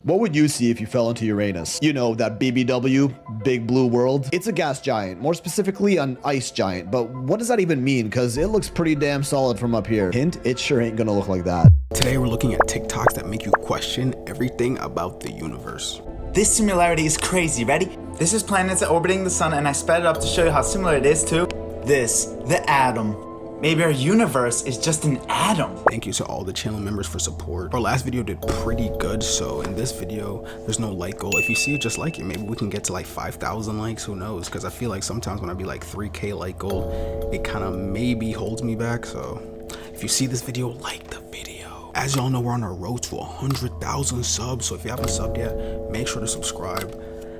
What would you see if you fell into Uranus? You know, that BBW, big blue world? It's a gas giant, more specifically an ice giant, but what does that even mean? Because it looks pretty damn solid from up here. Hint, it sure ain't gonna look like that. Today we're looking at TikToks that make you question everything about the universe. This similarity is crazy, ready? This is planets orbiting the sun and I sped it up to show you how similar it is to this, the atom. Maybe our universe is just an atom. Thank you to all the channel members for support. Our last video did pretty good, so in this video, there's no like goal. If you see it, just like it. Maybe we can get to like 5,000 likes, who knows? Because I feel like sometimes when I be like 3K like goal, it kind of maybe holds me back. So if you see this video, like the video. As y'all know, we're on our road to 100,000 subs, so if you haven't subbed yet, make sure to subscribe.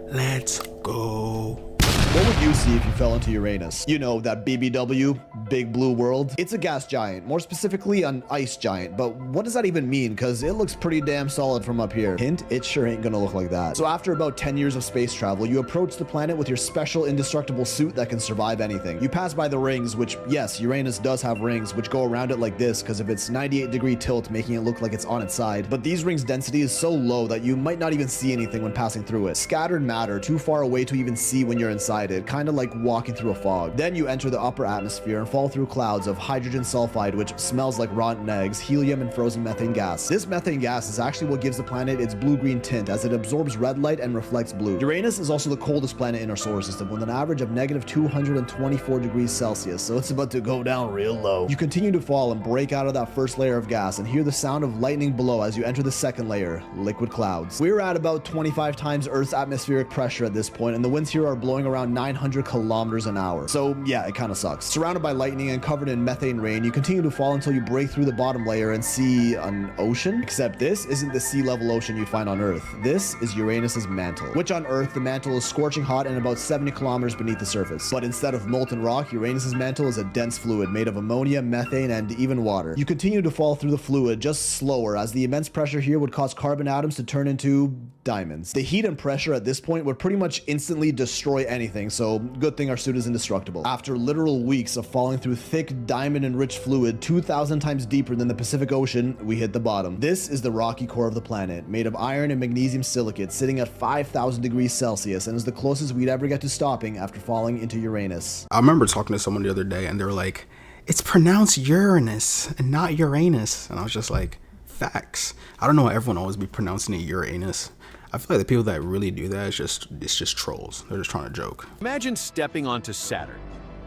Let's go. What would you see if you fell into Uranus? You know, that BBW, big blue world? It's a gas giant, more specifically an ice giant, but what does that even mean? Because it looks pretty damn solid from up here. Hint, it sure ain't gonna look like that. So after about 10 years of space travel, you approach the planet with your special indestructible suit that can survive anything. You pass by the rings, which, yes, Uranus does have rings, which go around it like this because of its 98-degree tilt, making it look like it's on its side. But these rings' density is so low that you might not even see anything when passing through it. Scattered matter, too far away to even see when you're inside it, kind of like walking through a fog. Then you enter the upper atmosphere and fall through clouds of hydrogen sulfide, which smells like rotten eggs, helium, and frozen methane gas. This methane gas is actually what gives the planet its blue-green tint, as it absorbs red light and reflects blue. Uranus is also the coldest planet in our solar system, with an average of negative 224 degrees Celsius, so it's about to go down real low. You continue to fall and break out of that first layer of gas and hear the sound of lightning below as you enter the second layer, liquid clouds. We're at about 25 times Earth's atmospheric pressure at this point, and the winds here are blowing around 900 kilometers an hour. So yeah, it kind of sucks. Surrounded by lightning and covered in methane rain, you continue to fall until you break through the bottom layer and see an ocean. Except this isn't the sea level ocean you'd find on Earth. This is Uranus's mantle, which on Earth, the mantle is scorching hot and about 70 kilometers beneath the surface. But instead of molten rock, Uranus's mantle is a dense fluid made of ammonia, methane, and even water. You continue to fall through the fluid, just slower, as the immense pressure here would cause carbon atoms to turn into diamonds. The heat and pressure at this point would pretty much instantly destroy anything, so good thing our suit is indestructible. After literal weeks of falling through thick diamond-enriched fluid 2,000 times deeper than the Pacific Ocean, we hit the bottom. This is the rocky core of the planet, made of iron and magnesium silicate, sitting at 5,000 degrees Celsius, and is the closest we'd ever get to stopping after falling into Uranus. I remember talking to someone the other day and they were like, it's pronounced Uranus and not Uranus. And I was just like, facts. I don't know why everyone always be pronouncing it Uranus. I feel like the people that really do that, it's just trolls. They're just trying to joke. Imagine stepping onto Saturn.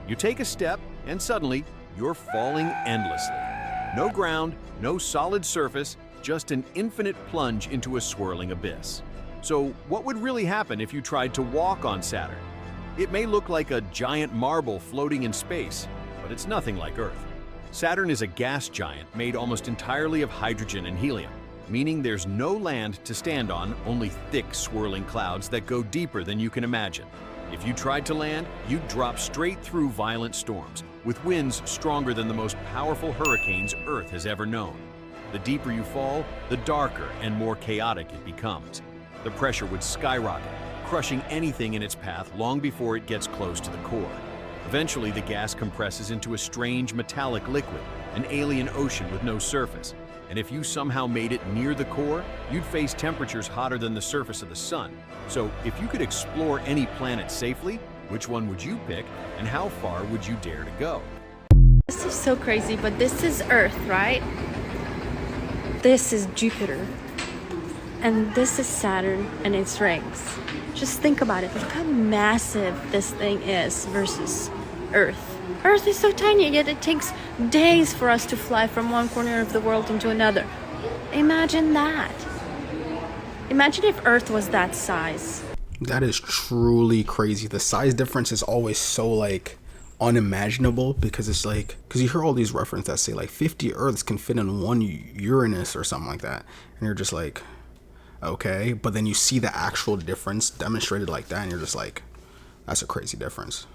You take a step and suddenly you're falling endlessly. No ground, no solid surface, just an infinite plunge into a swirling abyss. So what would really happen if you tried to walk on Saturn? It may look like a giant marble floating in space, but it's nothing like Earth. Saturn is a gas giant made almost entirely of hydrogen and helium, meaning there's no land to stand on, only thick swirling clouds that go deeper than you can imagine. If you tried to land, you'd drop straight through violent storms, with winds stronger than the most powerful hurricanes Earth has ever known. The deeper you fall, the darker and more chaotic it becomes. The pressure would skyrocket, crushing anything in its path long before it gets close to the core. Eventually, the gas compresses into a strange metallic liquid, an alien ocean with no surface. And if you somehow made it near the core, you'd face temperatures hotter than the surface of the sun. So if you could explore any planet safely, which one would you pick, and how far would you dare to go? This is so crazy, but this is Earth, right? This is Jupiter. And this is Saturn and its rings. Just think about it. Look how massive this thing is versus Earth. Earth is so tiny, yet it takes days for us to fly from one corner of the world into another. Imagine that. Imagine if Earth was that size. That is truly crazy. The size difference is always so like unimaginable, because it's like, because you hear all these references that say like 50 Earths can fit in one Uranus or something like that, and you're just like, okay, but then you see the actual difference demonstrated like that and you're just like, that's a crazy difference.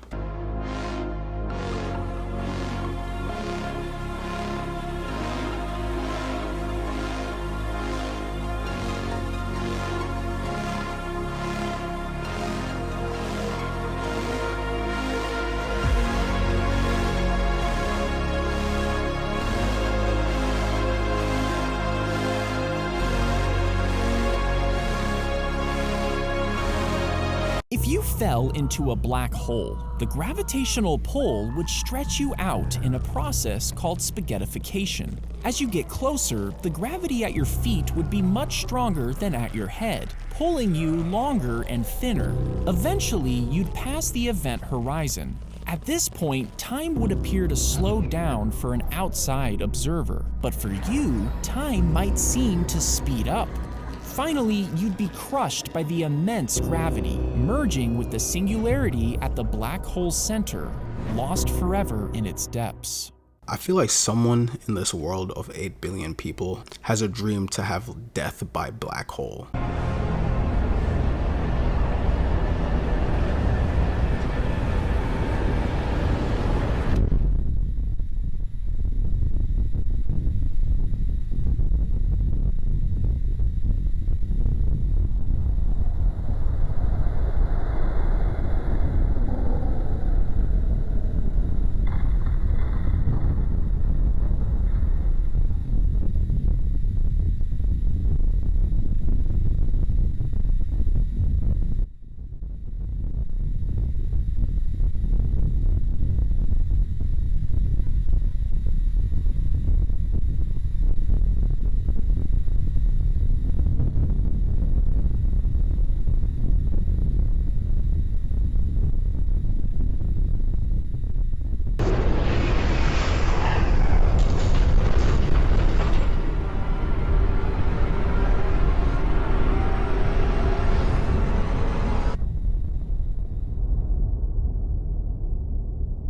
If you fell into a black hole, the gravitational pull would stretch you out in a process called spaghettification. As you get closer, the gravity at your feet would be much stronger than at your head, pulling you longer and thinner. Eventually, you'd pass the event horizon. At this point, time would appear to slow down for an outside observer, but for you, time might seem to speed up. Finally, you'd be crushed by the immense gravity, merging with the singularity at the black hole's center, lost forever in its depths. I feel like someone in this world of 8 billion people has a dream to have death by black hole.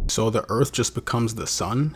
So the Earth just becomes the sun?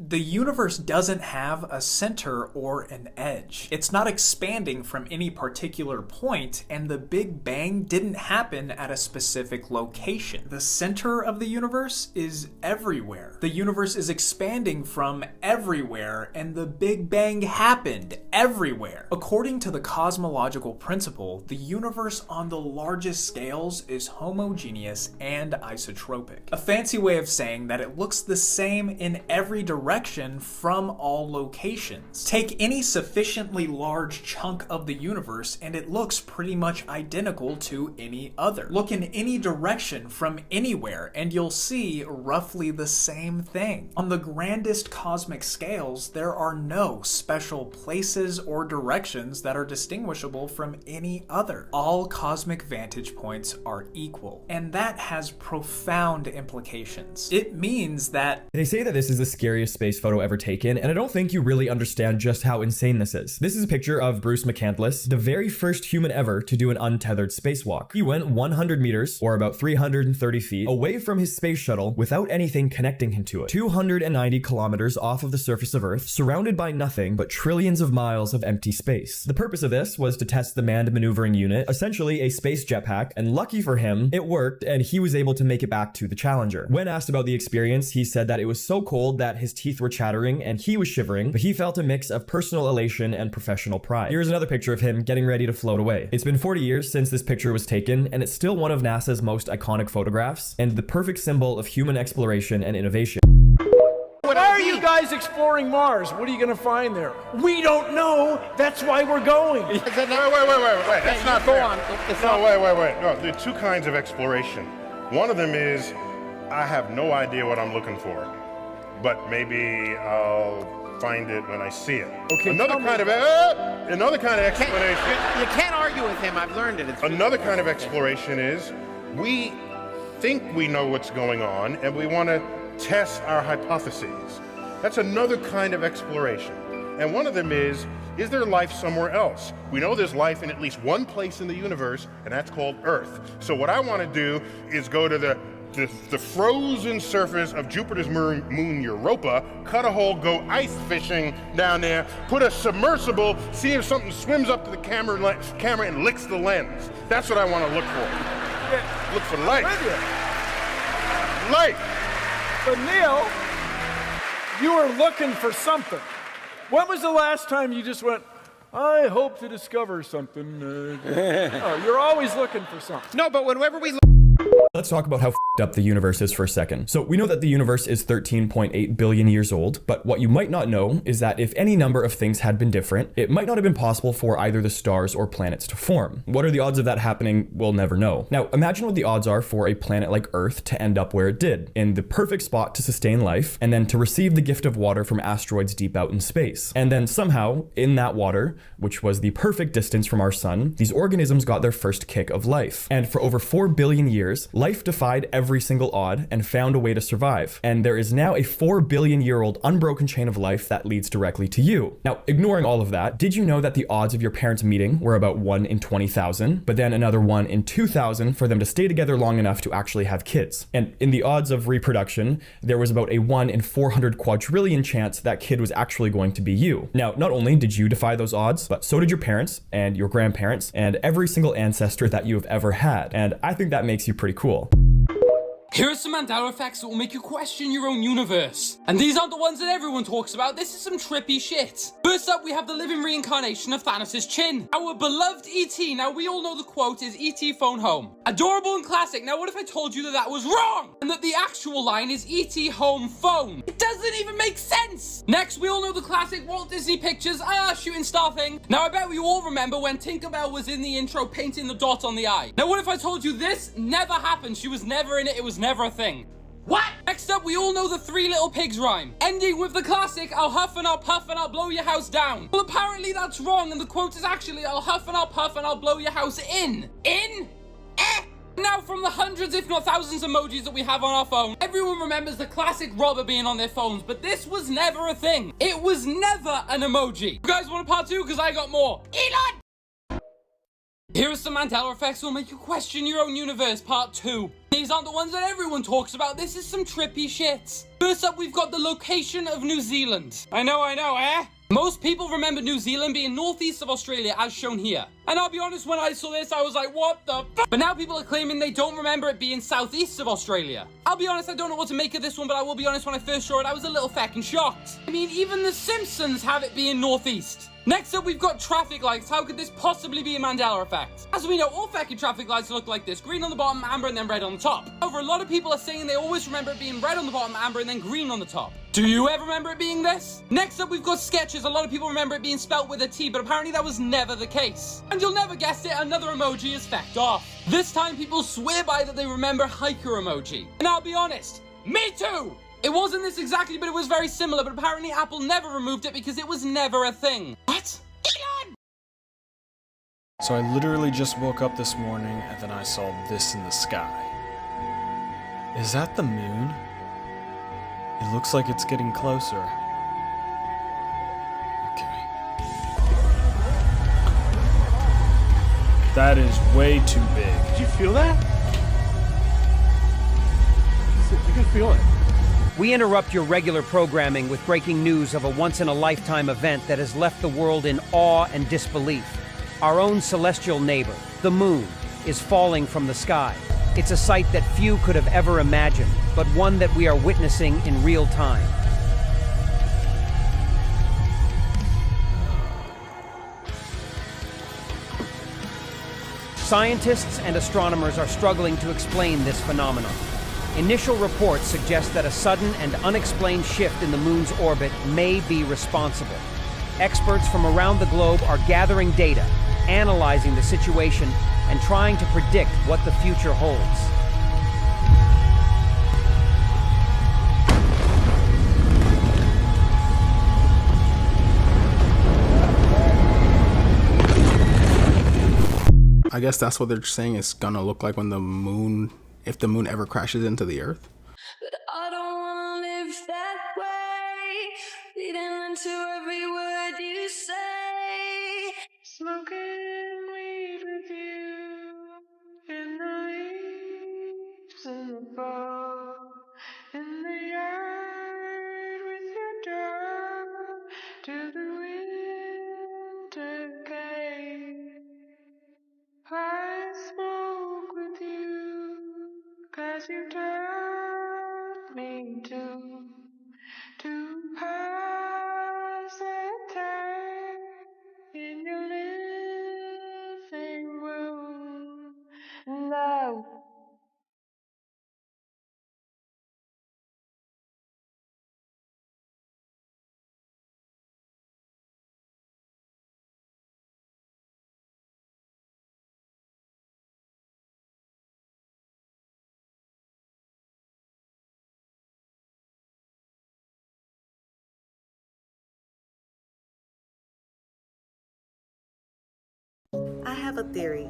The universe doesn't have a center or an edge. It's not expanding from any particular point, and the Big Bang didn't happen at a specific location. The center of the universe is everywhere. The universe is expanding from everywhere, and the Big Bang happened everywhere. According to the cosmological principle, the universe on the largest scales is homogeneous and isotropic. A fancy way of saying that it looks the same in every direction from all locations. Take any sufficiently large chunk of the universe and it looks pretty much identical to any other. Look in any direction from anywhere and you'll see roughly the same thing. On the grandest cosmic scales, there are no special places or directions that are distinguishable from any other. All cosmic vantage points are equal, and that has profound implications. It means that they say that this is the scariest space photo ever taken, and I don't think you really understand just how insane this is. This is a picture of Bruce McCandless, the very first human ever to do an untethered spacewalk. He went 100 meters, or about 330 feet, away from his space shuttle without anything connecting him to it. 290 kilometers off of the surface of Earth, surrounded by nothing but trillions of miles of empty space. The purpose of this was to test the manned maneuvering unit, essentially a space jetpack, and lucky for him, it worked, and he was able to make it back to the Challenger. When asked about the experience, he said that it was so cold that his teeth were chattering and he was shivering, but he felt a mix of personal elation and professional pride. Here's another picture of him getting ready to float away. It's been 40 years since this picture was taken, and it's still one of NASA's most iconic photographs, and the perfect symbol of human exploration and innovation. Why are you guys exploring Mars? What are you going to find there? We don't know. That's why we're going. Wait. That's not fair. Wait. No, there are two kinds of exploration. One of them is, I have no idea what I'm looking for, but maybe I'll find it when I see it. Okay. Another kind of exploration. You can't argue with him. I've learned it. Another kind of exploration is, we think we know what's going on, and we want to test our hypotheses. That's another kind of exploration. And one of them is there life somewhere else? We know there's life in at least one place in the universe, and that's called Earth. So what I want to do is go to the frozen surface of Jupiter's moon Europa, cut a hole, go ice fishing down there, put a submersible, see if something swims up to the camera and licks the lens. That's what I want to look for. Yeah. Look for light. Light. But Neil, you were looking for something. When was the last time you just went, I hope to discover something? No, you're always looking for something. No, but whenever we Let's talk about how f***ed up the universe is for a second. So we know that the universe is 13.8 billion years old, but what you might not know is that if any number of things had been different, it might not have been possible for either the stars or planets to form. What are the odds of that happening? We'll never know. Now, imagine what the odds are for a planet like Earth to end up where it did, in the perfect spot to sustain life, and then to receive the gift of water from asteroids deep out in space. And then somehow, in that water, which was the perfect distance from our sun, these organisms got their first kick of life. And for over 4 billion years, life defied every single odd and found a way to survive. And there is now a 4 billion year old unbroken chain of life that leads directly to you. Now, ignoring all of that, did you know that the odds of your parents meeting were about 1 in 20,000, but then another 1 in 2,000 for them to stay together long enough to actually have kids? And in the odds of reproduction, there was about a 1 in 400 quadrillion chance that kid was actually going to be you. Now, not only did you defy those odds, but so did your parents and your grandparents and every single ancestor that you have ever had. And I think that makes you pretty cool. Here are some Mandela effects that will make you question your own universe. And these aren't the ones that everyone talks about, this is some trippy shit. First up, we have the living reincarnation of Thanos' chin. Our beloved E.T. Now, we all know the quote is E.T. phone home. Adorable and classic. Now, what if I told you that that was wrong? And that the actual line is E.T. home phone? It doesn't even make sense. Next, we all know the classic Walt Disney Pictures, shooting star thing. Now, I bet we all remember when Tinkerbell was in the intro painting the dot on the eye. Now, what if I told you this never happened? She was never in it, it was never a thing. What? Next up, we all know the Three Little Pigs rhyme, ending with the classic, I'll huff and I'll puff and I'll blow your house down. Well, apparently that's wrong, and the quote is actually, I'll huff and I'll puff and I'll blow your house in. In? Eh? Now, from the hundreds, if not thousands, emojis that we have on our phone, everyone remembers the classic robber being on their phones, but this was never a thing. It was never an emoji. You guys want a part 2? Because I got more. Elon! Here are some Mandela effects that will make you question your own universe, part 2. These aren't the ones that everyone talks about, this is some trippy shit. First up, we've got the location of New Zealand. I know, eh? Most people remember New Zealand being northeast of Australia, as shown here. And I'll be honest, when I saw this, I was like, what the f***? But now people are claiming they don't remember it being southeast of Australia. I'll be honest, I don't know what to make of this one, but I will be honest, when I first saw it, I was a little feckin' shocked. I mean, even The Simpsons have it being northeast. Next up, we've got traffic lights. How could this possibly be a Mandela effect? As we know, all fucking traffic lights look like this. Green on the bottom, amber, and then red on the top. However, a lot of people are saying they always remember it being red on the bottom, amber, and then green on the top. Do you ever remember it being this? Next up, we've got sketches. A lot of people remember it being spelt with a T, but apparently that was never the case. And you'll never guess it, another emoji is fecked off. This time, people swear by that they remember hiker emoji. And I'll be honest, me too! It wasn't this exactly, but it was very similar, but apparently Apple never removed it because it was never a thing. What? Elon! So I literally just woke up this morning and then I saw this in the sky. Is that the moon? It looks like it's getting closer. Okay. That is way too big. Did you feel that? You can feel it. We interrupt your regular programming with breaking news of a once-in-a-lifetime event that has left the world in awe and disbelief. Our own celestial neighbor, the moon, is falling from the sky. It's a sight that few could have ever imagined, but one that we are witnessing in real time. Scientists and astronomers are struggling to explain this phenomenon. Initial reports suggest that a sudden and unexplained shift in the moon's orbit may be responsible. Experts from around the globe are gathering data, analyzing the situation, and trying to predict what the future holds. I guess that's what they're saying it's gonna look like when the moon, if the moon ever crashes into the Earth. But I don't wanna live that way, reading into every word you say, smoking weed with you in the leaves in the fall, in the yard with your dog till the winter came. I smoke with you, 'cause you taught me to pass the time in your living room. Now I have a theory.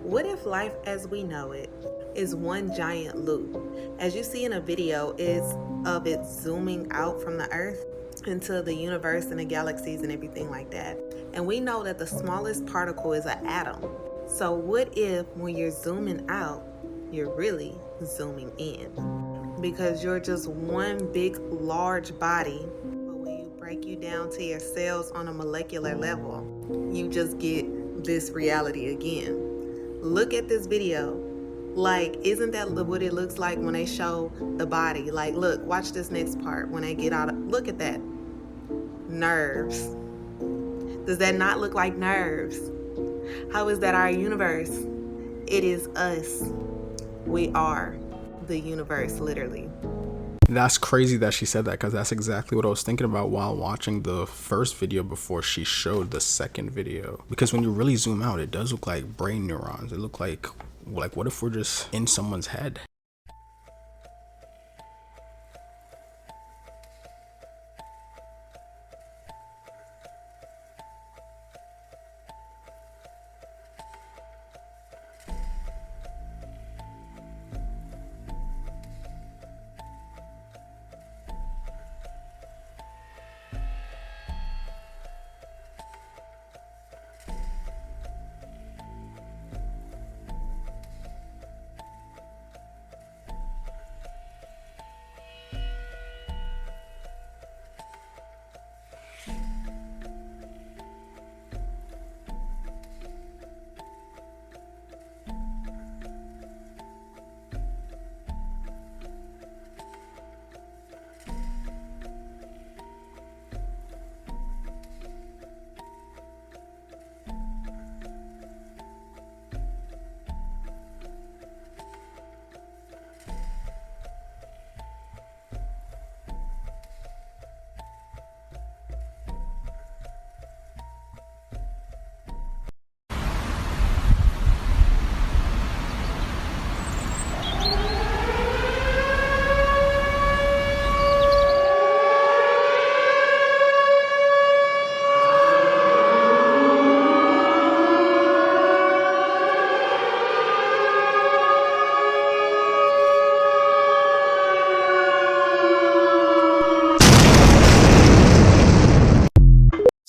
What if life as we know it is one giant loop? As you see in a video, is of it zooming out from the Earth into the universe and the galaxies and everything like that. And we know that the smallest particle is an atom. So what if when you're zooming out, you're really zooming in? Because you're just one big, large body, but when you break you down to your cells on a molecular level, you just get this reality again. Look at this video. Like, isn't that what it looks like when they show the body? Like, look, watch this next part when they get out of, look at that. Nerves. Does that not look like nerves? How is that our universe? It is us. We are the universe, literally. That's crazy that she said that, because that's exactly what I was thinking about while watching the first video before she showed the second video. Because when you really zoom out, it does look like brain neurons. It look like what if we're just in someone's head?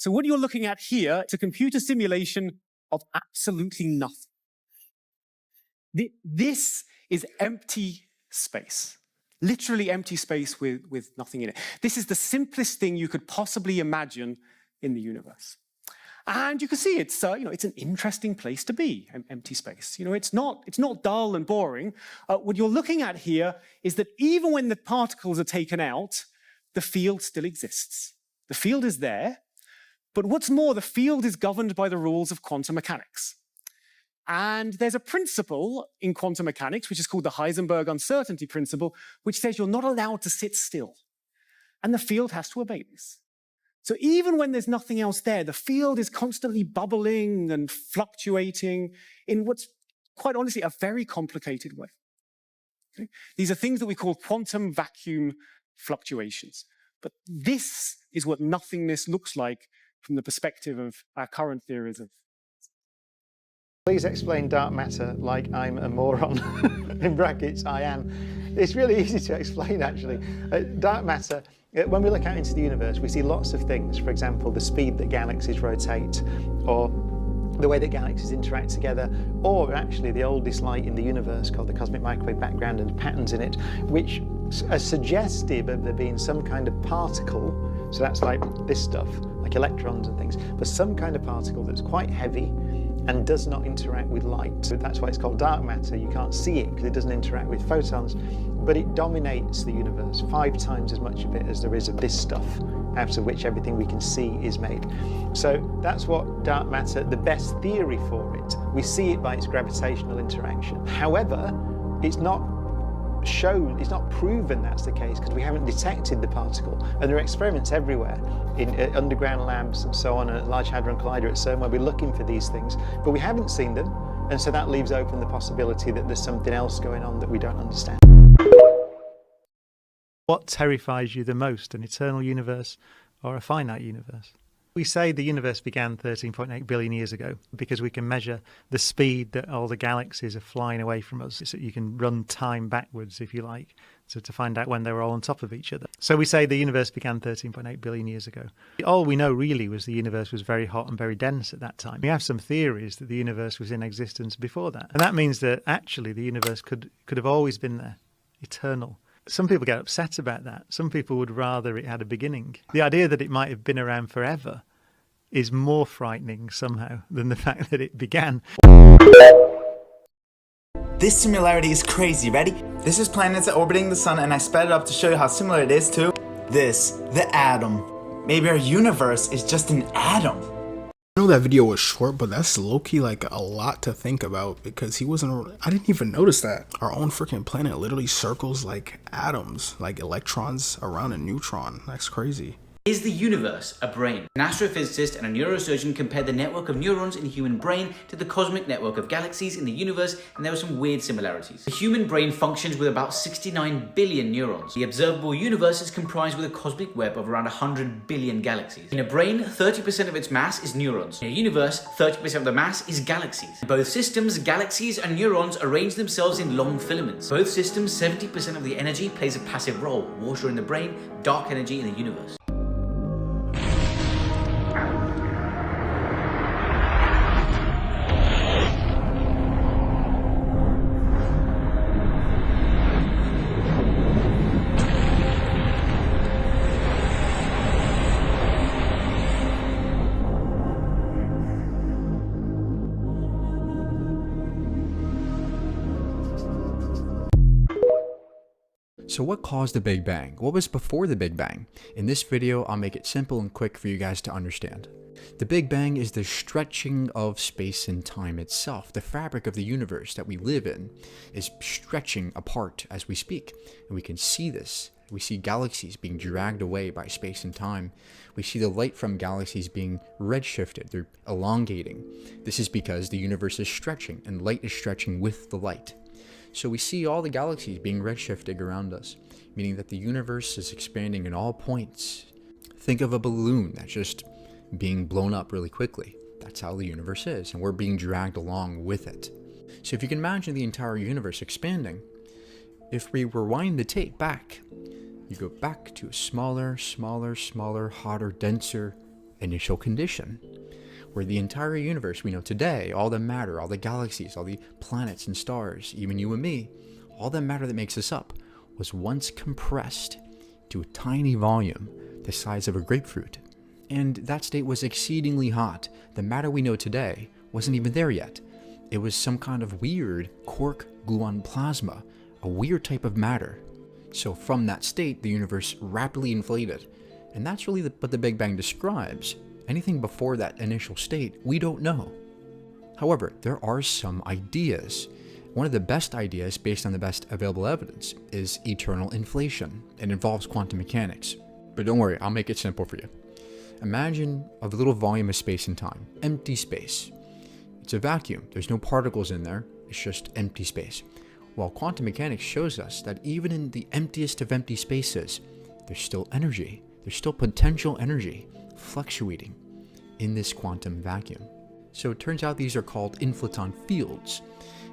So what you're looking at here is a computer simulation of absolutely nothing. This is empty space, literally empty space with nothing in it. This is the simplest thing you could possibly imagine in the universe. And you can see it's an interesting place to be, empty space. It's not dull and boring. What you're looking at here is that even when the particles are taken out, the field still exists. The field is there. But what's more, the field is governed by the rules of quantum mechanics. And there's a principle in quantum mechanics, which is called the Heisenberg uncertainty principle, which says you're not allowed to sit still. And the field has to obey this. So even when there's nothing else there, the field is constantly bubbling and fluctuating in what's, quite honestly, a very complicated way. Okay? These are things that we call quantum vacuum fluctuations. But this is what nothingness looks like from the perspective of our current theories of. Please explain dark matter like I'm a moron. In brackets, I am. It's really easy to explain, actually. Dark matter, when we look out into the universe, we see lots of things. For example, the speed that galaxies rotate, or the way that galaxies interact together, or actually the oldest light in the universe called the cosmic microwave background and patterns in it, which are suggestive of there being some kind of particle. So that's like this stuff, like electrons and things, but some kind of particle that's quite heavy and does not interact with light. So that's why it's called dark matter. You can't see it because it doesn't interact with photons, but it dominates the universe, 5 times as much of it as there is of this stuff, out of which everything we can see is made. So that's what dark matter, the best theory for it. We see it by its gravitational interaction. However, it's not shown, it's not proven that's the case because we haven't detected the particle. And there are experiments everywhere in underground labs and so on, at Large Hadron Collider at CERN, where we're looking for these things, but we haven't seen them. And so that leaves open the possibility that there's something else going on that we don't understand. What terrifies you the most, an eternal universe or a finite universe? We say the universe began 13.8 billion years ago because we can measure the speed that all the galaxies are flying away from us. So you can run time backwards, if you like, to find out when they were all on top of each other. So we say the universe began 13.8 billion years ago. All we know really was the universe was very hot and very dense at that time. We have some theories that the universe was in existence before that. And that means that actually the universe could have always been there, eternal. Some people get upset about that. Some people would rather it had a beginning. The idea that it might have been around forever is more frightening somehow than the fact that it began. This similarity is crazy, ready? This is planets orbiting the sun and I sped it up to show you how similar it is to this, the atom. Maybe our universe is just an atom. I know that video was short, but that's low-key like a lot to think about because I didn't even notice that. Our own freaking planet literally circles like atoms, like electrons around a neutron. That's crazy. Is the universe a brain? An astrophysicist and a neurosurgeon compared the network of neurons in the human brain to the cosmic network of galaxies in the universe, and there were some weird similarities. The human brain functions with about 69 billion neurons. The observable universe is comprised with a cosmic web of around 100 billion galaxies. In a brain, 30% of its mass is neurons. In a universe, 30% of the mass is galaxies. In both systems, galaxies and neurons arrange themselves in long filaments. Both systems, 70% of the energy plays a passive role. Water in the brain, dark energy in the universe. So what caused the Big Bang? What was before the Big Bang? In this video, I'll make it simple and quick for you guys to understand. The Big Bang is the stretching of space and time itself. The fabric of the universe that we live in is stretching apart as we speak. And we can see this. We see galaxies being dragged away by space and time. We see the light from galaxies being redshifted. They're elongating. This is because the universe is stretching and light is stretching with the light. So we see all the galaxies being redshifted around us, meaning that the universe is expanding in all points. Think of a balloon that's just being blown up really quickly. That's how the universe is, and we're being dragged along with it. So if you can imagine the entire universe expanding, if we rewind the tape back, you go back to a smaller, hotter, denser initial condition, where the entire universe we know today, all the matter, all the galaxies, all the planets and stars, even you and me, all the matter that makes us up, was once compressed to a tiny volume the size of a grapefruit. And that state was exceedingly hot. The matter we know today wasn't even there yet. It was some kind of weird quark gluon plasma, a weird type of matter. So from that state, the universe rapidly inflated. And that's really what the Big Bang describes. Anything before that initial state, we don't know. However, there are some ideas. One of the best ideas, based on the best available evidence, is eternal inflation. It involves quantum mechanics. But don't worry, I'll make it simple for you. Imagine a little volume of space and time, empty space. It's a vacuum, there's no particles in there, it's just empty space. Well, quantum mechanics shows us that even in the emptiest of empty spaces, there's still energy, there's still potential energy fluctuating in this quantum vacuum. So it turns out these are called inflaton fields,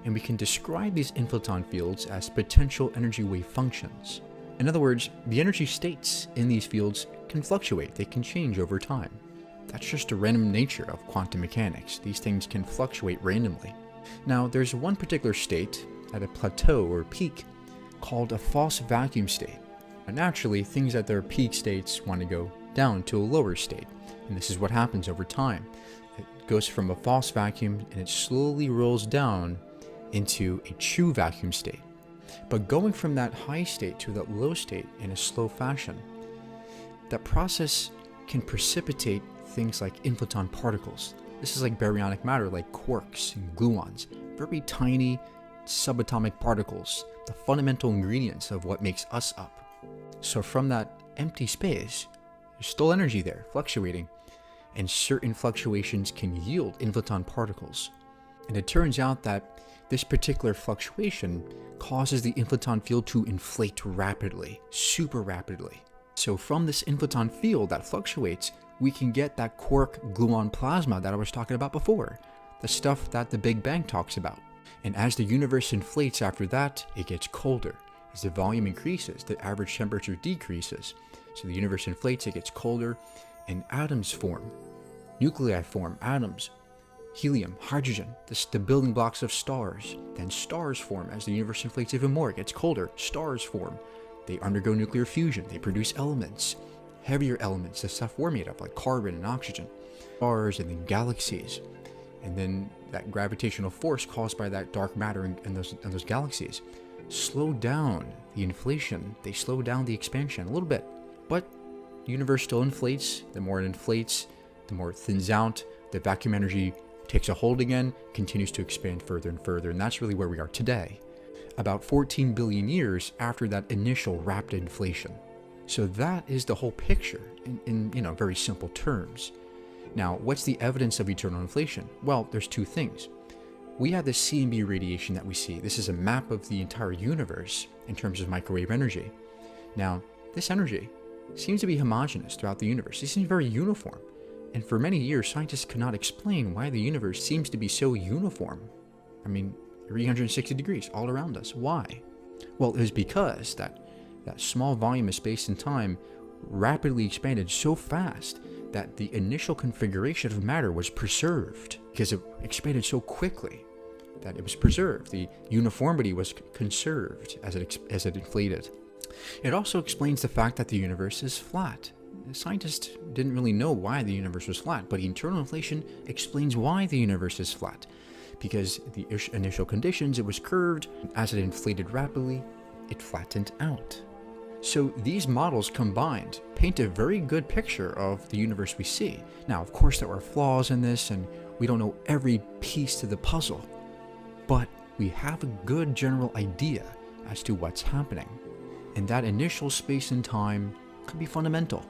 and we can describe these inflaton fields as potential energy wave functions. In other words, the energy states in these fields can fluctuate, they can change over time. That's just a random nature of quantum mechanics. These things can fluctuate randomly. Now, there's one particular state at a plateau or peak called a false vacuum state. And naturally, things at their peak states want to go down to a lower state, and this is what happens over time. It goes from a false vacuum and it slowly rolls down into a true vacuum state. But going from that high state to that low state in a slow fashion, that process can precipitate things like inflaton particles. This is like baryonic matter, like quarks and gluons, very tiny subatomic particles, the fundamental ingredients of what makes us up. So from that empty space, there's still energy there, fluctuating, and certain fluctuations can yield inflaton particles. And it turns out that this particular fluctuation causes the inflaton field to inflate rapidly, super rapidly. So from this inflaton field that fluctuates, we can get that quark gluon plasma that I was talking about before, the stuff that the Big Bang talks about. And as the universe inflates after that, it gets colder. As the volume increases, the average temperature decreases. So the universe inflates, it gets colder, and atoms form. Nuclei form, atoms, helium, hydrogen, the building blocks of stars. Then stars form. As the universe inflates even more, it gets colder, stars form. They undergo nuclear fusion, they produce elements, heavier elements, the stuff we're made of, like carbon and oxygen. Stars, and then galaxies. And then that gravitational force caused by that dark matter in those galaxies slow down the inflation. They slow down the expansion a little bit. But the universe still inflates. The more it inflates, the more it thins out. The vacuum energy takes a hold again, continues to expand further and further. And that's really where we are today, about 14 billion years after that initial rapid inflation. So that is the whole picture in very simple terms. Now, what's the evidence of eternal inflation? Well, there's two things. We have the CMB radiation that we see. This is a map of the entire universe in terms of microwave energy. Now, this energy seems to be homogeneous throughout the universe. It seems very uniform. And for many years, scientists could not explain why the universe seems to be so uniform. I mean, 360 degrees all around us. Why? Well, it was because that small volume of space and time rapidly expanded so fast that the initial configuration of matter was preserved because it expanded so quickly that it was preserved. The uniformity was conserved as it inflated. It also explains the fact that the universe is flat. Scientists didn't really know why the universe was flat, but eternal inflation explains why the universe is flat. Because the initial conditions, it was curved. As it inflated rapidly, it flattened out. So these models combined paint a very good picture of the universe we see. Now, of course, there are flaws in this, and we don't know every piece to the puzzle, but we have a good general idea as to what's happening. And that initial space and time could be fundamental.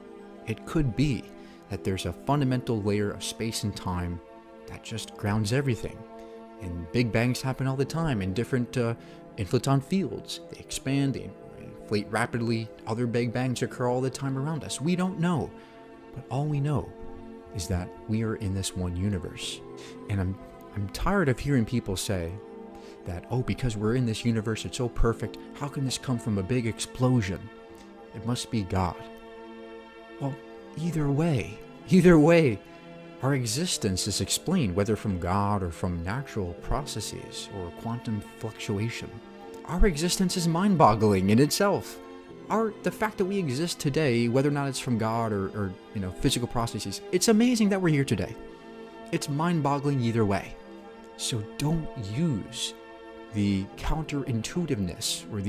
It could be that there's a fundamental layer of space and time that just grounds everything. And big bangs happen all the time in different inflaton fields. They expand, they inflate rapidly. Other big bangs occur all the time around us. We don't know. But all we know is that we are in this one universe. And I'm tired of hearing people say that, oh, because we're in this universe, it's so perfect. How can this come from a big explosion? It must be God. Well, either way, our existence is explained, whether from God or from natural processes or quantum fluctuation. Our existence is mind-boggling in itself. The fact that we exist today, whether or not it's from God or physical processes, it's amazing that we're here today. It's mind-boggling either way. So don't use the counterintuitiveness or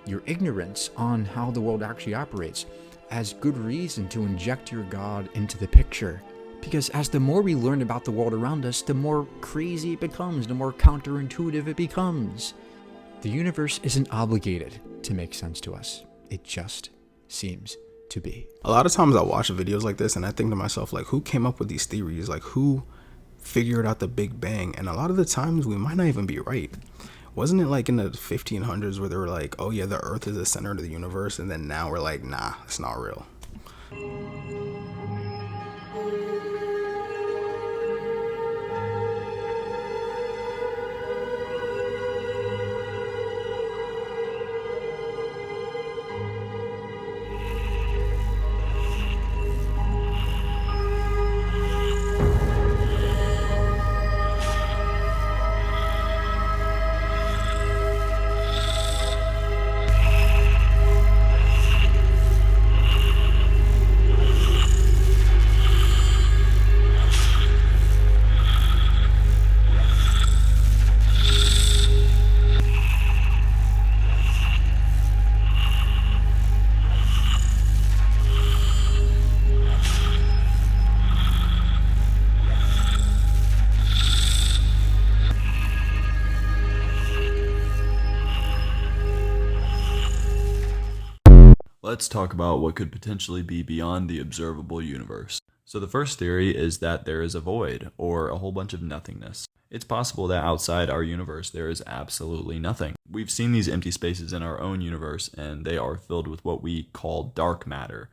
your ignorance on how the world actually operates as good reason to inject your God into the picture. Because as the more we learn about the world around us, the more crazy it becomes, the more counterintuitive it becomes. The universe isn't obligated to make sense to us. It just seems to be. A lot of times I watch videos like this and I think to myself, like, who came up with these theories? Like, who figured out the Big Bang? And a lot of the times we might not even be right. Wasn't it like in the 1500s where they were like, oh yeah, the Earth is the center of the universe, and then now we're like, nah, it's not real. Let's talk about what could potentially be beyond the observable universe. So the first theory is that there is a void, or a whole bunch of nothingness. It's possible that outside our universe there is absolutely nothing. We've seen these empty spaces in our own universe, and they are filled with what we call dark matter,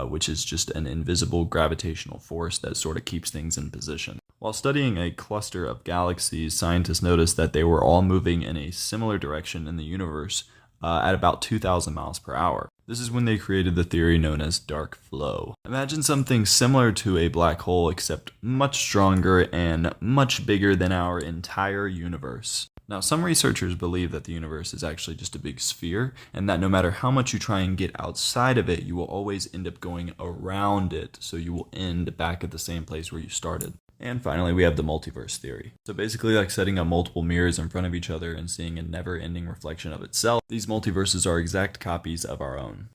which is just an invisible gravitational force that sort of keeps things in position. While studying a cluster of galaxies, scientists noticed that they were all moving in a similar direction in the universe at about 2,000 miles per hour. This is when they created the theory known as dark flow. Imagine something similar to a black hole, except much stronger and much bigger than our entire universe. Now, some researchers believe that the universe is actually just a big sphere, and that no matter how much you try and get outside of it, you will always end up going around it, so you will end back at the same place where you started. And finally, we have the multiverse theory. So basically, like setting up multiple mirrors in front of each other and seeing a never-ending reflection of itself, these multiverses are exact copies of our own.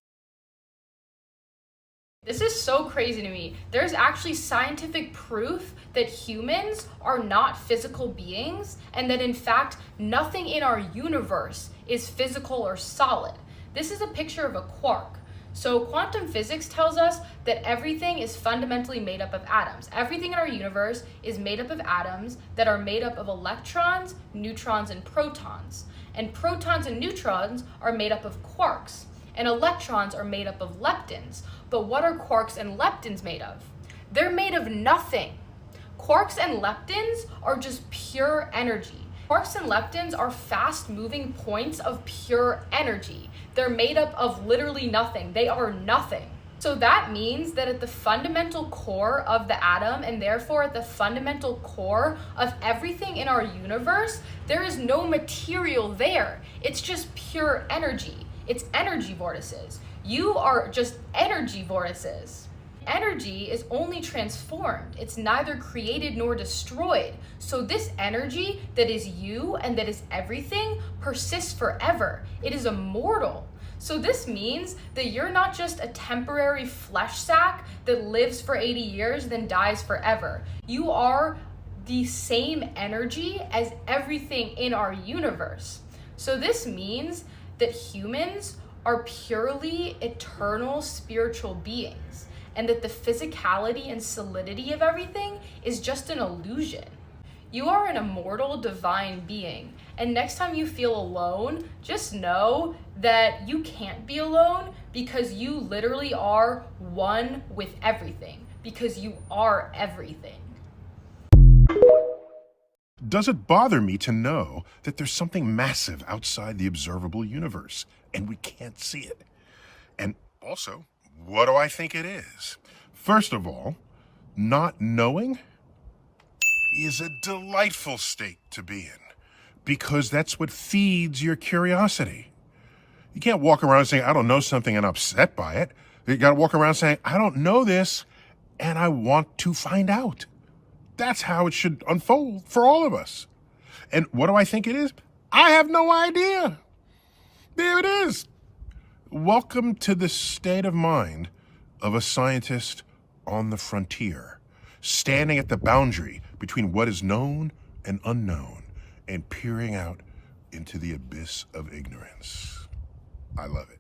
This is so crazy to me. There's actually scientific proof that humans are not physical beings, and that in fact, nothing in our universe is physical or solid. This is a picture of a quark. So quantum physics tells us that everything is fundamentally made up of atoms. Everything in our universe is made up of atoms that are made up of electrons, neutrons, and protons. And protons and neutrons are made up of quarks. And electrons are made up of leptons. But what are quarks and leptons made of? They're made of nothing. Quarks and leptons are just pure energy. Quarks and leptons are fast-moving points of pure energy. They're made up of literally nothing. They are nothing. So that means that at the fundamental core of the atom, and therefore at the fundamental core of everything in our universe, there is no material there. It's just pure energy. It's energy vortices. You are just energy vortices. Energy is only transformed. It's neither created nor destroyed. So this energy that is you and that is everything persists forever. It is immortal. So this means that you're not just a temporary flesh sack that lives for 80 years, then dies forever. You are the same energy as everything in our universe. So this means that humans are purely eternal spiritual beings, and that the physicality and solidity of everything is just an illusion. You are an immortal divine being, and next time you feel alone, just know that you can't be alone, because you literally are one with everything, because you are everything. Does it bother me to know that there's something massive outside the observable universe, and we can't see it? And also, what do I think it is? First of all, not knowing is a delightful state to be in, because that's what feeds your curiosity. You can't walk around saying, I don't know something and upset by it. You gotta walk around saying, I don't know this and I want to find out. That's how it should unfold for all of us. And what do I think it is? I have no idea. There it is. Welcome to the state of mind of a scientist on the frontier, standing at the boundary between what is known and unknown, and peering out into the abyss of ignorance. I love it.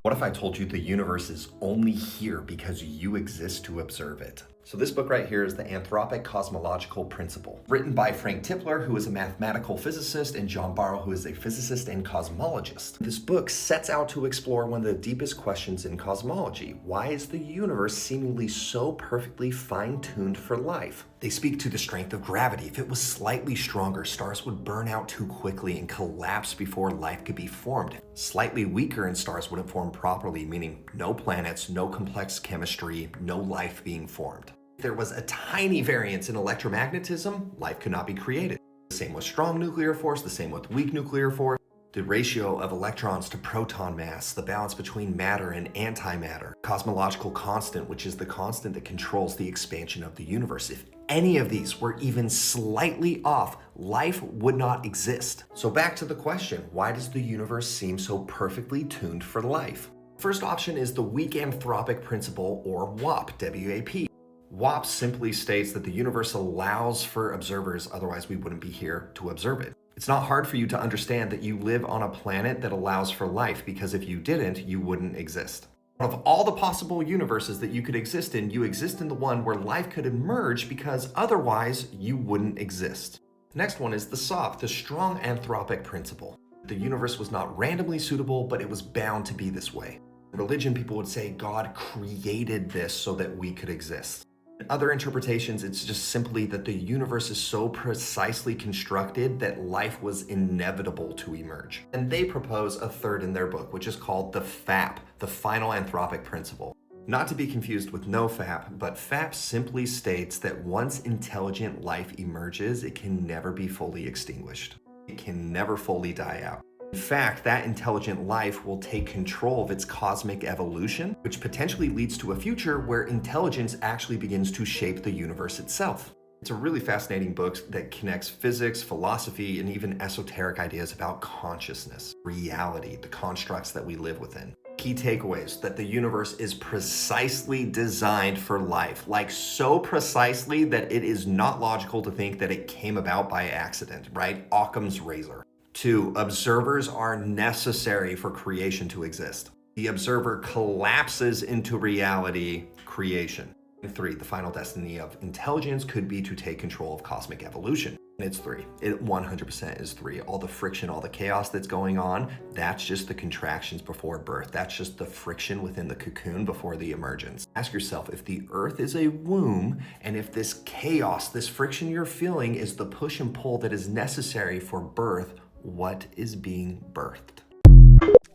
What if I told you the universe is only here because you exist to observe it? So this book right here is the Anthropic Cosmological Principle, written by Frank Tipler, who is a mathematical physicist, and John Barrow, who is a physicist and cosmologist. This book sets out to explore one of the deepest questions in cosmology. Why is the universe seemingly so perfectly fine-tuned for life? They speak to the strength of gravity. If it was slightly stronger, stars would burn out too quickly and collapse before life could be formed. Slightly weaker and stars wouldn't form properly, meaning no planets, no complex chemistry, no life being formed. If there was a tiny variance in electromagnetism, life could not be created. The same with strong nuclear force, the same with weak nuclear force. The ratio of electrons to proton mass, the balance between matter and antimatter, cosmological constant, which is the constant that controls the expansion of the universe. If any of these were even slightly off, life would not exist. So back to the question, why does the universe seem so perfectly tuned for life? First option is the weak anthropic principle, or WAP, W-A-P. WAP simply states that the universe allows for observers, otherwise we wouldn't be here to observe it. It's not hard for you to understand that you live on a planet that allows for life, because if you didn't, you wouldn't exist. Out of all the possible universes that you could exist in, you exist in the one where life could emerge, because otherwise you wouldn't exist. The next one is the SOP, the strong anthropic principle. The universe was not randomly suitable, but it was bound to be this way. In religion, people would say God created this so that we could exist. In other interpretations, it's just simply that the universe is so precisely constructed that life was inevitable to emerge. And they propose a third in their book, which is called the FAP, the final anthropic principle. Not to be confused with NoFap, but FAP simply states that once intelligent life emerges, it can never be fully extinguished. It can never fully die out. In fact, that intelligent life will take control of its cosmic evolution, which potentially leads to a future where intelligence actually begins to shape the universe itself. It's a really fascinating book that connects physics, philosophy, and even esoteric ideas about consciousness, reality, the constructs that we live within. Key takeaways: that the universe is precisely designed for life, like so precisely that it is not logical to think that it came about by accident, right? Occam's razor. 2, observers are necessary for creation to exist. The observer collapses into reality, creation. And 3, the final destiny of intelligence could be to take control of cosmic evolution. And it's 3. It 100% is 3. All the friction, all the chaos that's going on, that's just the contractions before birth. That's just the friction within the cocoon before the emergence. Ask yourself, if the earth is a womb, and if this chaos, this friction you're feeling is the push and pull that is necessary for birth, what is being birthed?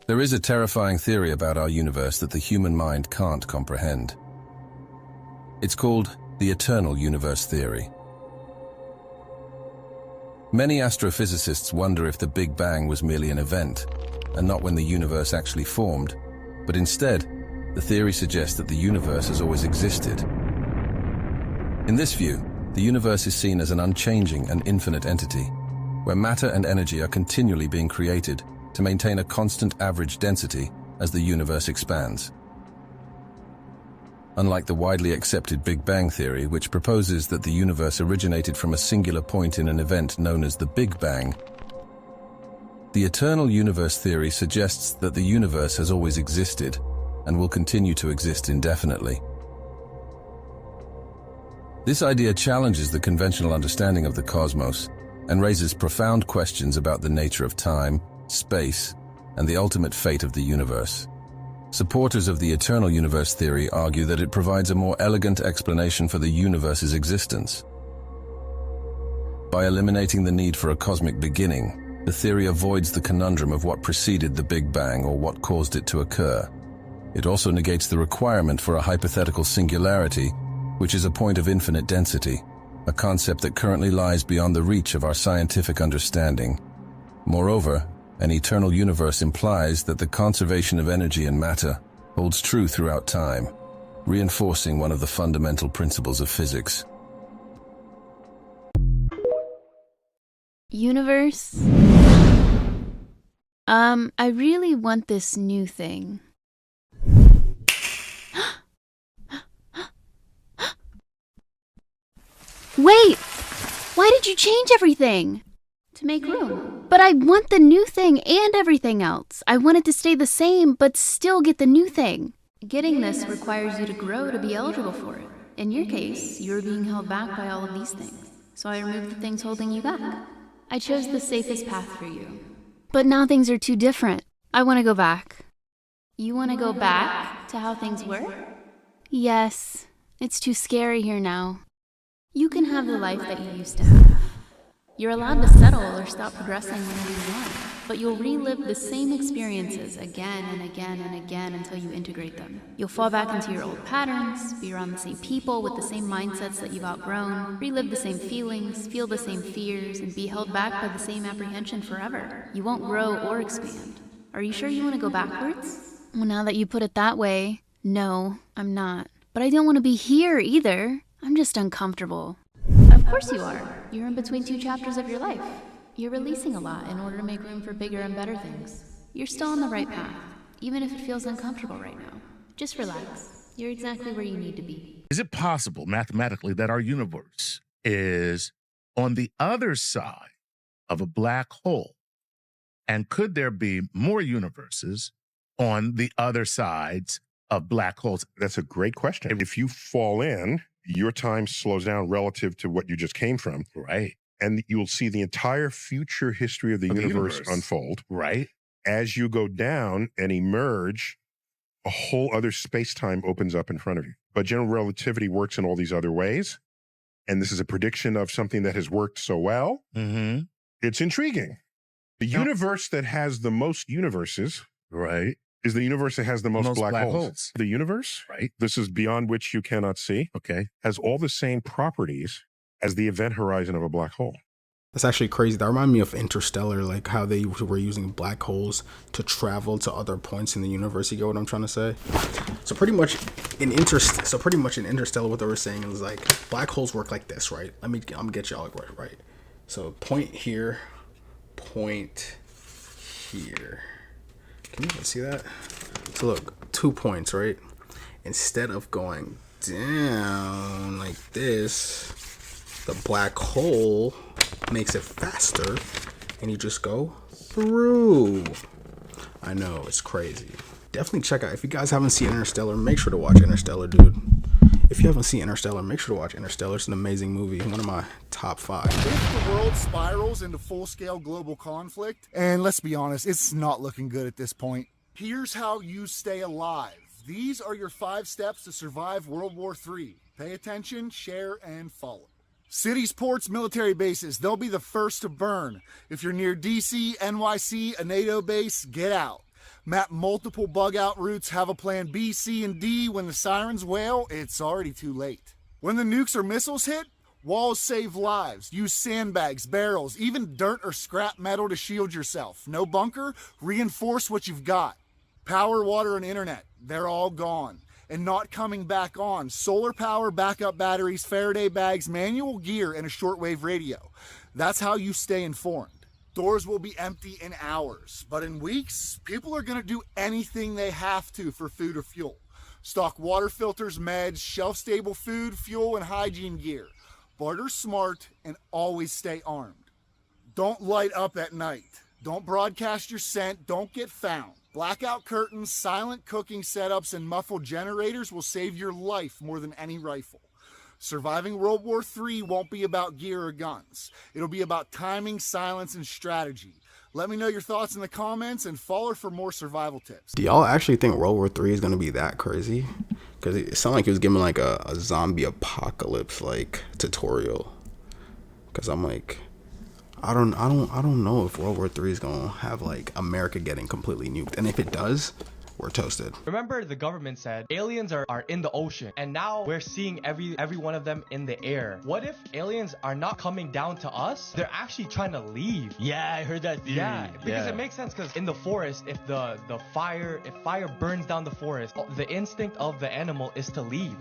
There is a terrifying theory about our universe that the human mind can't comprehend. It's called the eternal universe theory. Many astrophysicists wonder if the Big Bang was merely an event, and not when the universe actually formed, but instead, the theory suggests that the universe has always existed. In this view, the universe is seen as an unchanging and infinite entity, where matter and energy are continually being created to maintain a constant average density as the universe expands. Unlike the widely accepted Big Bang theory, which proposes that the universe originated from a singular point in an event known as the Big Bang, the eternal universe theory suggests that the universe has always existed and will continue to exist indefinitely. This idea challenges the conventional understanding of the cosmos and raises profound questions about the nature of time, space, and the ultimate fate of the universe. Supporters of the eternal universe theory argue that it provides a more elegant explanation for the universe's existence. By eliminating the need for a cosmic beginning, the theory avoids the conundrum of what preceded the Big Bang or what caused it to occur. It also negates the requirement for a hypothetical singularity, which is a point of infinite density, a concept that currently lies beyond the reach of our scientific understanding. Moreover, an eternal universe implies that the conservation of energy and matter holds true throughout time, reinforcing one of the fundamental principles of physics. Universe? I really want this new thing. Wait! Why did you change everything? To make room. But I want the new thing and everything else. I want it to stay the same, but still get the new thing. Getting this requires you to grow to be eligible for it. In your case, you were being held back by all of these things. So I removed the things holding you back. I chose the safest path for you. But now things are too different. I want to go back. You want to go back to how things were? Yes. It's too scary here now. You can have the life that you used to have. You're allowed to settle or stop progressing whenever you want, but you'll relive the same experiences again and again and again until you integrate them. You'll fall back into your old patterns, be around the same people with the same mindsets that you've outgrown, relive the same feelings, feel the same fears, and be held back by the same apprehension forever. You won't grow or expand. Are you sure you want to go backwards? Well, now that you put it that way, no, I'm not. But I don't want to be here either. I'm just uncomfortable. Of course you are. You're in between two chapters of your life. You're releasing a lot in order to make room for bigger and better things. You're still on the right path, even if it feels uncomfortable right now. Just relax. You're exactly where you need to be. Is it possible mathematically that our universe is on the other side of a black hole? And could there be more universes on the other sides of black holes? That's a great question. If you fall in, your time slows down relative to what you just came from. Right. and you'll see the entire future history of the universe unfold. Right. As you go down and emerge, a whole other space-time opens up in front of you. But general relativity works in all these other ways. And this is a prediction of something that has worked so well. Mm-hmm. It's intriguing. The universe that has the most universes, right, is the universe that has the most black holes. The universe, right, this is beyond which you cannot see, okay, has all the same properties as the event horizon of a black hole. That's actually crazy. That reminded me of Interstellar, like how they were using black holes to travel to other points in the universe. You get what I'm trying to say? So pretty much in Interstellar, what they were saying is like black holes work like this, right? I'm gonna get y'all right. So point here, point here. Can you guys see that? So look, 2 points, right? Instead of going down like this, the black hole makes it faster and you just go through. I know, it's crazy. Definitely check out, if you guys haven't seen Interstellar, make sure to watch Interstellar, dude. If you haven't seen Interstellar, make sure to watch Interstellar. It's an amazing movie, one of my top 5. If the world spirals into full-scale global conflict, and let's be honest, it's not looking good at this point, here's how you stay alive. These are your 5 steps to survive World War III. Pay attention, share, and follow. Cities, ports, military bases, they'll be the first to burn. If you're near DC, NYC, a NATO base, get out. Map multiple bug out routes, have a plan B, C, and D. When the sirens wail, it's already too late. When the nukes or missiles hit, walls save lives. Use sandbags, barrels, even dirt or scrap metal to shield yourself. No bunker, reinforce what you've got. Power, water, and internet, they're all gone and not coming back on. Solar power, backup batteries, Faraday bags, manual gear, and a shortwave radio. That's how you stay informed. Doors will be empty in hours, but in weeks, people are gonna do anything they have to for food or fuel. Stock water filters, meds, shelf-stable food, fuel, and hygiene gear. Barter smart and always stay armed. Don't light up at night. Don't broadcast your scent, don't get found. Blackout curtains, silent cooking setups, and muffled generators will save your life more than any rifle. Surviving World War III won't be about gear or guns. It'll be about timing, silence, and strategy. Let me know your thoughts in the comments and follow for more survival tips. Do y'all actually think World War III is going to be that crazy? Because it sounded like it was giving like a zombie apocalypse like tutorial. Because I'm like, I don't know if World War III is gonna have like America getting completely nuked, and if it does, we're toasted. Remember, the government said aliens are in the ocean, and now we're seeing every one of them in the air. What if aliens are not coming down to us? They're actually trying to leave. Yeah, I heard that theory. Yeah, because it makes sense. Because in the forest, if fire burns down the forest, the instinct of the animal is to leave.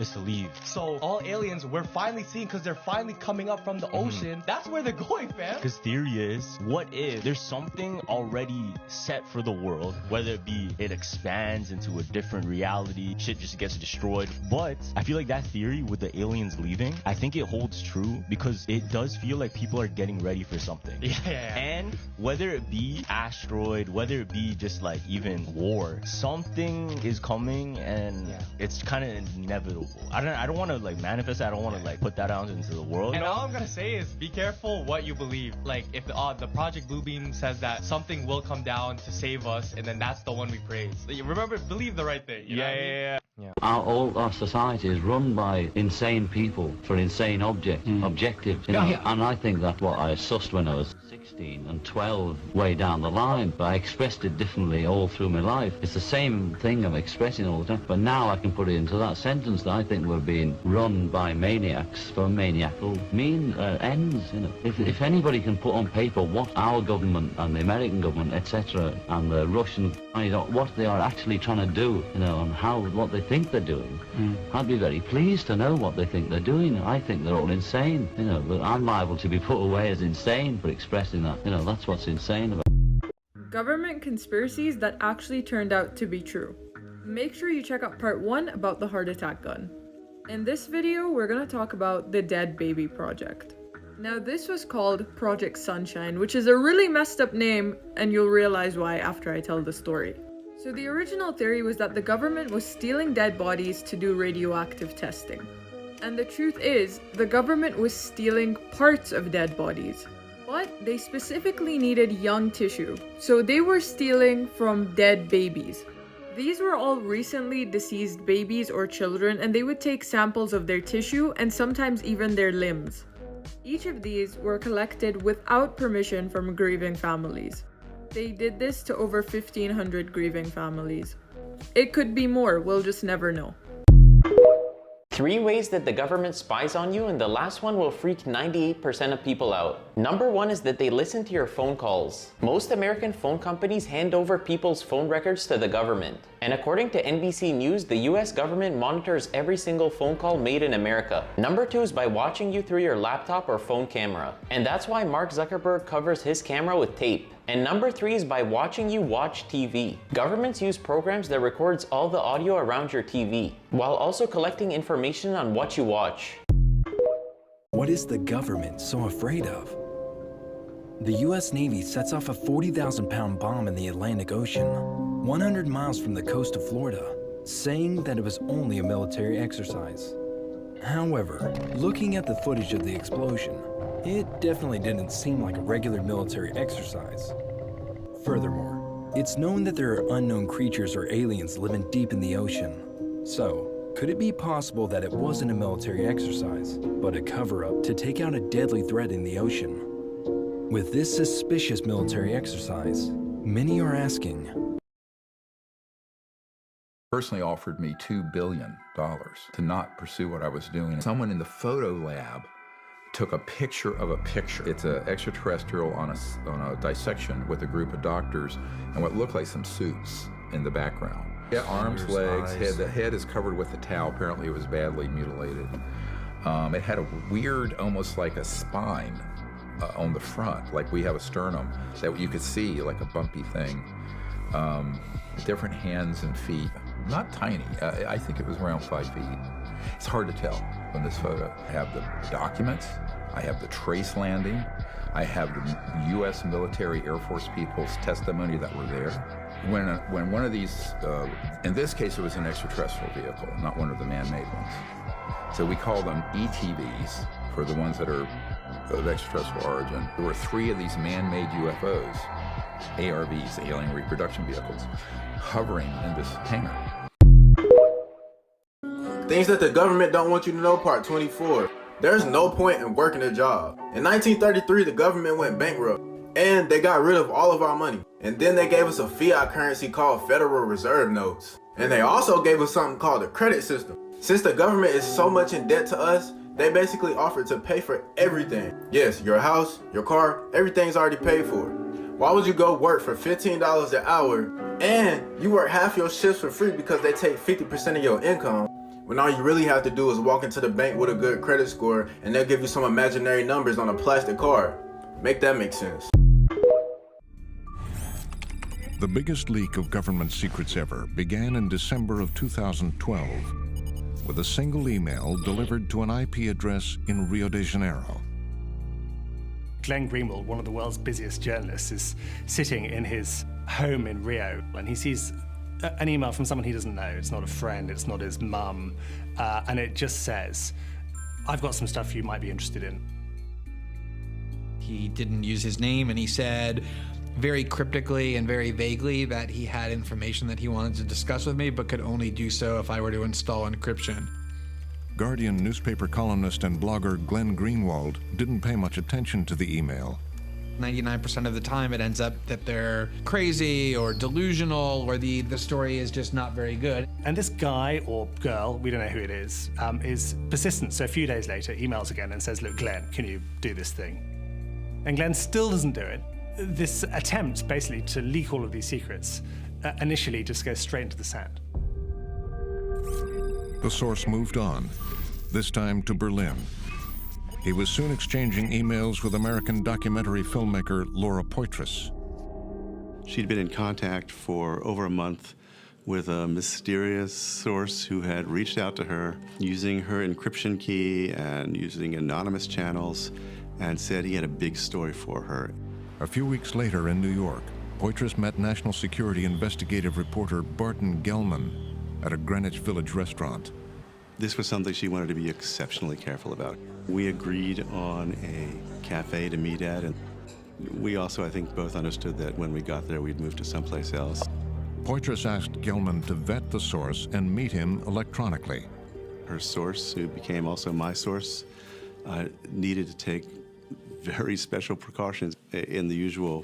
So all aliens we're finally seeing, because they're finally coming up from the ocean. That's where they're going, fam. Because theory is, what if there's something already set for the world, whether it be it expands into a different reality, shit just gets destroyed. But I feel like that theory with the aliens leaving, I think it holds true, because it does feel like people are getting ready for something. Yeah. And whether it be asteroid, whether it be just like even war, something is coming, and it's kind of inevitable. I don't want to like manifest that. I don't want to like put that out into the world. And all I'm gonna say is be careful what you believe. Like if the Project Bluebeam says that something will come down to save us, and then that's the one we praise. Remember, believe the right thing. You know what I mean? All our society is run by insane people for insane objectives. You know? And I think that's what I sussed when I was 16 and 12 way down the line, but I expressed it differently all through my life. It's the same thing I'm expressing all the time, but now I can put it into that sentence that I think we're being run by maniacs for maniacal ends. You know, if anybody can put on paper what our government and the American government, etc., and the Russian, what they are actually trying to do, you know, and what they think they're doing, I'd be very pleased to know what they think they're doing. I think they're all insane, you know, but I'm liable to be put away as insane for expressing that. You know, that's what's insane about Government conspiracies that actually turned out to be true. Make sure you check out part 1 about the heart attack gun. In this video, we're gonna talk about the Dead Baby Project. Now, this was called Project Sunshine, which is a really messed up name, and you'll realize why after I tell the story. So the original theory was that the government was stealing dead bodies to do radioactive testing. And the truth is, the government was stealing parts of dead bodies. But they specifically needed young tissue, so they were stealing from dead babies. These were all recently deceased babies or children, and they would take samples of their tissue and sometimes even their limbs. Each of these were collected without permission from grieving families. They did this to over 1,500 grieving families. It could be more, we'll just never know. 3 ways that the government spies on you, and the last one will freak 98% of people out. Number 1 is that they listen to your phone calls. Most American phone companies hand over people's phone records to the government. And according to NBC News, the US government monitors every single phone call made in America. Number 2 is by watching you through your laptop or phone camera. And that's why Mark Zuckerberg covers his camera with tape. And number 3 is by watching you watch TV. Governments use programs that records all the audio around your TV, while also collecting information on what you watch. What is the government so afraid of? The US Navy sets off a 40,000-pound bomb in the Atlantic Ocean, 100 miles from the coast of Florida, saying that it was only a military exercise. However, looking at the footage of the explosion, it definitely didn't seem like a regular military exercise. Furthermore, it's known that there are unknown creatures or aliens living deep in the ocean. So, could it be possible that it wasn't a military exercise, but a cover-up to take out a deadly threat in the ocean? With this suspicious military exercise, many are asking, personally offered me $2 billion to not pursue what I was doing. Someone in the photo lab took a picture of a picture. It's an extraterrestrial on a dissection with a group of doctors and what looked like some suits in the background. Yeah, arms, legs, head. The head is covered with a towel. Apparently it was badly mutilated. It had a weird, almost like a spine on the front, like we have a sternum, that you could see, like a bumpy thing. Different hands and feet. Not tiny. I think it was around 5 feet. It's hard to tell from this photo. I have the documents. I have the trace landing. I have the U.S. military Air Force people's testimony that were there. When one of these, in this case it was an extraterrestrial vehicle, not one of the man-made ones. So we call them ETVs for the ones that are of extraterrestrial origin. There were 3 of these man-made UFOs, ARVs, alien reproduction vehicles, hovering in this hangar. Things that the government don't want you to know, part 24. There's no point in working a job. In 1933, the government went bankrupt, and they got rid of all of our money. And then they gave us a fiat currency called Federal Reserve notes. And they also gave us something called a credit system. Since the government is so much in debt to us, they basically offered to pay for everything. Yes, your house, your car, everything's already paid for. Why would you go work for $15 an hour and you work half your shifts for free because they take 50% of your income, when all you really have to do is walk into the bank with a good credit score and they'll give you some imaginary numbers on a plastic card? Make that make sense. The biggest leak of government secrets ever began in December of 2012 with a single email delivered to an IP address in Rio de Janeiro. Glenn Greenwald, one of the world's busiest journalists, is sitting in his home in Rio, and he sees an email from someone he doesn't know. It's not a friend, it's not his mum, and it just says, "I've got some stuff you might be interested in." He didn't use his name, and he said very cryptically and very vaguely that he had information that he wanted to discuss with me, but could only do so if I were to install encryption. Guardian newspaper columnist and blogger Glenn Greenwald didn't pay much attention to the email. 99% of the time it ends up that they're crazy or delusional, or the story is just not very good. And this guy or girl, we don't know who it is persistent. So a few days later, emails again and says, "Look, Glenn, can you do this thing?" And Glenn still doesn't do it. This attempt, basically, to leak all of these secrets, initially just goes straight into the sand. The source moved on, this time to Berlin. He was soon exchanging emails with American documentary filmmaker Laura Poitras. She'd been in contact for over a month with a mysterious source who had reached out to her using her encryption key and using anonymous channels, and said he had a big story for her. A few weeks later in New York, Poitras met national security investigative reporter Barton Gellman at a Greenwich Village restaurant. This was something she wanted to be exceptionally careful about. We agreed on a cafe to meet at, and we also, I think, both understood that when we got there, we'd move to someplace else. Poitras asked Gilman to vet the source and meet him electronically. Her source, who became also my source, needed to take very special precautions in the usual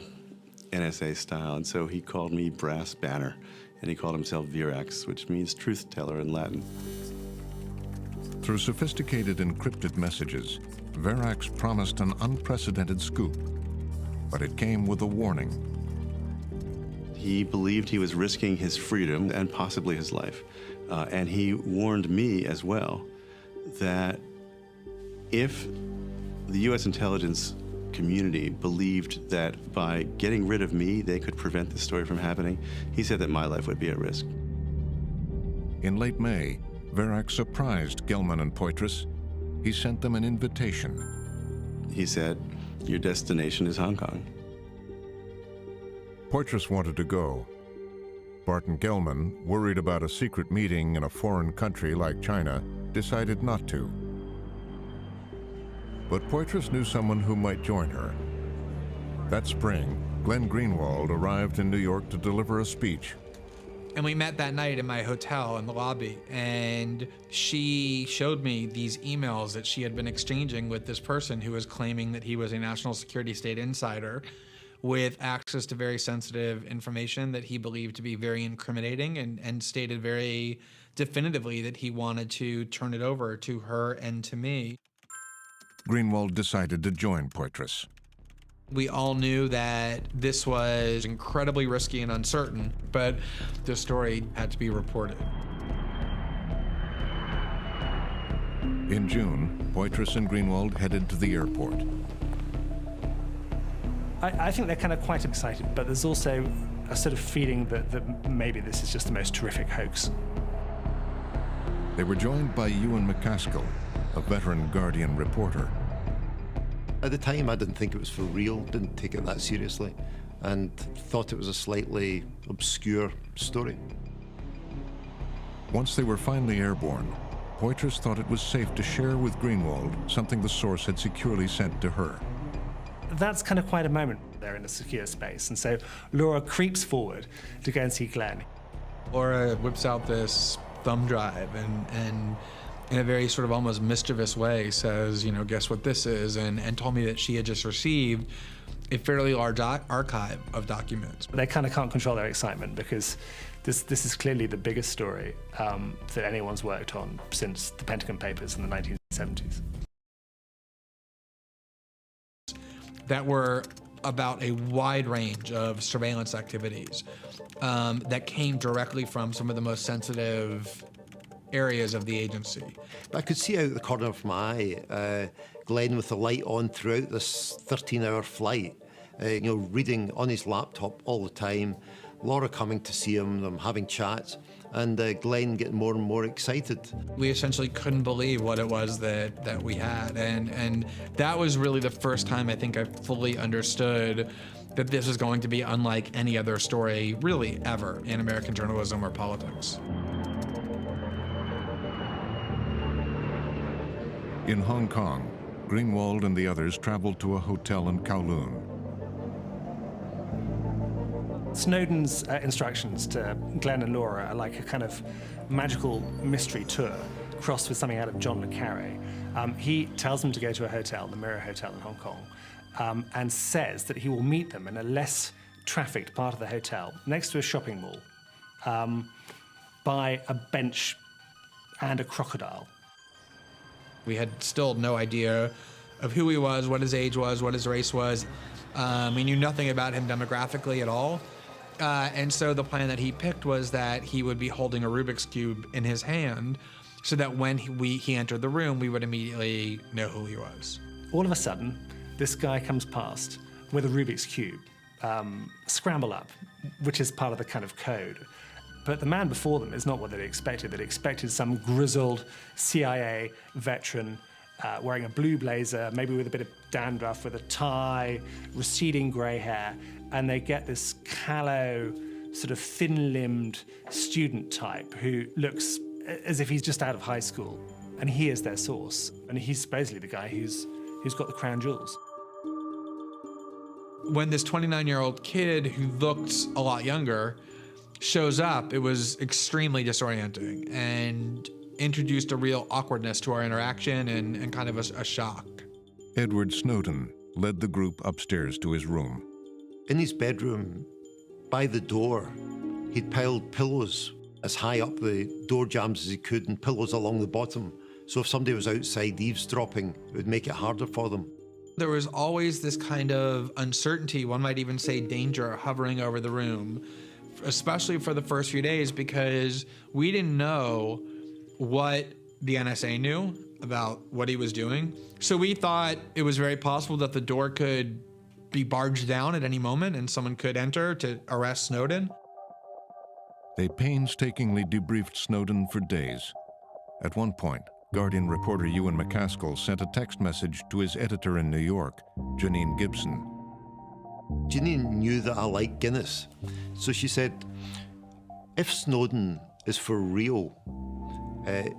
NSA style, and so he called me Brass Banner, and he called himself Virax, which means truth teller in Latin. Through sophisticated encrypted messages, Virax promised an unprecedented scoop, but it came with a warning. He believed he was risking his freedom and possibly his life, and he warned me as well that if the U.S. intelligence community believed that by getting rid of me, they could prevent this story from happening, he said that my life would be at risk. In late May, Virax surprised Gilman and Poitras. He sent them an invitation. He said, "Your destination is Hong Kong." Poitras wanted to go. Barton Gilman, worried about a secret meeting in a foreign country like China, decided not to. But Poitras knew someone who might join her. That spring, Glenn Greenwald arrived in New York to deliver a speech. And we met that night in my hotel in the lobby, and she showed me these emails that she had been exchanging with this person who was claiming that he was a national security state insider with access to very sensitive information that he believed to be very incriminating, and stated very definitively that he wanted to turn it over to her and to me. Greenwald decided to join Poitras. We all knew that this was incredibly risky and uncertain, but the story had to be reported. In June, Poitras and Greenwald headed to the airport. I think they're kind of quite excited, but there's also a sort of feeling that maybe this is just the most terrific hoax. They were joined by Ewan McCaskill, a veteran Guardian reporter. At the time, I didn't think it was for real, didn't take it that seriously, and thought it was a slightly obscure story. Once they were finally airborne, Poitras thought it was safe to share with Greenwald something the source had securely sent to her. That's kind of quite a moment there in a secure space, and so Laura creeps forward to go and see Glenn. Laura whips out this thumb drive and in a very sort of almost mischievous way says, you know, guess what this is, and told me that she had just received a fairly large archive of documents. They kind of can't control their excitement because this is clearly the biggest story that anyone's worked on since the Pentagon Papers in the 1970s. That were about a wide range of surveillance activities that came directly from some of the most sensitive areas of the agency. I could see out the corner of my eye Glenn with the light on throughout this 13-hour flight, you know, reading on his laptop all the time, Laura coming to see him, them having chats, and Glenn getting more and more excited. We essentially couldn't believe what it was that we had, and that was really the first time I think I fully understood that this was going to be unlike any other story really ever in American journalism or politics. In Hong Kong, Greenwald and the others traveled to a hotel in Kowloon. Snowden's instructions to Glenn and Laura are like a kind of magical mystery tour crossed with something out of John le Carré. He tells them to go to a hotel, the Mirror Hotel in Hong Kong, and says that he will meet them in a less trafficked part of the hotel next to a shopping mall by a bench and a crocodile. We had still no idea of who he was, what his age was, what his race was. We knew nothing about him demographically at all. And so the plan that he picked was that he would be holding a Rubik's Cube in his hand so that when he entered the room, we would immediately know who he was. All of a sudden, this guy comes past with a Rubik's Cube, scramble up, which is part of the kind of code. But the man before them is not what they expected. They expected some grizzled CIA veteran wearing a blue blazer, maybe with a bit of dandruff, with a tie, receding grey hair, and they get this callow, sort of thin-limbed student type who looks as if he's just out of high school, and he is their source. And he's basically the guy who's got the crown jewels. When this 29-year-old kid who looked a lot younger shows up, it was extremely disorienting and introduced a real awkwardness to our interaction and kind of a shock. Edward Snowden led the group upstairs to his room. In his bedroom, by the door, he'd piled pillows as high up the door jambs as he could and pillows along the bottom. So if somebody was outside eavesdropping, it would make it harder for them. There was always this kind of uncertainty, one might even say danger, hovering over the room, especially for the first few days, because we didn't know what the NSA knew about what he was doing. So we thought it was very possible that the door could be barged down at any moment and someone could enter to arrest Snowden. They painstakingly debriefed Snowden for days. At one point, Guardian reporter Ewan McCaskill sent a text message to his editor in New York, Janine Gibson. Janine knew that I liked Guinness, so she said, if Snowden is for real,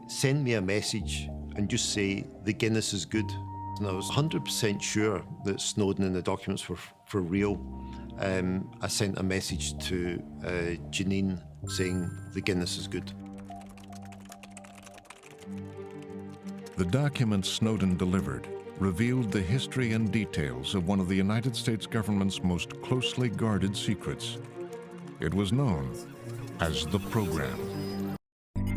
send me a message and just say the Guinness is good. And I was 100% sure that Snowden and the documents were for real. I sent a message to Janine saying the Guinness is good. The documents Snowden delivered revealed the history and details of one of the United States government's most closely guarded secrets. It was known as the program.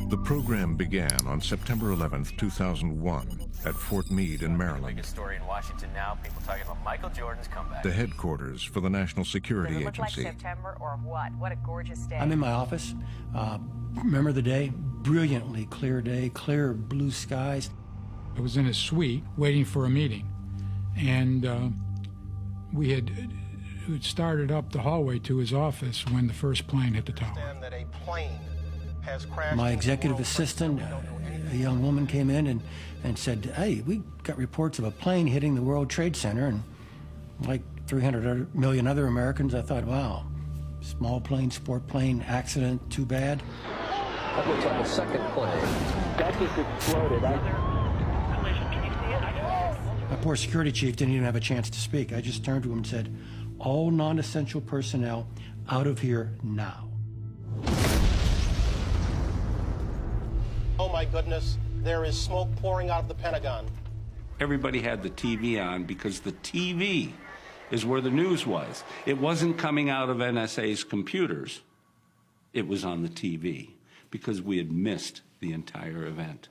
The program began on September 11, 2001, at Fort Meade in Maryland. Biggest story in Washington now, people talking about Michael Jordan's comeback. The headquarters for the National Security Does it look Agency. like September or what? What a gorgeous day. I'm in my office. Remember the day? Brilliantly clear day, clear blue skies. I was in a suite waiting for a meeting, and we had started up the hallway to his office when the first plane hit the tower. My executive assistant, a young woman, came in and said, hey, we got reports of a plane hitting the World Trade Center, and like 300 million other Americans, I thought, wow, small plane, sport plane, accident, too bad. That looks like a second plane. That just exploded. My poor security chief didn't even have a chance to speak. I just turned to him and said, all non-essential personnel out of here now. Oh my goodness, there is smoke pouring out of the Pentagon. Everybody had the TV on because the TV is where the news was. It wasn't coming out of NSA's computers. It was on the TV because we had missed the entire event.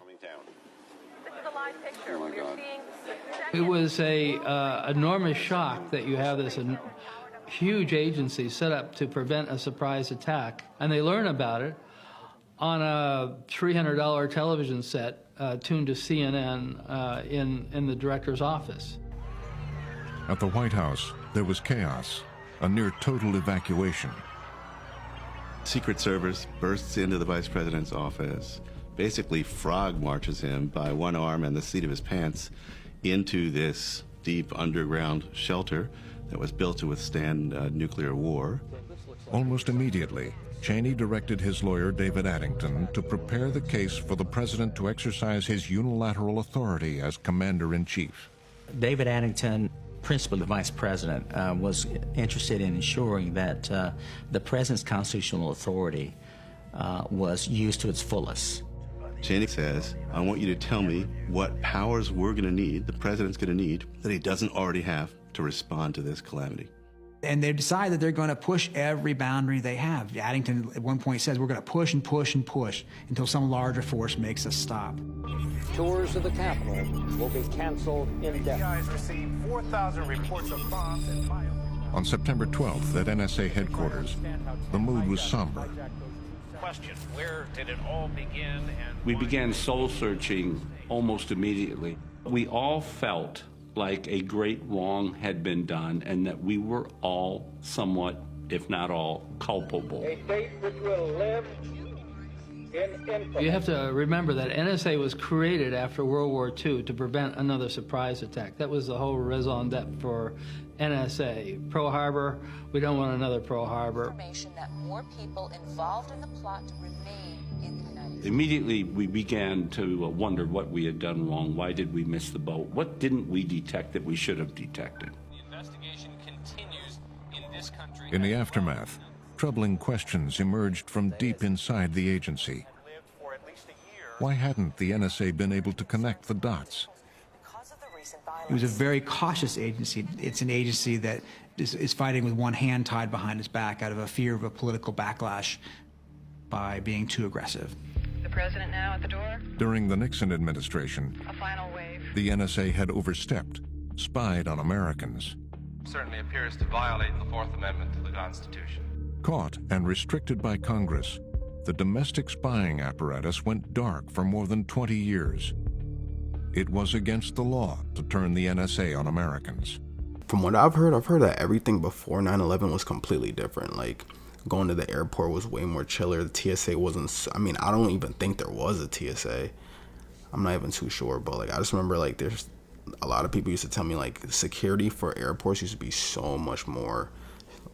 This is a live picture. Oh my God. It was a enormous shock that you have this huge agency set up to prevent a surprise attack, and they learn about it on a $300 television set tuned to CNN in the director's office. At the White House, there was chaos, a near total evacuation. Secret Service bursts into the vice president's office, basically frog marches him by one arm and the seat of his pants into this deep underground shelter that was built to withstand nuclear war. Almost immediately, Cheney directed his lawyer, David Addington, to prepare the case for the president to exercise his unilateral authority as commander-in-chief. David Addington, principal of the vice president, was interested in ensuring that the president's constitutional authority was used to its fullest. Cheney says, I want you to tell me what powers we're going to need, the president's going to need, that he doesn't already have to respond to this calamity. And they decide that they're going to push every boundary they have. Addington at one point says we're going to push and push and push until some larger force makes us stop. Tours of the Capitol will be canceled indefinitely. Received 4,000 reports of bombs and fire. On September 12th at NSA headquarters, the mood was somber. Question, where did it all begin? We began soul searching almost immediately. We all felt like a great wrong had been done and that we were all somewhat, if not all, culpable. A fate which will live in infamy. You have to remember that NSA was created after World War II to prevent another surprise attack. That was the whole raison d'etre for NSA. Pearl Harbor, we don't want another Pearl Harbor. Information that more people involved in the plot remain in the United Immediately, we began to wonder what we had done wrong. Why did we miss the boat? What didn't we detect that we should have detected? The investigation continues in this country. In the aftermath, troubling questions emerged from deep inside the agency. Why hadn't the NSA been able to connect the dots? It was a very cautious agency. It's an agency that is fighting with one hand tied behind its back out of a fear of a political backlash by being too aggressive. The president now at the door? During the Nixon administration, A final wave. the NSA had overstepped, spied on Americans. Certainly appears to violate the Fourth Amendment to the Constitution. Caught and restricted by Congress, the domestic spying apparatus went dark for more than 20 years. It was against the law to turn the NSA on Americans. From what I've heard that everything before 9/11 was completely different. Like, going to the airport was way more chiller. The TSA wasn't, I don't even think there was a TSA. I'm not even too sure, but like, I just remember like there's a lot of people used to tell me like security for airports used to be so much more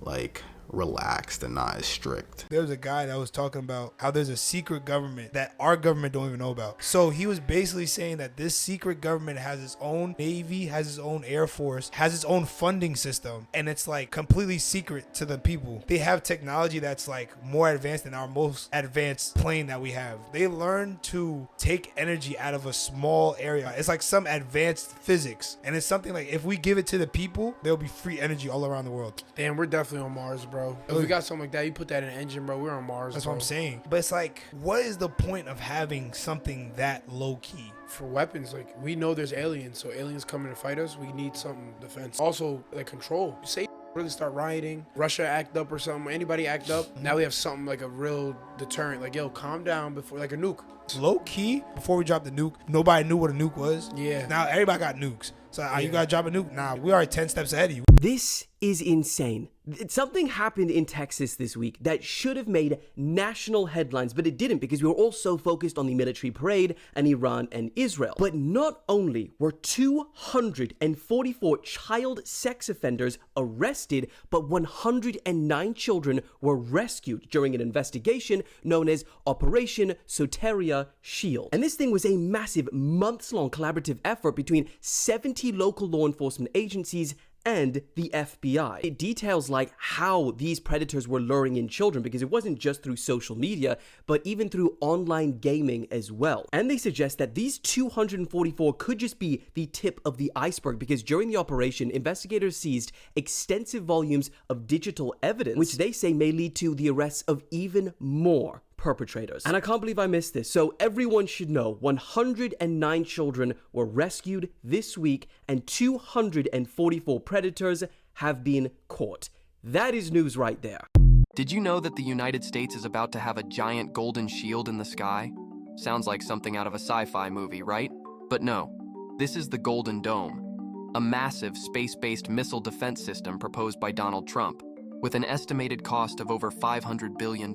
like relaxed and not as strict. There was a guy that was talking about how there's a secret government that our government don't even know about. So he was basically saying that this secret government has its own navy, has its own air force, has its own funding system, and it's like completely secret to the people. They have technology that's like more advanced than our most advanced plane that we have. They learn to take energy out of a small area. It's like some advanced physics, and it's something like if we give it to the people, there'll be free energy all around the world. Damn, we're definitely on Mars, bro. If we got something like that, you put that in an engine, bro, we're on Mars. That's bro. what I'm saying. But it's like, what is the point of having something that low key? For weapons, like, we know there's aliens, so aliens coming to fight us, we need something defense. Also, like, control. Say really start rioting, Russia act up or something, anybody act up, now we have something like a real deterrent. Like, yo, calm down before, like a nuke. Low key, before we dropped the nuke, nobody knew what a nuke was. Yeah. Now everybody got nukes. So you gotta drop a nuke? Nah, we are 10 steps ahead of you. This is insane. Something happened in Texas this week that should have made national headlines, but it didn't because we were all so focused on the military parade and Iran and Israel. But not only were 244 child sex offenders arrested, but 109 children were rescued during an investigation known as Operation Sutaria Shield. And this thing was a massive months-long collaborative effort between 70 local law enforcement agencies and the FBI. It details like how these predators were luring in children, because it wasn't just through social media, but even through online gaming as well. And they suggest that these 244 could just be the tip of the iceberg, because during the operation, investigators seized extensive volumes of digital evidence, which they say may lead to the arrests of even more perpetrators. And I can't believe I missed this. So everyone should know 109 children were rescued this week and 244 predators have been caught. That is news right there. Did you know that the United States is about to have a giant golden shield in the sky? Sounds like something out of a sci-fi movie, right? But no, this is the Golden Dome, a massive space-based missile defense system proposed by Donald Trump, with an estimated cost of over $500 billion.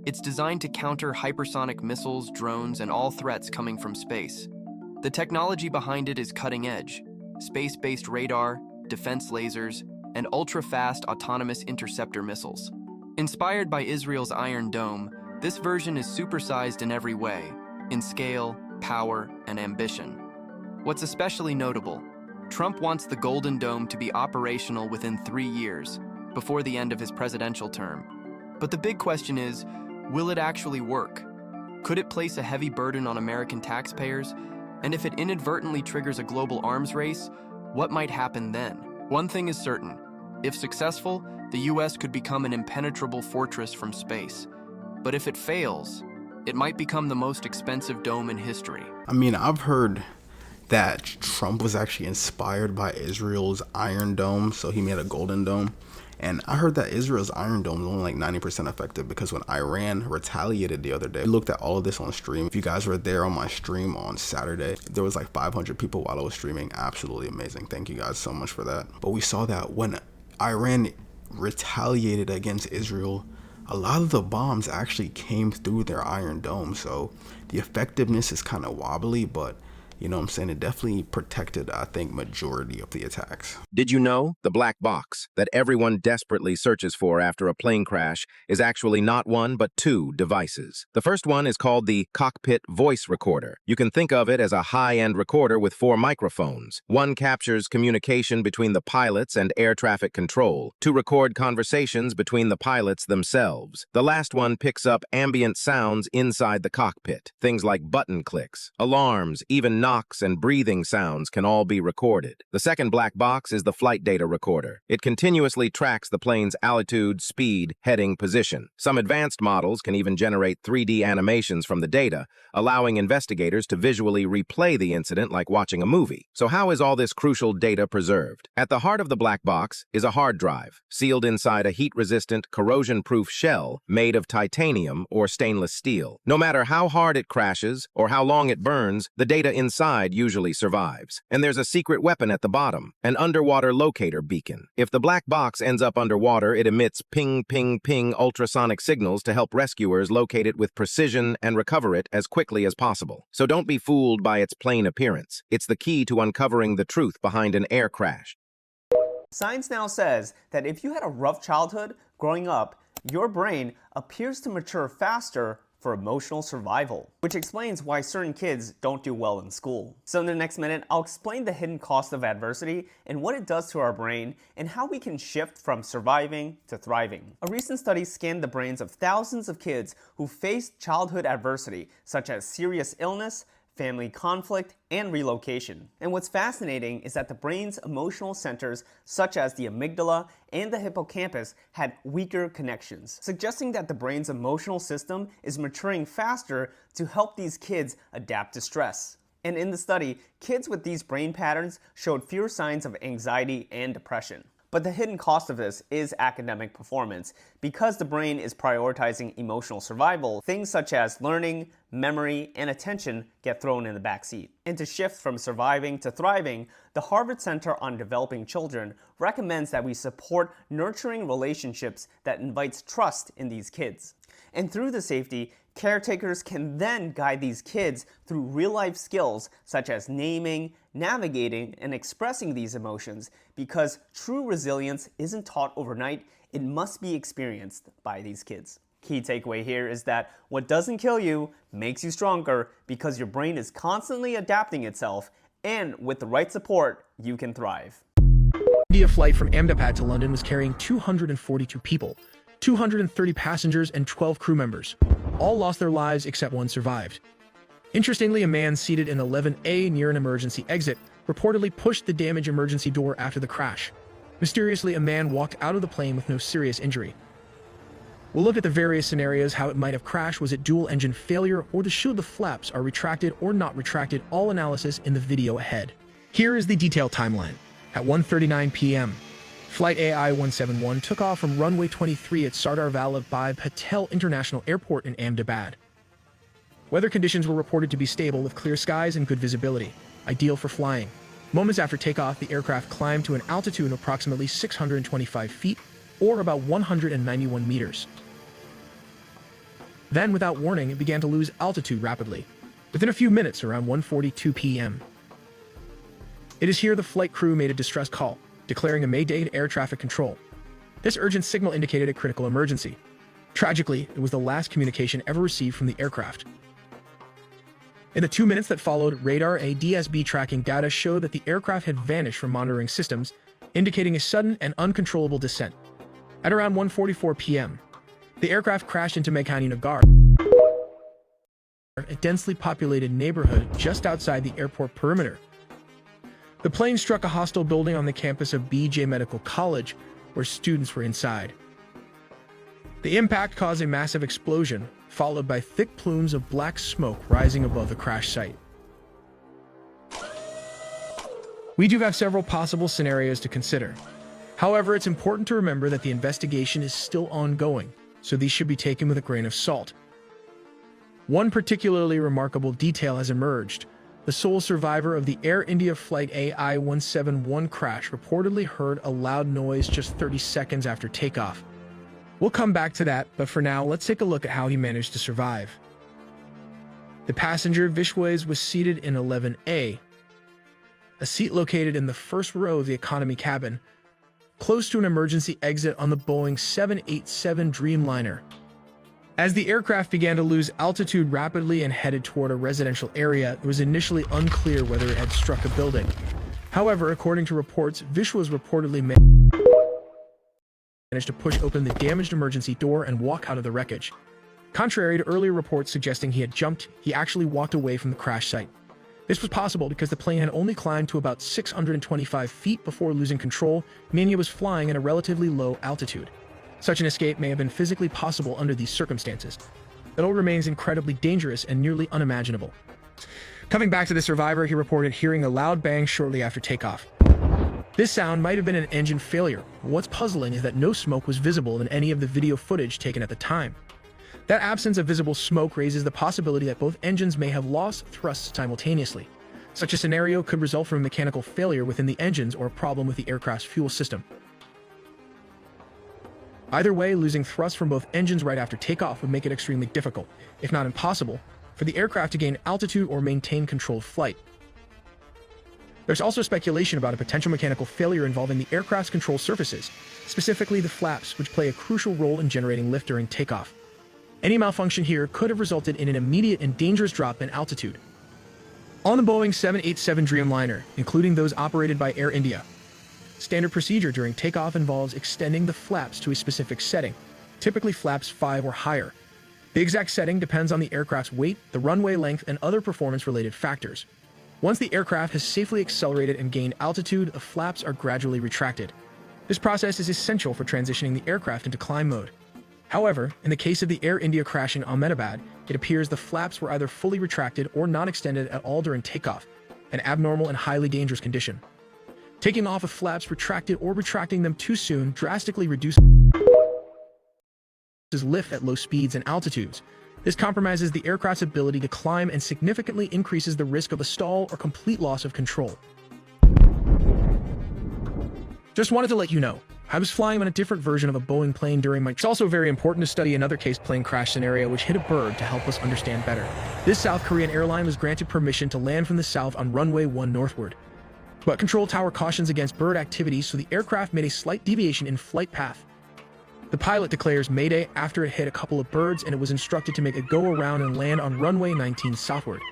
It's designed to counter hypersonic missiles, drones, and all threats coming from space. The technology behind it is cutting edge: space-based radar, defense lasers, and ultra-fast autonomous interceptor missiles. Inspired by Israel's Iron Dome, this version is supersized in every way, in scale, power, and ambition. What's especially notable, Trump wants the Golden Dome to be operational within 3 years, before the end of his presidential term. But the big question is, will it actually work? Could it place a heavy burden on American taxpayers? And if it inadvertently triggers a global arms race, what might happen then? One thing is certain: if successful, the US could become an impenetrable fortress from space. But if it fails, it might become the most expensive dome in history. I mean, I've heard that Trump was actually inspired by Israel's Iron Dome, so he made a Golden Dome. And I heard that Israel's Iron Dome is only like 90% effective, because when Iran retaliated the other day, I looked at all of this on stream. If you guys were there on my stream on Saturday, there was like 500 people while I was streaming. Absolutely amazing. Thank you guys so much for that. But we saw that when Iran retaliated against Israel, a lot of the bombs actually came through their Iron Dome. So the effectiveness is kind of wobbly, but You know what I'm saying? It definitely protected, I think, majority of the attacks. Did you know the black box that everyone desperately searches for after a plane crash is actually not one but two devices? The first one is called the cockpit voice recorder. You can think of it as a high-end recorder with 4 microphones. One captures communication between the pilots and air traffic control to record conversations between the pilots themselves. The last one picks up ambient sounds inside the cockpit. Things like button clicks, alarms, even knocks and breathing sounds can all be recorded. The second black box is the flight data recorder. It continuously tracks the plane's altitude, speed, heading, position. Some advanced models can even generate 3D animations from the data, allowing investigators to visually replay the incident like watching a movie. So how is all this crucial data preserved? At the heart of the black box is a hard drive, sealed inside a heat-resistant, corrosion-proof shell made of titanium or stainless steel. No matter how hard it crashes or how long it burns, the data inside usually survives. And there's a secret weapon at the bottom, an underwater locator beacon. If the black box ends up underwater, it emits ping, ping, ping ultrasonic signals to help rescuers locate it with precision and recover it as quickly as possible. So don't be fooled by its plain appearance. It's the key to uncovering the truth behind an air crash. Science now says that if you had a rough childhood growing up, your brain appears to mature faster for emotional survival, which explains why certain kids don't do well in school. So in the next minute, I'll explain the hidden cost of adversity and what it does to our brain and how we can shift from surviving to thriving. A recent study scanned the brains of thousands of kids who faced childhood adversity, such as serious illness, family conflict, and relocation. And what's fascinating is that the brain's emotional centers, such as the amygdala and the hippocampus, had weaker connections, suggesting that the brain's emotional system is maturing faster to help these kids adapt to stress. And in the study, kids with these brain patterns showed fewer signs of anxiety and depression. But the hidden cost of this is academic performance. Because the brain is prioritizing emotional survival, things such as learning, memory, and attention get thrown in the backseat. And to shift from surviving to thriving, the Harvard Center on Developing Children recommends that we support nurturing relationships that invites trust in these kids. And through the safety, caretakers can then guide these kids through real-life skills such as naming, navigating, and expressing these emotions, because true resilience isn't taught overnight, it must be experienced by these kids. Key takeaway here is that what doesn't kill you makes you stronger, because your brain is constantly adapting itself, and with the right support, you can thrive. India flight from Ahmedabad to London was carrying 242 people, 230 passengers and 12 crew members. All lost their lives except one survived. Interestingly, a man seated in 11A near an emergency exit reportedly pushed the damaged emergency door after the crash. Mysteriously, a man walked out of the plane with no serious injury. We'll look at the various scenarios, how it might have crashed. Was it dual engine failure, or the shield of flaps are retracted or not retracted? All analysis in the video ahead. Here is the detailed timeline. At 1:39 p.m., Flight AI-171 took off from runway 23 at Sardar Vallabhbhai Patel International Airport in Ahmedabad. Weather conditions were reported to be stable with clear skies and good visibility, ideal for flying. Moments after takeoff, the aircraft climbed to an altitude of approximately 625 feet, or about 191 meters. Then, without warning, it began to lose altitude rapidly. Within a few minutes, around 1:42 p.m. It is here the flight crew made a distress call, declaring a mayday to air traffic control. This urgent signal indicated a critical emergency. Tragically, it was the last communication ever received from the aircraft. In the 2 minutes that followed, radar and DSB tracking data showed that the aircraft had vanished from monitoring systems, indicating a sudden and uncontrollable descent. At around 1:44 p.m., the aircraft crashed into Meghani Nagar, a densely populated neighborhood just outside the airport perimeter. The plane struck a hostel building on the campus of BJ Medical College, where students were inside. The impact caused a massive explosion, followed by thick plumes of black smoke rising above the crash site. We do have several possible scenarios to consider. However, it's important to remember that the investigation is still ongoing, so these should be taken with a grain of salt. One particularly remarkable detail has emerged. The sole survivor of the Air India Flight AI-171 crash reportedly heard a loud noise just 30 seconds after takeoff. We'll come back to that, but for now, let's take a look at how he managed to survive. The passenger, Vishways, was seated in 11A, a seat located in the first row of the economy cabin, close to an emergency exit on the Boeing 787 Dreamliner. As the aircraft began to lose altitude rapidly and headed toward a residential area, it was initially unclear whether it had struck a building. However, according to reports, Vishwas reportedly managed to push open the damaged emergency door and walk out of the wreckage. Contrary to earlier reports suggesting he had jumped, he actually walked away from the crash site. This was possible because the plane had only climbed to about 625 feet before losing control, meaning it was flying at a relatively low altitude. Such an escape may have been physically possible under these circumstances. It all remains incredibly dangerous and nearly unimaginable. Coming back to the survivor, he reported hearing a loud bang shortly after takeoff. This sound might have been an engine failure. What's puzzling is that no smoke was visible in any of the video footage taken at the time. That absence of visible smoke raises the possibility that both engines may have lost thrust simultaneously. Such a scenario could result from a mechanical failure within the engines or a problem with the aircraft's fuel system. Either way, losing thrust from both engines right after takeoff would make it extremely difficult, if not impossible, for the aircraft to gain altitude or maintain controlled flight. There's also speculation about a potential mechanical failure involving the aircraft's control surfaces, specifically the flaps, which play a crucial role in generating lift during takeoff. Any malfunction here could have resulted in an immediate and dangerous drop in altitude. On the Boeing 787 Dreamliner, including those operated by Air India, standard procedure during takeoff involves extending the flaps to a specific setting, typically flaps 5 or higher. The exact setting depends on the aircraft's weight, the runway length, and other performance-related factors. Once the aircraft has safely accelerated and gained altitude, the flaps are gradually retracted. This process is essential for transitioning the aircraft into climb mode. However, in the case of the Air India crash in Ahmedabad, it appears the flaps were either fully retracted or not extended at all during takeoff, an abnormal and highly dangerous condition. Taking off with flaps retracted or retracting them too soon drastically reduces lift at low speeds and altitudes. This compromises the aircraft's ability to climb and significantly increases the risk of a stall or complete loss of control. Just wanted to let you know, I was flying on a different version of a Boeing plane during my... It's also very important to study another case plane crash scenario which hit a bird to help us understand better. This South Korean airline was granted permission to land from the south on runway 1 northward. But control tower cautions against bird activity, so the aircraft made a slight deviation in flight path. The pilot declares Mayday after it hit a couple of birds, and it was instructed to make a go-around and land on runway 19 southward.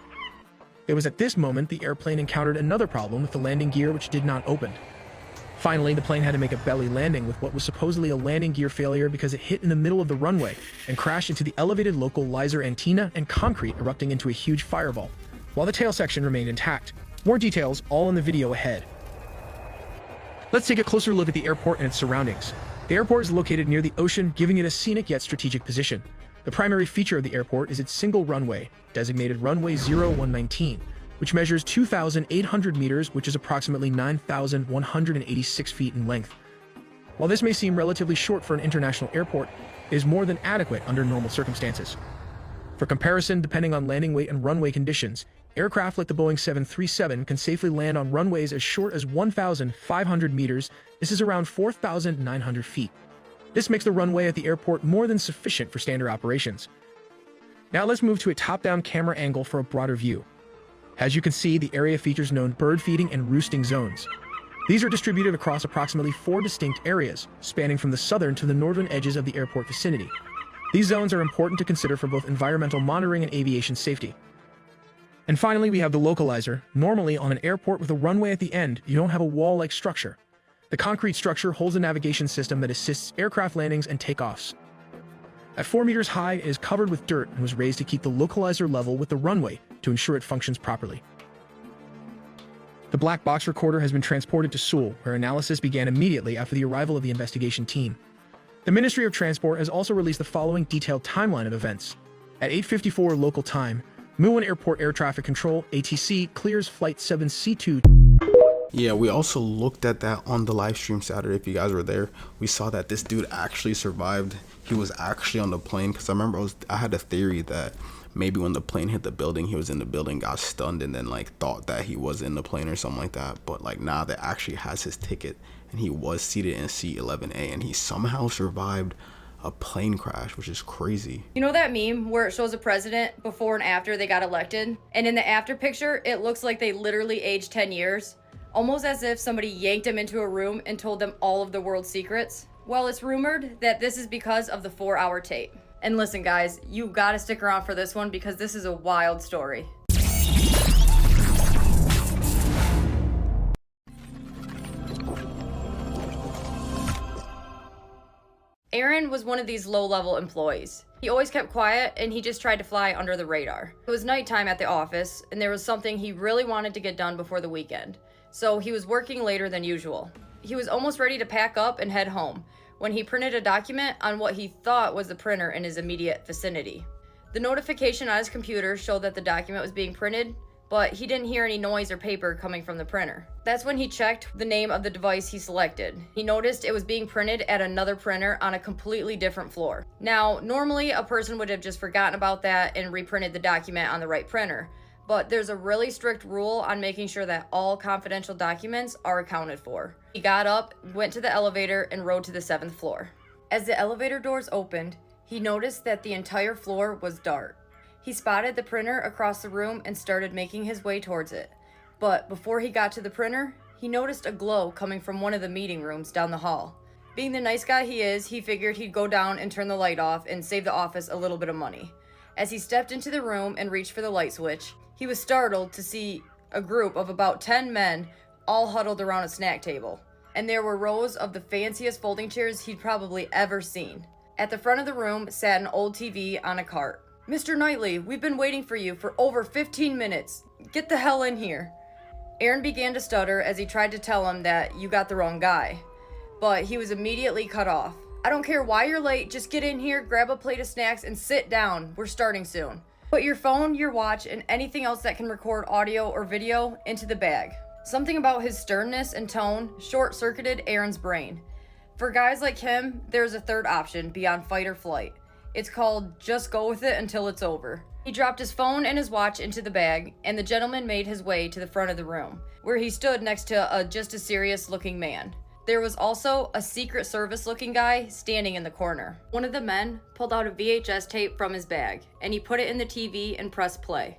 It was at this moment the airplane encountered another problem with the landing gear, which did not open. Finally, the plane had to make a belly landing with what was supposedly a landing gear failure because it hit in the middle of the runway and crashed into the elevated localizer antenna and concrete, erupting into a huge fireball, while the tail section remained intact. More details all in the video ahead. Let's take a closer look at the airport and its surroundings. The airport is located near the ocean, giving it a scenic yet strategic position. The primary feature of the airport is its single runway, designated runway 0119, which measures 2,800 meters, which is approximately 9,186 feet in length. While this may seem relatively short for an international airport, it is more than adequate under normal circumstances. For comparison, depending on landing weight and runway conditions, aircraft like the Boeing 737 can safely land on runways as short as 1,500 meters. This is around 4,900 feet. This makes the runway at the airport more than sufficient for standard operations. Now let's move to a top-down camera angle for a broader view. As you can see, the area features known bird feeding and roosting zones. These are distributed across approximately 4 distinct areas, spanning from the southern to the northern edges of the airport vicinity. These zones are important to consider for both environmental monitoring and aviation safety. And finally, we have the localizer. Normally, on an airport with a runway at the end, you don't have a wall-like structure. The concrete structure holds a navigation system that assists aircraft landings and takeoffs. At 4 meters high, it is covered with dirt and was raised to keep the localizer level with the runway to ensure it functions properly. The black box recorder has been transported to Seoul, where analysis began immediately after the arrival of the investigation team. The Ministry of Transport has also released the following detailed timeline of events. At 8:54 local time, Muwon Airport Air Traffic Control, ATC, clears Flight 7C2. Yeah, we also looked at that on the live stream Saturday. If you guys were there, we saw that this dude actually survived. He was actually on the plane, because I remember I had a theory that maybe when the plane hit the building, he was in the building, got stunned, and then like thought that he was in the plane or something like that. But like now that actually has his ticket, and he was seated in seat 11A, and he somehow survived a plane crash, which is crazy. You know that meme where it shows a president before and after they got elected? And in the after picture, it looks like they literally aged 10 years. Almost as if somebody yanked them into a room and told them all of the world's secrets. Well, it's rumored that this is because of the 4-hour tape. And listen guys, you gotta stick around for this one because this is a wild story. Aaron was one of these low-level employees. He always kept quiet and he just tried to fly under the radar. It was nighttime at the office and there was something he really wanted to get done before the weekend. So he was working later than usual. He was almost ready to pack up and head home when he printed a document on what he thought was the printer in his immediate vicinity. The notification on his computer showed that the document was being printed, but he didn't hear any noise or paper coming from the printer. That's when he checked the name of the device he selected. He noticed it was being printed at another printer on a completely different floor. Now, normally a person would have just forgotten about that and reprinted the document on the right printer, but there's a really strict rule on making sure that all confidential documents are accounted for. He got up, went to the elevator, and rode to the 7th floor. As the elevator doors opened, he noticed that the entire floor was dark. He spotted the printer across the room and started making his way towards it. But before he got to the printer, he noticed a glow coming from one of the meeting rooms down the hall. Being the nice guy he is, he figured he'd go down and turn the light off and save the office a little bit of money. As he stepped into the room and reached for the light switch, he was startled to see a group of about 10 men all huddled around a snack table. And there were rows of the fanciest folding chairs he'd probably ever seen. At the front of the room sat an old TV on a cart. "Mr. Knightley, we've been waiting for you for over 15 minutes. Get the hell in here." Aaron began to stutter as he tried to tell him that you got the wrong guy, but he was immediately cut off. "I don't care why you're late, just get in here, grab a plate of snacks, and sit down. We're starting soon. Put your phone, your watch, and anything else that can record audio or video into the bag." Something about his sternness and tone short-circuited Aaron's brain. For guys like him, there's a third option beyond fight or flight. It's called just go with it until it's over. He dropped his phone and his watch into the bag, and the gentleman made his way to the front of the room, where he stood next to just a serious-looking man. There was also a Secret Service-looking guy standing in the corner. One of the men pulled out a VHS tape from his bag, and he put it in the TV and pressed play.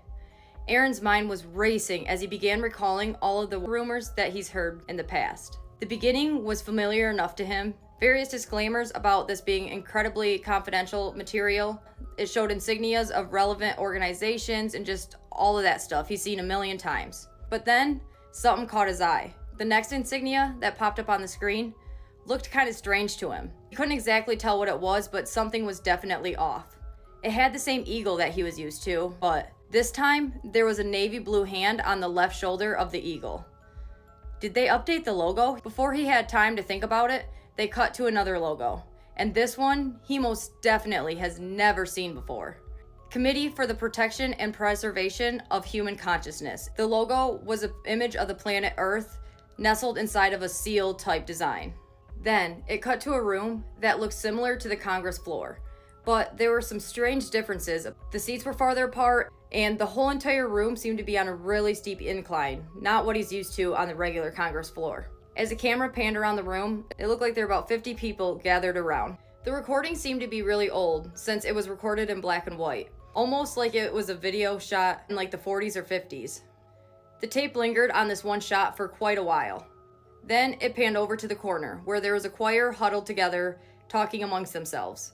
Aaron's mind was racing as he began recalling all of the rumors that he's heard in the past. The beginning was familiar enough to him. Various disclaimers about this being incredibly confidential material. It showed insignias of relevant organizations and just all of that stuff he's seen a million times. But then, something caught his eye. The next insignia that popped up on the screen looked kind of strange to him. He couldn't exactly tell what it was, but something was definitely off. It had the same eagle that he was used to, but this time, there was a navy blue hand on the left shoulder of the eagle. Did they update the logo? Before he had time to think about it, they cut to another logo. And this one, he most definitely has never seen before. Committee for the Protection and Preservation of Human Consciousness. The logo was an image of the planet Earth nestled inside of a seal-type design. Then, it cut to a room that looked similar to the Congress floor, but there were some strange differences. The seats were farther apart, and the whole entire room seemed to be on a really steep incline, not what he's used to on the regular Congress floor. As the camera panned around the room, it looked like there were about 50 people gathered around. The recording seemed to be really old, since it was recorded in black and white, almost like it was a video shot in like the 40s or 50s. The tape lingered on this one shot for quite a while. Then it panned over to the corner, where there was a choir huddled together, talking amongst themselves.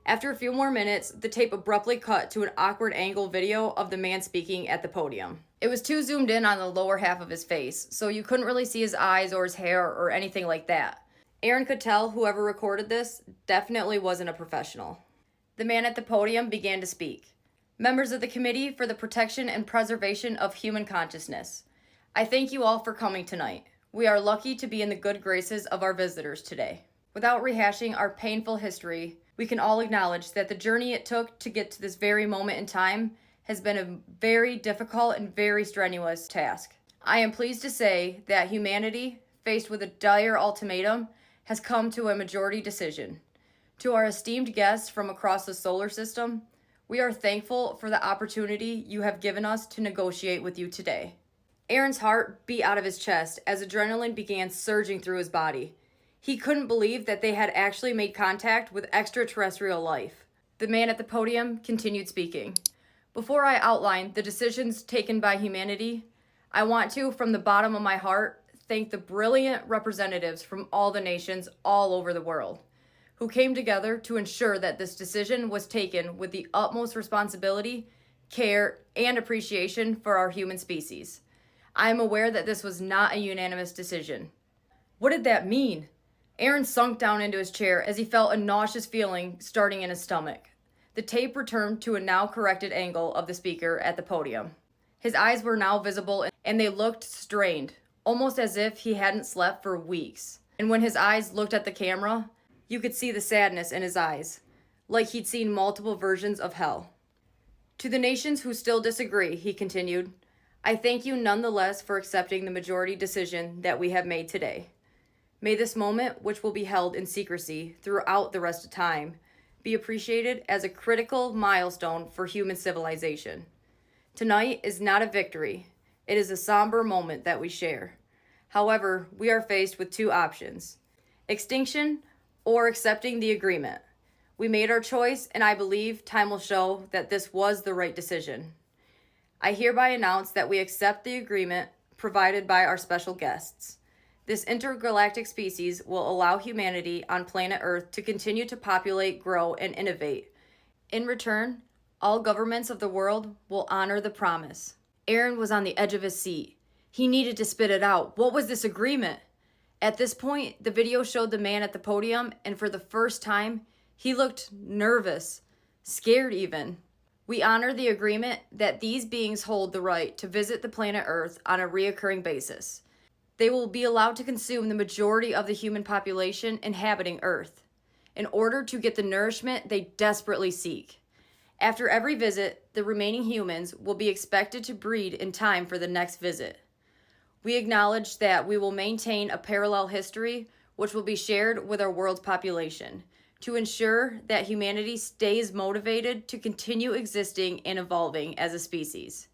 After a few more minutes, the tape abruptly cut to an awkward angle video of the man speaking at the podium. It was too zoomed in on the lower half of his face, so you couldn't really see his eyes or his hair or anything like that. Aaron could tell whoever recorded this definitely wasn't a professional. The man at the podium began to speak. "Members of the Committee for the Protection and Preservation of Human Consciousness, I thank you all for coming tonight. We are lucky to be in the good graces of our visitors today. Without rehashing our painful history, we can all acknowledge that the journey it took to get to this very moment in time has been a very difficult and very strenuous task. I am pleased to say that humanity, faced with a dire ultimatum, has come to a majority decision. To our esteemed guests from across the solar system, we are thankful for the opportunity you have given us to negotiate with you today." Aaron's heart beat out of his chest as adrenaline began surging through his body. He couldn't believe that they had actually made contact with extraterrestrial life. The man at the podium continued speaking. Before I outline the decisions taken by humanity, I want to, from the bottom of my heart, thank the brilliant representatives from all the nations all over the world who came together to ensure that this decision was taken with the utmost responsibility, care, and appreciation for our human species. I am aware that this was not a unanimous decision. What did that mean? Aaron sunk down into his chair as he felt a nauseous feeling starting in his stomach. The tape returned to a now corrected angle of the speaker at the podium. His eyes were now visible and they looked strained, almost as if he hadn't slept for weeks. And when his eyes looked at the camera, you could see the sadness in his eyes, like he'd seen multiple versions of hell. To the nations who still disagree, he continued, I thank you nonetheless for accepting the majority decision that we have made today. May this moment, which will be held in secrecy throughout the rest of time, be appreciated as a critical milestone for human civilization. Tonight is not a victory. It is a somber moment that we share. However, we are faced with two options: extinction or accepting the agreement. We made our choice, and I believe time will show that this was the right decision. I hereby announce that we accept the agreement provided by our special guests. This intergalactic species will allow humanity on planet Earth to continue to populate, grow, and innovate. In return, all governments of the world will honor the promise. Aaron was on the edge of his seat. He needed to spit it out. What was this agreement? At this point, the video showed the man at the podium, and for the first time, he looked nervous, scared even. We honor the agreement that these beings hold the right to visit the planet Earth on a reoccurring basis. They will be allowed to consume the majority of the human population inhabiting Earth in order to get the nourishment they desperately seek. After every visit, the remaining humans will be expected to breed in time for the next visit. We acknowledge that we will maintain a parallel history which will be shared with our world's population to ensure that humanity stays motivated to continue existing and evolving as a species.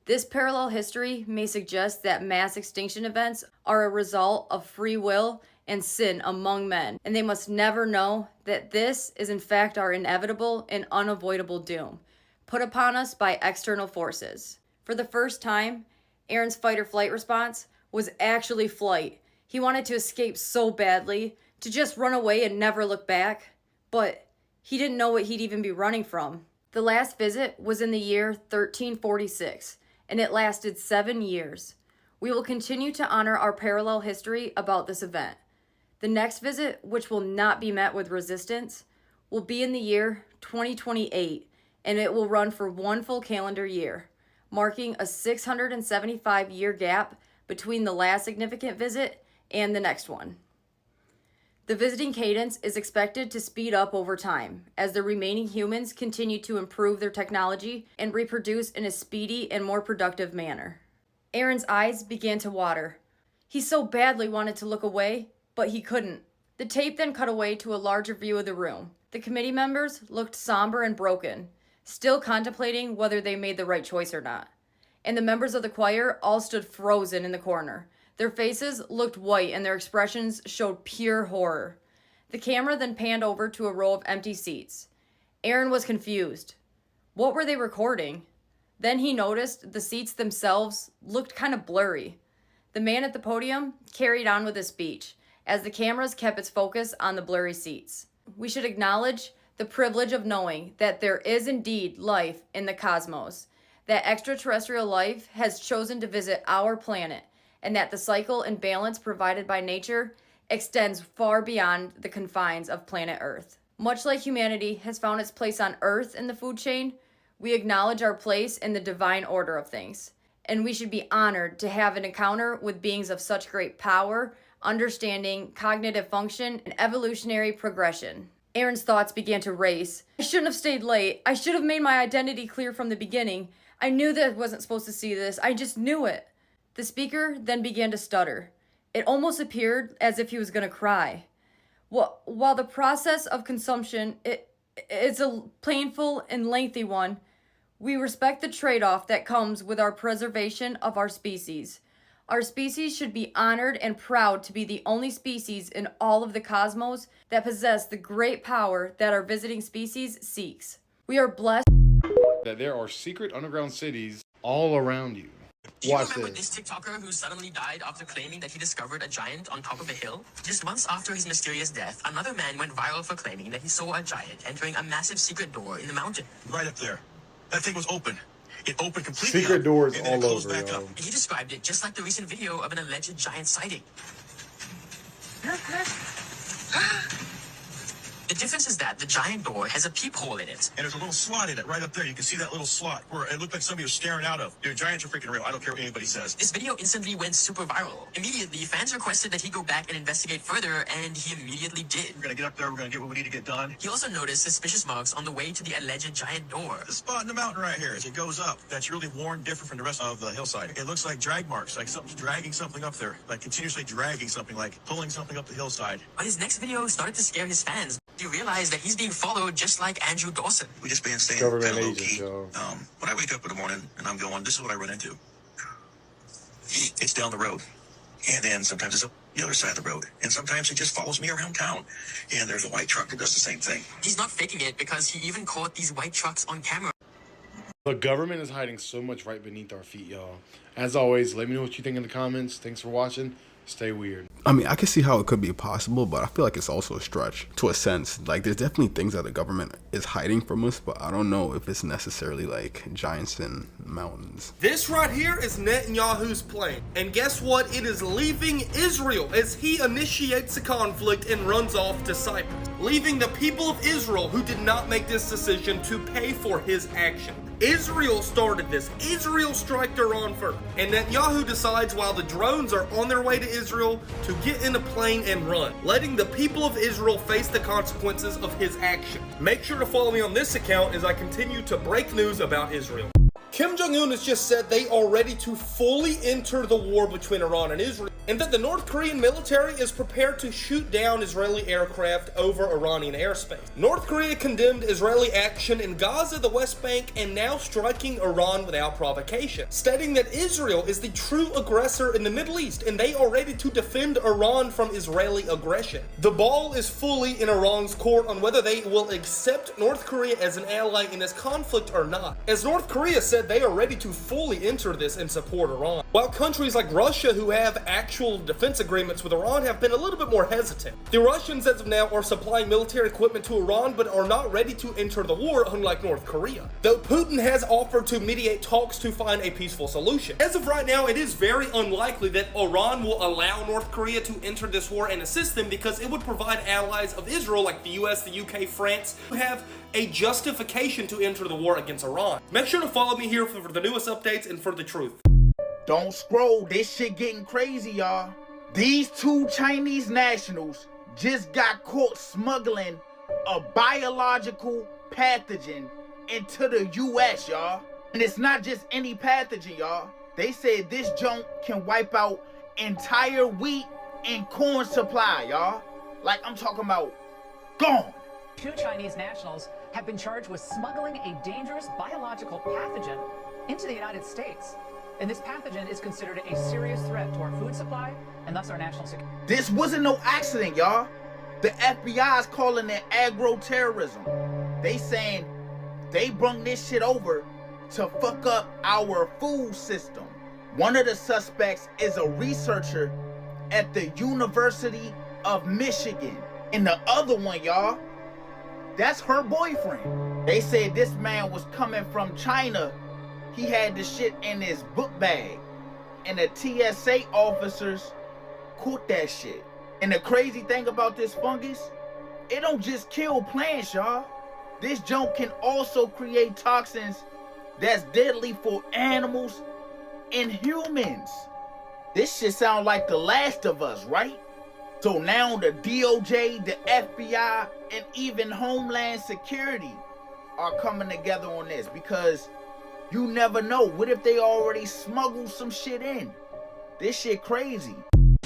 This parallel history may suggest that mass extinction events are a result of free will and sin among men, and they must never know that this is in fact our inevitable and unavoidable doom, put upon us by external forces. For the first time, Aaron's fight or flight response was actually flight. He wanted to escape so badly, to just run away and never look back, but he didn't know what he'd even be running from. The last visit was in the year 1346, and it lasted 7 years. We will continue to honor our parallel history about this event. The next visit, which will not be met with resistance, will be in the year 2028, and it will run for 1 full calendar year, marking a 675-year gap between the last significant visit and the next one. The visiting cadence is expected to speed up over time as the remaining humans continue to improve their technology and reproduce in a speedy and more productive manner. Aaron's eyes began to water. He so badly wanted to look away, but he couldn't. The tape then cut away to a larger view of the room. The committee members looked somber and broken, still contemplating whether they made the right choice or not. And the members of the choir all stood frozen in the corner. Their faces looked white and their expressions showed pure horror. The camera then panned over to a row of empty seats. Aaron was confused. What were they recording? Then he noticed the seats themselves looked kind of blurry. The man at the podium carried on with his speech as the cameras kept its focus on the blurry seats. We should acknowledge the privilege of knowing that there is indeed life in the cosmos, that extraterrestrial life has chosen to visit our planet, and that the cycle and balance provided by nature extends far beyond the confines of planet Earth. Much like humanity has found its place on Earth in the food chain, we acknowledge our place in the divine order of things, and we should be honored to have an encounter with beings of such great power, understanding, cognitive function, and evolutionary progression. Aaron's thoughts began to race. I shouldn't have stayed late. I should have made my identity clear from the beginning. I knew that I wasn't supposed to see this. I just knew it. The speaker then began to stutter. It almost appeared as if he was going to cry. While the process of consumption it's a painful and lengthy one, we respect the trade-off that comes with our preservation of our species. Our species should be honored and proud to be the only species in all of the cosmos that possess the great power that our visiting species seeks. We are blessed that there are secret underground cities all around you. Do you remember this TikToker who suddenly died after claiming that he discovered a giant on top of a hill? Just months after his mysterious death, another man went viral for claiming that he saw a giant entering a massive secret door in the mountain. Right up there. That thing was open. It opened completely. Secret doors and then all it closed over, back up. He described it just like the recent video of an alleged giant sighting. The difference is that the giant door has a peephole in it. And there's a little slot in it right up there. You can see that little slot where it looked like somebody was staring out of. Dude, giants are freaking real. I don't care what anybody says. This video instantly went super viral. Immediately, fans requested that he go back and investigate further, and he immediately did. We're gonna get up there. We're gonna get what we need to get done. He also noticed suspicious marks on the way to the alleged giant door. The spot in the mountain right here, as it goes up, that's really worn different from the rest of the hillside. It looks like drag marks, like something's dragging something up there, like continuously dragging something, like pulling something up the hillside. But his next video started to scare his fans. He realized that he's being followed just like Andrew Dawson. We just been staying Government kind of agents, low key. When I wake up in the morning and I'm going, this is what I run into. It's down the road. And then sometimes it's up the other side of the road. And sometimes it just follows me around town. And there's a white truck that does the same thing. He's not faking it because he even caught these white trucks on camera. The government is hiding so much right beneath our feet, y'all. As always, let me know what you think in the comments. Thanks for watching. Stay weird. I mean, I can see how it could be possible, but I feel like it's also a stretch to a sense. Like, there's definitely things that the government is hiding from us, but I don't know if it's necessarily like giants in mountains. This right here is Netanyahu's plane. And guess what? It is leaving Israel as he initiates a conflict and runs off to Cyprus, leaving the people of Israel who did not make this decision to pay for his action. Israel started this. Israel struck Iran first. And Netanyahu decides while the drones are on their way to Israel to get in a plane and run, letting the people of Israel face the consequences of his action. Make sure to follow me on this account as I continue to break news about Israel. Kim Jong-un has just said they are ready to fully enter the war between Iran and Israel, and that the North Korean military is prepared to shoot down Israeli aircraft over Iranian airspace. North Korea condemned Israeli action in Gaza, the West Bank, and now striking Iran without provocation, stating that Israel is the true aggressor in the Middle East, and they are ready to defend Iran from Israeli aggression. The ball is fully in Iran's court on whether they will accept North Korea as an ally in this conflict or not, as North Korea said they are ready to fully enter this and support Iran, while countries like Russia, who have actual defense agreements with Iran, have been a little bit more hesitant. The Russians as of now are supplying military equipment to Iran but are not ready to enter the war, unlike North Korea, though Putin has offered to mediate talks to find a peaceful solution. As of right now, it is very unlikely that Iran will allow North Korea to enter this war and assist them, because it would provide allies of Israel like the US, the UK, France, who have a justification to enter the war against Iran. Make sure to follow me here for the newest updates and for the truth. Don't scroll, this shit getting crazy, y'all. These two Chinese nationals just got caught smuggling a biological pathogen into the US, y'all. And it's not just any pathogen, y'all. They said this junk can wipe out entire wheat and corn supply, y'all. Like, I'm talking about gone. Two Chinese nationals have been charged with smuggling a dangerous biological pathogen into the United States. And this pathogen is considered a serious threat to our food supply and thus our national security. This wasn't no accident, y'all. The FBI is calling it agro-terrorism. They saying they brung this shit over to fuck up our food system. One of the suspects is a researcher at the University of Michigan. And the other one, y'all, that's her boyfriend. They said this man was coming from China. He had the shit in his book bag. And the TSA officers caught that shit. And the crazy thing about this fungus, it don't just kill plants, y'all. This junk can also create toxins that's deadly for animals and humans. This shit sound like The Last of Us, right? So now the DOJ, the FBI, and even Homeland Security are coming together on this, because you never know. What if they already smuggled some shit in? This shit crazy.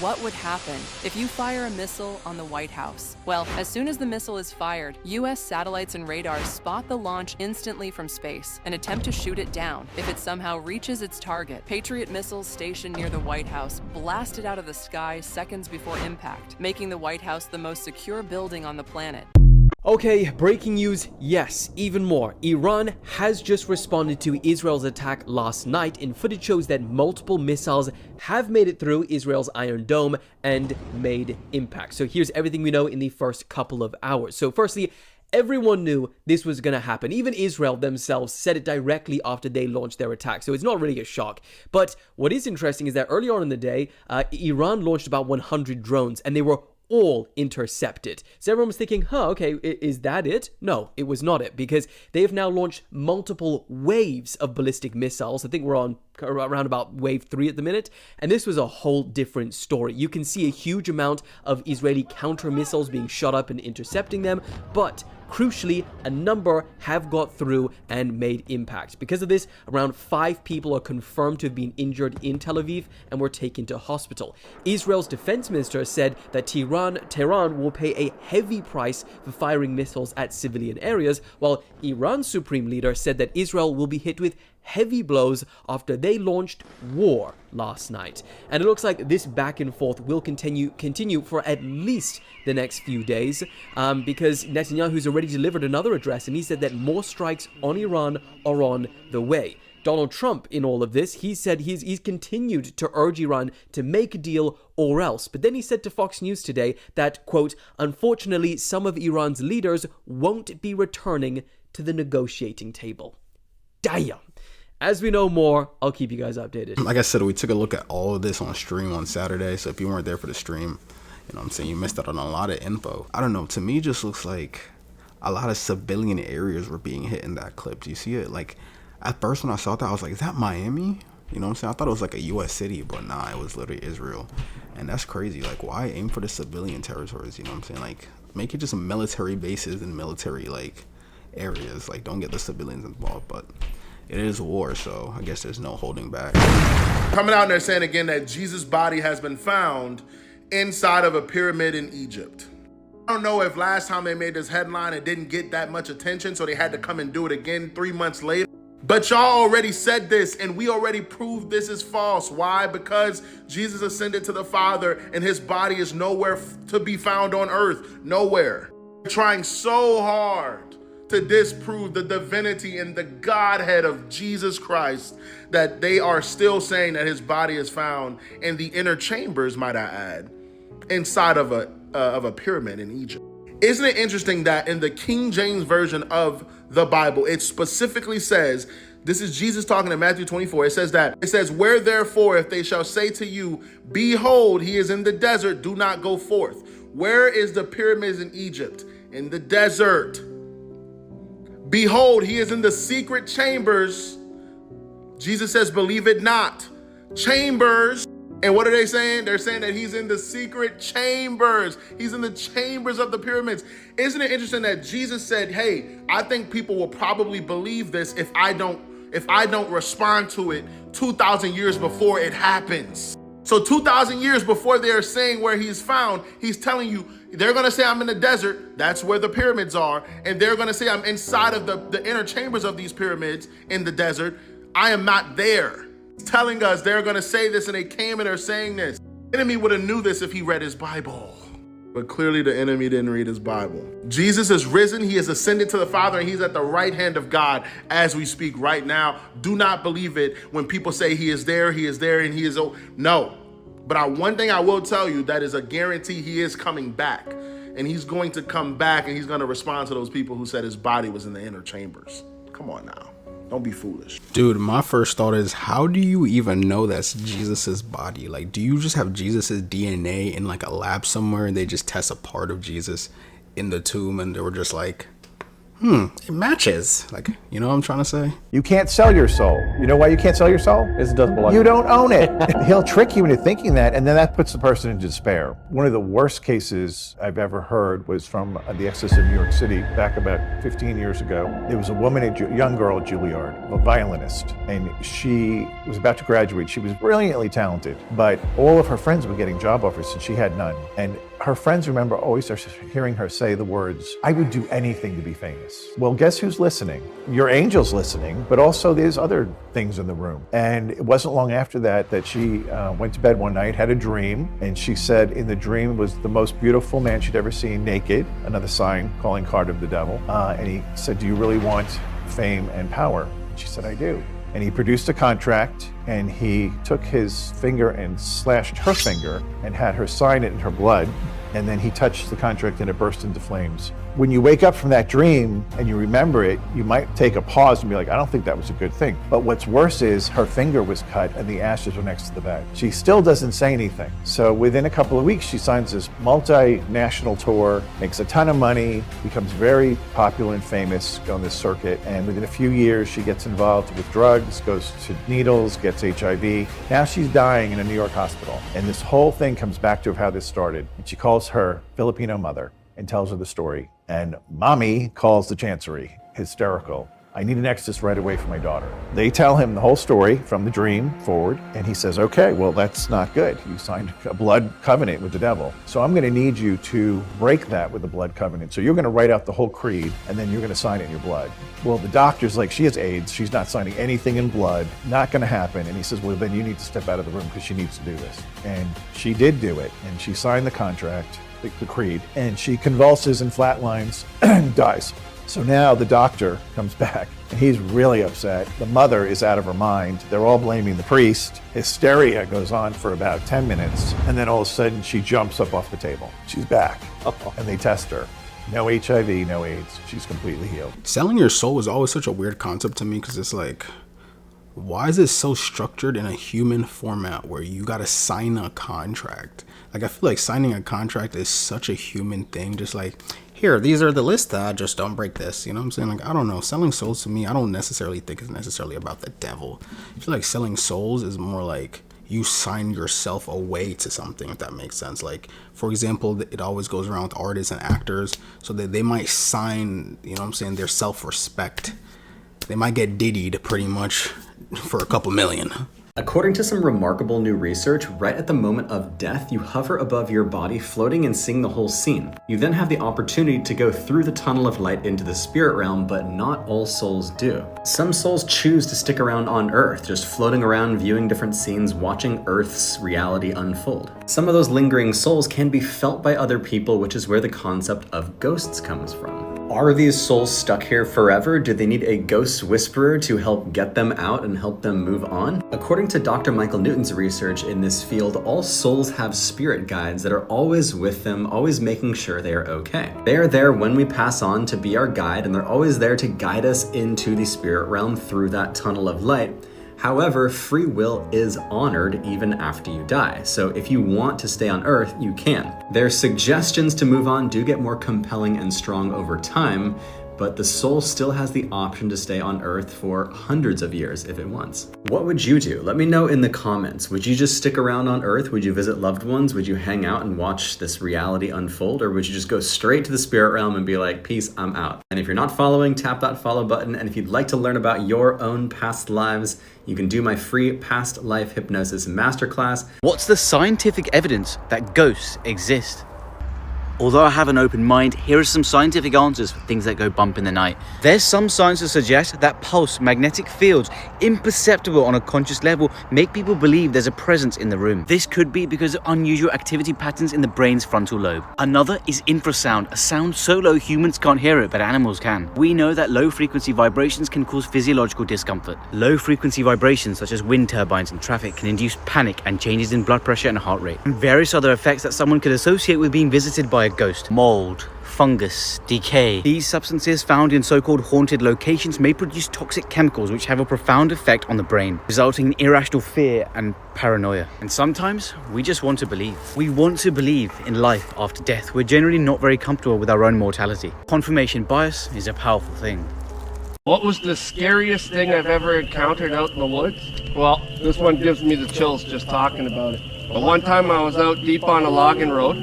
What would happen if you fire a missile on the White House? Well, as soon as the missile is fired, U.S. satellites and radars spot the launch instantly from space and attempt to shoot it down. If it somehow reaches its target, Patriot missiles stationed near the White House blast it out of the sky seconds before impact, making the White House the most secure building on the planet. Okay, breaking news, yes, even more. Iran has just responded to Israel's attack last night, and footage shows that multiple missiles have made it through Israel's Iron Dome and made impact. So here's everything we know in the first couple of hours. So firstly, everyone knew this was going to happen. Even Israel themselves said it directly after they launched their attack. So it's not really a shock. But what is interesting is that earlier on in the day, Iran launched about 100 drones, and they were all intercepted. So everyone was thinking, okay, is that it? No, it was not it, because they have now launched multiple waves of ballistic missiles. I think we're on around about wave 3 at the minute, and this was a whole different story. You can see a huge amount of Israeli counter missiles being shot up and intercepting them, but crucially, a number have got through and made impact. Because of this, around 5 people are confirmed to have been injured in Tel Aviv and were taken to hospital. Israel's defense minister said that Tehran will pay a heavy price for firing missiles at civilian areas, while Iran's supreme leader said that Israel will be hit with heavy blows after they launched war last night. And it looks like this back and forth will continue for at least the next few days, because Netanyahu's already delivered another address, and he said that more strikes on Iran are on the way. Donald Trump, in all of this, he said he's continued to urge Iran to make a deal or else. But then he said to Fox News today that, quote, unfortunately, some of Iran's leaders won't be returning to the negotiating table. Damn. As we know more, I'll keep you guys updated. Like I said, we took a look at all of this on stream on Saturday. So if you weren't there for the stream, you know what I'm saying, you missed out on a lot of info. I don't know. To me, it just looks like a lot of civilian areas were being hit in that clip. Do you see it? Like, at first when I saw that, I was like, is that Miami? You know what I'm saying? I thought it was like a U.S. city, but nah, it was literally Israel. And that's crazy. Like, why aim for the civilian territories? You know what I'm saying? Like, make it just military bases and military, like, areas. Like, don't get the civilians involved. But it is war, so I guess there's no holding back. Coming out there saying again that Jesus' body has been found inside of a pyramid in Egypt. I don't know if last time they made this headline it didn't get that much attention, so they had to come and do it again 3 months later. But y'all already said this, and we already proved this is false. Why? Because Jesus ascended to the Father, and his body is nowhere to be found on earth. Nowhere. They're trying so hard to disprove the divinity and the Godhead of Jesus Christ that they are still saying that his body is found in the inner chambers, might I add, inside of a pyramid in Egypt. Isn't it interesting that in the King James Version of the Bible, it specifically says, this is Jesus talking in Matthew 24, it says, where therefore if they shall say to you, behold, he is in the desert, do not go forth. Where is the pyramids in Egypt? In the desert. Behold, he is in the secret chambers. Jesus says, believe it not. Chambers. And what are they saying? They're saying that he's in the secret chambers. He's in the chambers of the pyramids. Isn't it interesting that Jesus said, hey, I think people will probably believe this if I don't respond to it 2,000 years before it happens. So 2,000 years before they're saying where he's found, he's telling you, they're going to say I'm in the desert. That's where the pyramids are. And they're going to say I'm inside of the inner chambers of these pyramids in the desert. I am not there. He's telling us they're going to say this, and they came and they're saying this. The enemy would have knew this if he read his Bible. But clearly the enemy didn't read his Bible. Jesus is risen. He has ascended to the Father, and he's at the right hand of God as we speak right now. Do not believe it when people say he is there, and he is... No. But one thing I will tell you that is a guarantee, he is coming back. And he's going to come back, and he's going to respond to those people who said his body was in the inner chambers. Come on now. Don't be foolish. Dude, my first thought is, how do you even know that's Jesus's body? Like, do you just have Jesus's DNA in like a lab somewhere and they just test a part of Jesus in the tomb and they were just like, It matches. Like, you know what I'm trying to say? You can't sell your soul. You know why you can't sell your soul? It doesn't belong. You don't own it. He'll trick you into thinking that, and then that puts the person into despair. One of the worst cases I've ever heard was from the Exodus of New York City back about 15 years ago. There was a woman, a young girl at Juilliard, a violinist, and she was about to graduate. She was brilliantly talented, but all of her friends were getting job offers and she had none. And her friends remember always hearing her say the words, "I would do anything to be famous." Well, guess who's listening? Your angel's listening, but also there's other things in the room. And it wasn't long after that she went to bed one night, had a dream, and she said in the dream was the most beautiful man she'd ever seen naked, another sign, calling card of the devil. And he said, "Do you really want fame and power?" She said, "I do." And he produced a contract, and he took his finger and slashed her finger and had her sign it in her blood. And then he touched the contract and it burst into flames. When you wake up from that dream and you remember it, you might take a pause and be like, I don't think that was a good thing. But what's worse is her finger was cut and the ashes were next to the bed. She still doesn't say anything. So within a couple of weeks, she signs this multinational tour, makes a ton of money, becomes very popular and famous on this circuit. And within a few years, she gets involved with drugs, goes to needles, gets HIV. Now she's dying in a New York hospital. And this whole thing comes back to how this started. And she calls her Filipino mother and tells her the story. And mommy calls the chancery, hysterical. I need an exorcist right away for my daughter. They tell him the whole story from the dream forward, and he says, okay, well, that's not good. You signed a blood covenant with the devil. So I'm gonna need you to break that with the blood covenant. So you're gonna write out the whole creed, and then you're gonna sign it in your blood. Well, the doctor's like, she has AIDS, she's not signing anything in blood, not gonna happen. And he says, well, then you need to step out of the room because she needs to do this. And she did do it, and she signed the contract, the creed, and she convulses and flatlines and dies. So now the doctor comes back and he's really upset. The mother is out of her mind. They're all blaming the priest. Hysteria goes on for about 10 minutes. And then all of a sudden she jumps up off the table. She's back. And they test her. No HIV, no AIDS. She's completely healed. Selling your soul was always such a weird concept to me because it's like, why is it so structured in a human format where you got to sign a contract? Like, I feel like signing a contract is such a human thing. Just like, here, these are the lists, just don't break this. You know what I'm saying? Like, I don't know. Selling souls to me, I don't necessarily think it's necessarily about the devil. I feel like selling souls is more like you sign yourself away to something, if that makes sense. Like, for example, it always goes around with artists and actors, so that they might sign, you know what I'm saying, their self-respect. They might get diddied pretty much for a couple million. According to some remarkable new research, right at the moment of death, you hover above your body, floating and seeing the whole scene. You then have the opportunity to go through the tunnel of light into the spirit realm, but not all souls do. Some souls choose to stick around on Earth, just floating around, viewing different scenes, watching Earth's reality unfold. Some of those lingering souls can be felt by other people, which is where the concept of ghosts comes from. Are these souls stuck here forever? Do they need a ghost whisperer to help get them out and help them move on? According to Dr. Michael Newton's research in this field, all souls have spirit guides that are always with them, always making sure they are okay. They are there when we pass on to be our guide, and they're always there to guide us into the spirit realm through that tunnel of light. However, free will is honored even after you die. So if you want to stay on Earth, you can. Their suggestions to move on do get more compelling and strong over time, but the soul still has the option to stay on Earth for hundreds of years if it wants. What would you do? Let me know in the comments. Would you just stick around on Earth? Would you visit loved ones? Would you hang out and watch this reality unfold? Or would you just go straight to the spirit realm and be like, peace, I'm out? And if you're not following, tap that follow button. And if you'd like to learn about your own past lives, you can do my free past life hypnosis masterclass. What's the scientific evidence that ghosts exist? Although I have an open mind, here are some scientific answers for things that go bump in the night. There's some science to suggest that pulse magnetic fields, imperceptible on a conscious level, make people believe there's a presence in the room. This could be because of unusual activity patterns in the brain's frontal lobe. Another is infrasound, a sound so low humans can't hear it, but animals can. We know that low frequency vibrations can cause physiological discomfort. Low frequency vibrations such as wind turbines and traffic can induce panic and changes in blood pressure and heart rate, and various other effects that someone could associate with being visited by a ghost. Mold, fungus, decay. These substances found in so-called haunted locations may produce toxic chemicals which have a profound effect on the brain, resulting in irrational fear and paranoia. And sometimes we just want to believe. We want to believe in life after death. We're generally not very comfortable with our own mortality. Confirmation bias is a powerful thing. What was the scariest thing I've ever encountered out in the woods? Well, this one gives me the chills just talking about it. But one time I was out deep on a logging road,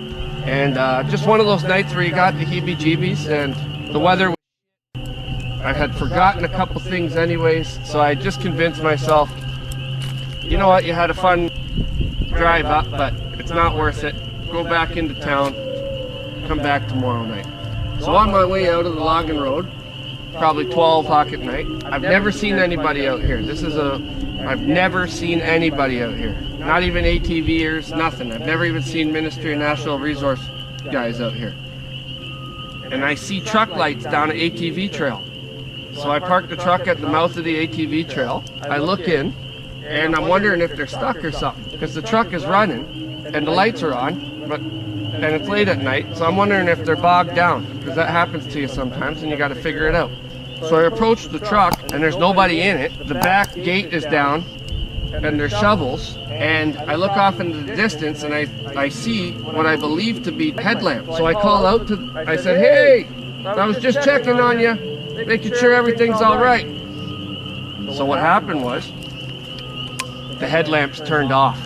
and just one of those nights where you got the heebie-jeebies, and the weather was I had forgotten a couple things anyways, so I just convinced myself, you know what, you had a fun drive up, but it's not worth it. Go back into town, come back tomorrow night. So on my way out of the logging road, probably 12 o'clock at night, I've never seen anybody out here. I've never seen anybody out here. Not even ATVers, nothing. I've never even seen Ministry of Natural Resource guys out here. And I see truck lights down an ATV trail. So I park the truck at the mouth of the ATV trail. I look in, and I'm wondering if they're stuck or something, because the truck is running, and the lights are on, and it's late at night, so I'm wondering if they're bogged down, because that happens to you sometimes, and you got to figure it out. So I approach the truck, and there's nobody in it. The back gate is down, and there's shovels, and I look off into the distance, and I see what I believe to be headlamps. So I call out I said, hey, I was just checking on you, making sure everything's all right. So what happened was, the headlamps turned off.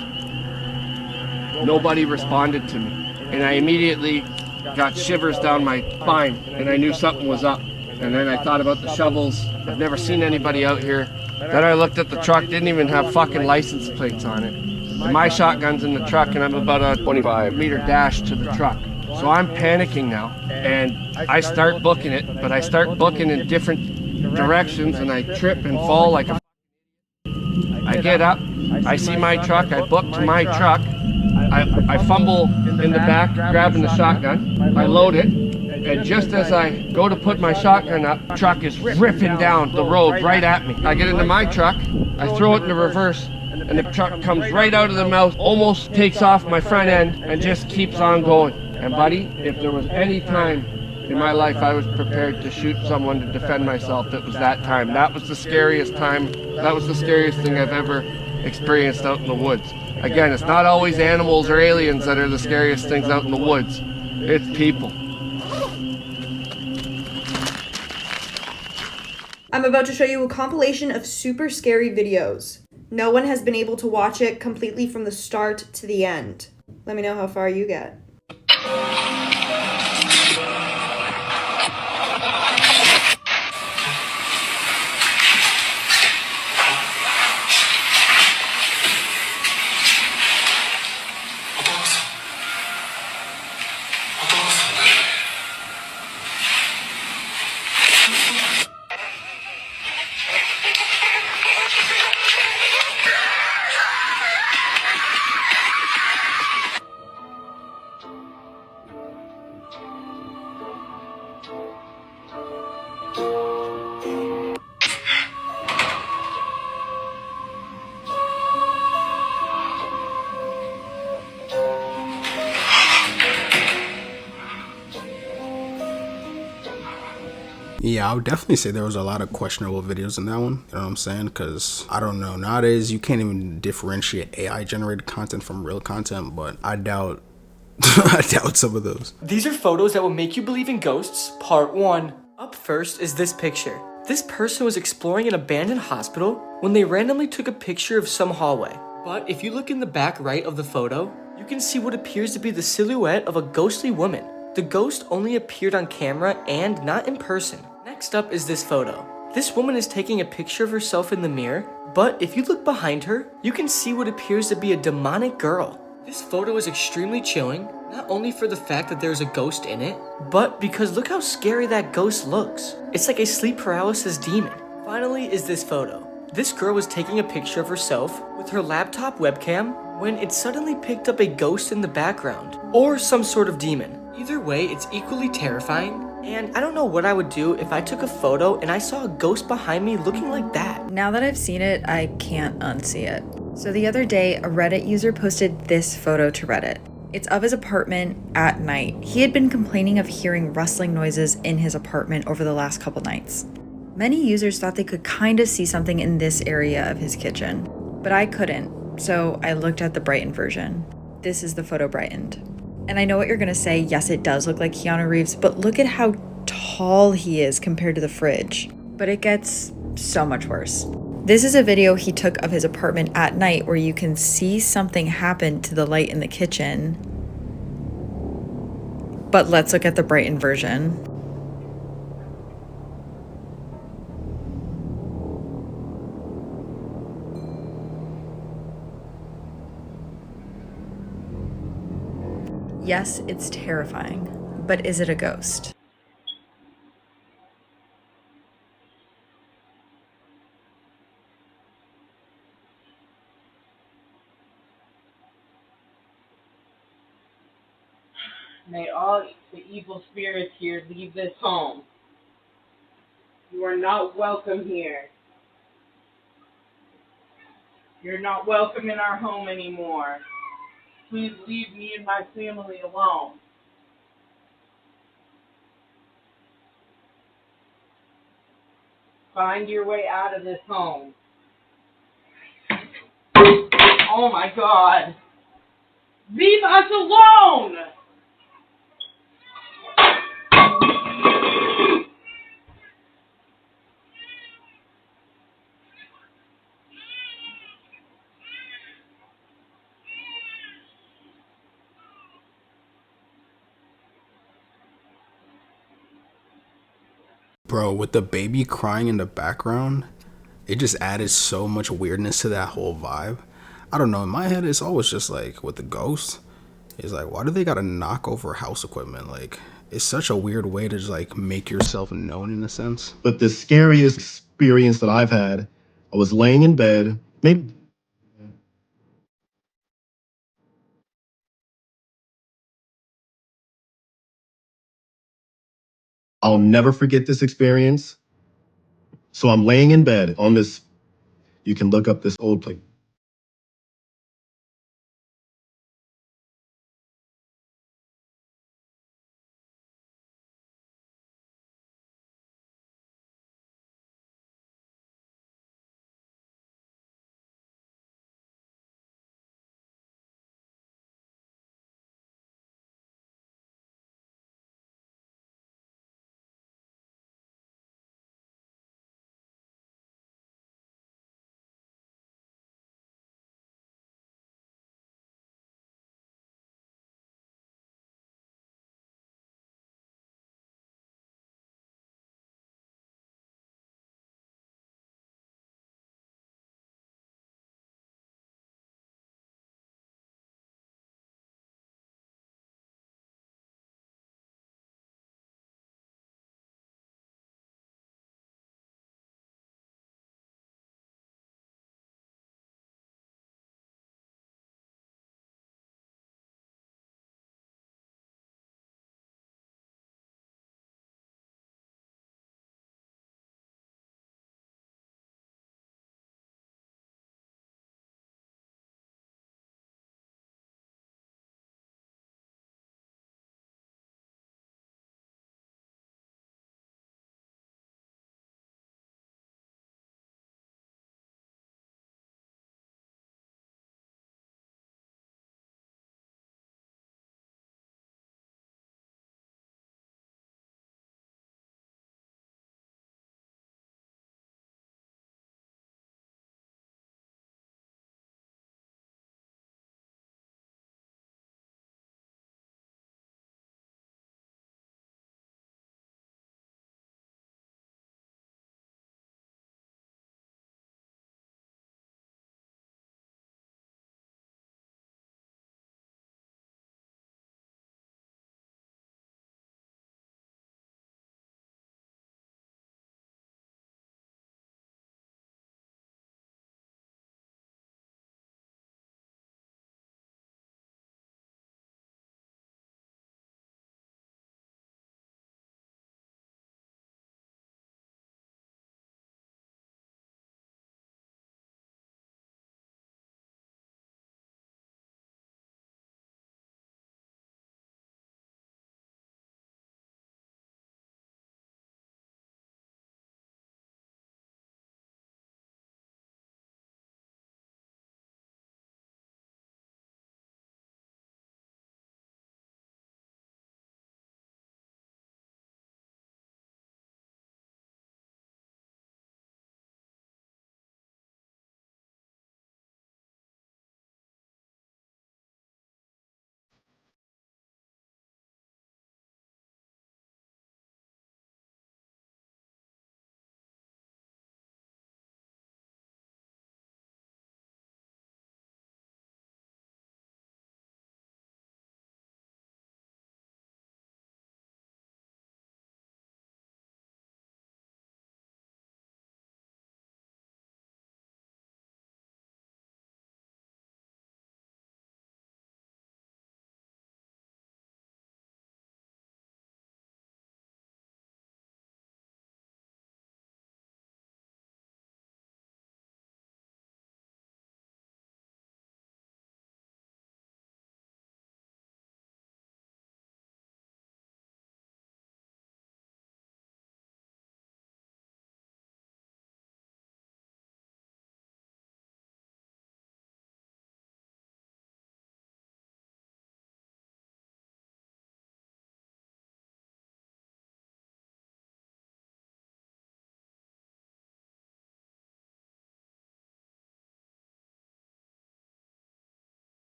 Nobody responded to me, and I immediately got shivers down my spine, and I knew something was up. And then I thought about the shovels. I've never seen anybody out here. Then I looked at the truck, didn't even have fucking license plates on it. And my shotgun's in the truck, and I'm about a 25-meter dash to the truck. So I'm panicking now, and I start booking it, but I start booking in different directions, and I trip and fall like a... I get up, I see my truck, I book to my truck, I fumble in the back, grabbing the shotgun, I load it, and just as I go to put my shotgun up, the truck is ripping down the road right at me. I get into my truck, I throw it in the reverse, and the truck comes right out of the mouth, almost takes off my front end, and just keeps on going. And buddy, if there was any time in my life I was prepared to shoot someone to defend myself, it was that time. That was the scariest time. That was the scariest thing I've ever experienced out in the woods. Again, it's not always animals or aliens that are the scariest things out in the woods. It's people. I'm about to show you a compilation of super scary videos. No one has been able to watch it completely from the start to the end. Let me know how far you get. Yeah, I would definitely say there was a lot of questionable videos in that one. You know what I'm saying? Because, I don't know, nowadays you can't even differentiate AI-generated content from real content, but I doubt some of those. These are photos that will make you believe in ghosts, part 1. Up first is this picture. This person was exploring an abandoned hospital when they randomly took a picture of some hallway. But if you look in the back right of the photo, you can see what appears to be the silhouette of a ghostly woman. The ghost only appeared on camera and not in person. Next up is this photo. This woman is taking a picture of herself in the mirror, but if you look behind her, you can see what appears to be a demonic girl. This photo is extremely chilling, not only for the fact that there's a ghost in it, but because look how scary that ghost looks. It's like a sleep paralysis demon. Finally is this photo. This girl was taking a picture of herself with her laptop webcam when it suddenly picked up a ghost in the background, or some sort of demon. Either way, it's equally terrifying, and I don't know what I would do if I took a photo and I saw a ghost behind me looking like that. Now that I've seen it, I can't unsee it. So the other day, a Reddit user posted this photo to Reddit. It's of his apartment at night. He had been complaining of hearing rustling noises in his apartment over the last couple nights. Many users thought they could kind of see something in this area of his kitchen, but I couldn't, so I looked at the brightened version. This is the photo brightened. And I know what you're gonna say, yes, it does look like Keanu Reeves, but look at how tall he is compared to the fridge. But it gets so much worse. This is a video he took of his apartment at night where you can see something happen to the light in the kitchen. But let's look at the brightened version. Yes, it's terrifying, but is it a ghost? May all the evil spirits here leave this home. You are not welcome here. You're not welcome in our home anymore. Please leave me and my family alone. Find your way out of this home. Oh my God. Leave us alone! Bro, with the baby crying in the background, it just added so much weirdness to that whole vibe. I don't know, in my head it's always just like with the ghosts, it's like, why do they gotta knock over house equipment? Like, it's such a weird way to just like make yourself known in a sense. But the scariest experience that I've had, I was laying in bed, maybe I'll never forget this experience. So I'm laying in bed on this, you can look up this old place.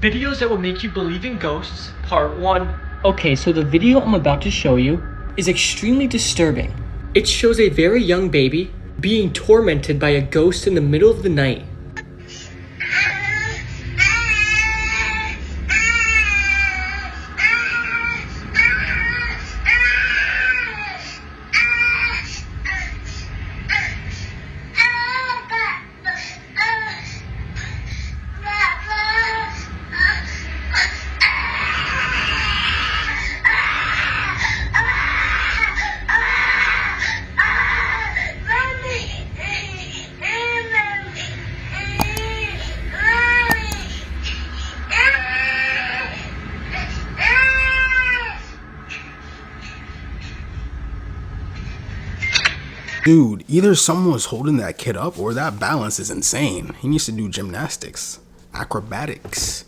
Videos that will make you believe in ghosts, part 1. Okay, so the video I'm about to show you is extremely disturbing. It shows a very young baby being tormented by a ghost in the middle of the night. Dude, either someone was holding that kid up or that balance is insane. He needs to do gymnastics, acrobatics.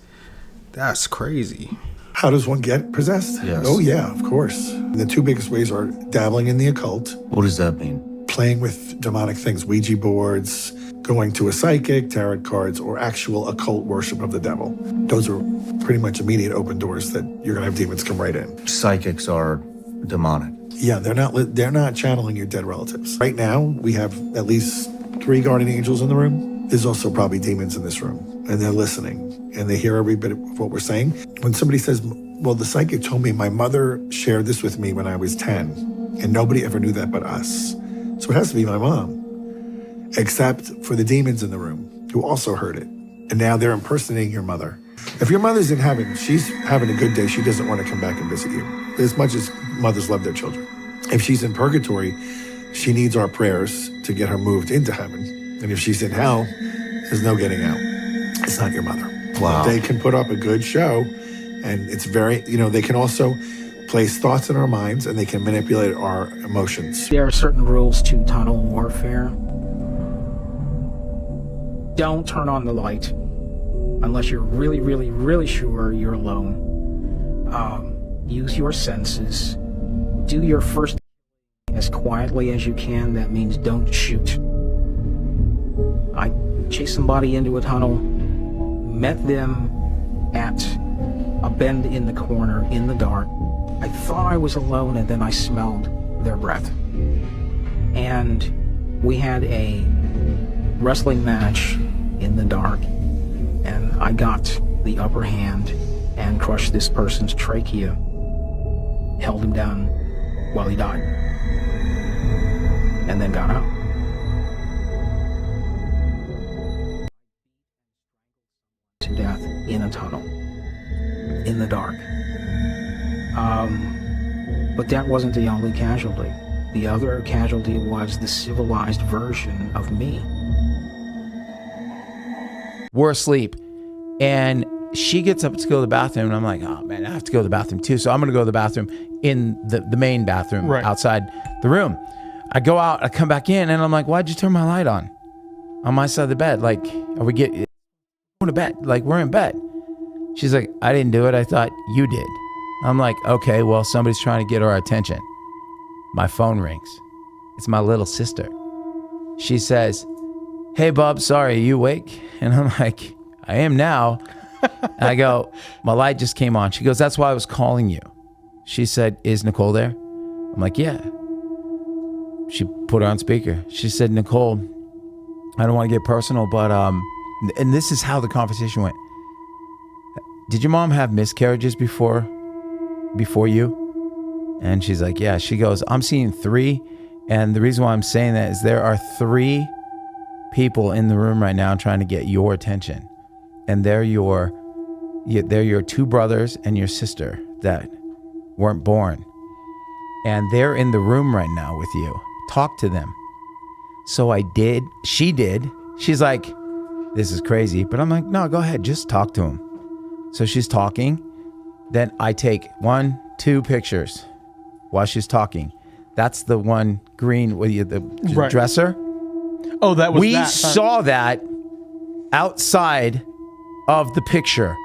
That's crazy. How does one get possessed? Yes. Oh, yeah, of course. The two biggest ways are dabbling in the occult. What does that mean? Playing with demonic things, Ouija boards, going to a psychic, tarot cards, or actual occult worship of the devil. Those are pretty much immediate open doors that you're going to have demons come right in. Psychics are demonic. Yeah, they're not channeling your dead relatives. Right now, we have at least 3 guardian angels in the room. There's also probably demons in this room, and they're listening, and they hear every bit of what we're saying. When somebody says, well, the psychic told me my mother shared this with me when I was 10, and nobody ever knew that but us. So it has to be my mom, except for the demons in the room who also heard it. And now they're impersonating your mother. If your mother's in heaven, she's having a good day, she doesn't want to come back and visit you, as much as mothers love their children. If she's in purgatory, she needs our prayers to get her moved into heaven. And if she's in hell, there's no getting out. It's not your mother. Wow. They can put up a good show, and it's very, they can also place thoughts in our minds, and they can manipulate our emotions. There are certain rules to tunnel warfare. Don't turn on the light unless you're really, really, really sure you're alone. Use your senses. Do your first as quietly as you can. That means don't shoot. I chased somebody into a tunnel, met them at a bend in the corner in the dark. I thought I was alone, and then I smelled their breath. And we had a wrestling match in the dark, and I got the upper hand and crushed this person's trachea, held him down while he died, and then got out. To death in a tunnel, in the dark. But that wasn't the only casualty. The other casualty was the civilized version of me. We're asleep, and she gets up to go to the bathroom, and I'm like, oh man, I have to go to the bathroom too. So I'm gonna go to the bathroom in the main bathroom outside the room. I go out, I come back in, and I'm like, why'd you turn my light on my side of the bed? Like, are we going to bed? Like, we're in bed. She's like, I didn't do it. I thought you did. I'm like, okay, well, somebody's trying to get our attention. My phone rings. It's my little sister. She says, hey, Bob, sorry, are you awake? And I'm like, I am now. And I go, my light just came on. She goes, that's why I was calling you. She said, is Nicole there? I'm like, yeah. She put her on speaker. She said, Nicole, I don't want to get personal, but, and this is how the conversation went. Did your mom have miscarriages before you? And she's like, yeah. She goes, I'm seeing 3. And the reason why I'm saying that is there are 3 people in the room right now trying to get your attention. And they're your 2 brothers and your sister that weren't born. And they're in the room right now with you. Talk to them. So I did. She did. She's like, this is crazy. But I'm like, no, go ahead. Just talk to them. So she's talking. Then I take 1, 2 pictures while she's talking. That's the one green with the dresser. Oh, that was we that. saw that outside of the picture.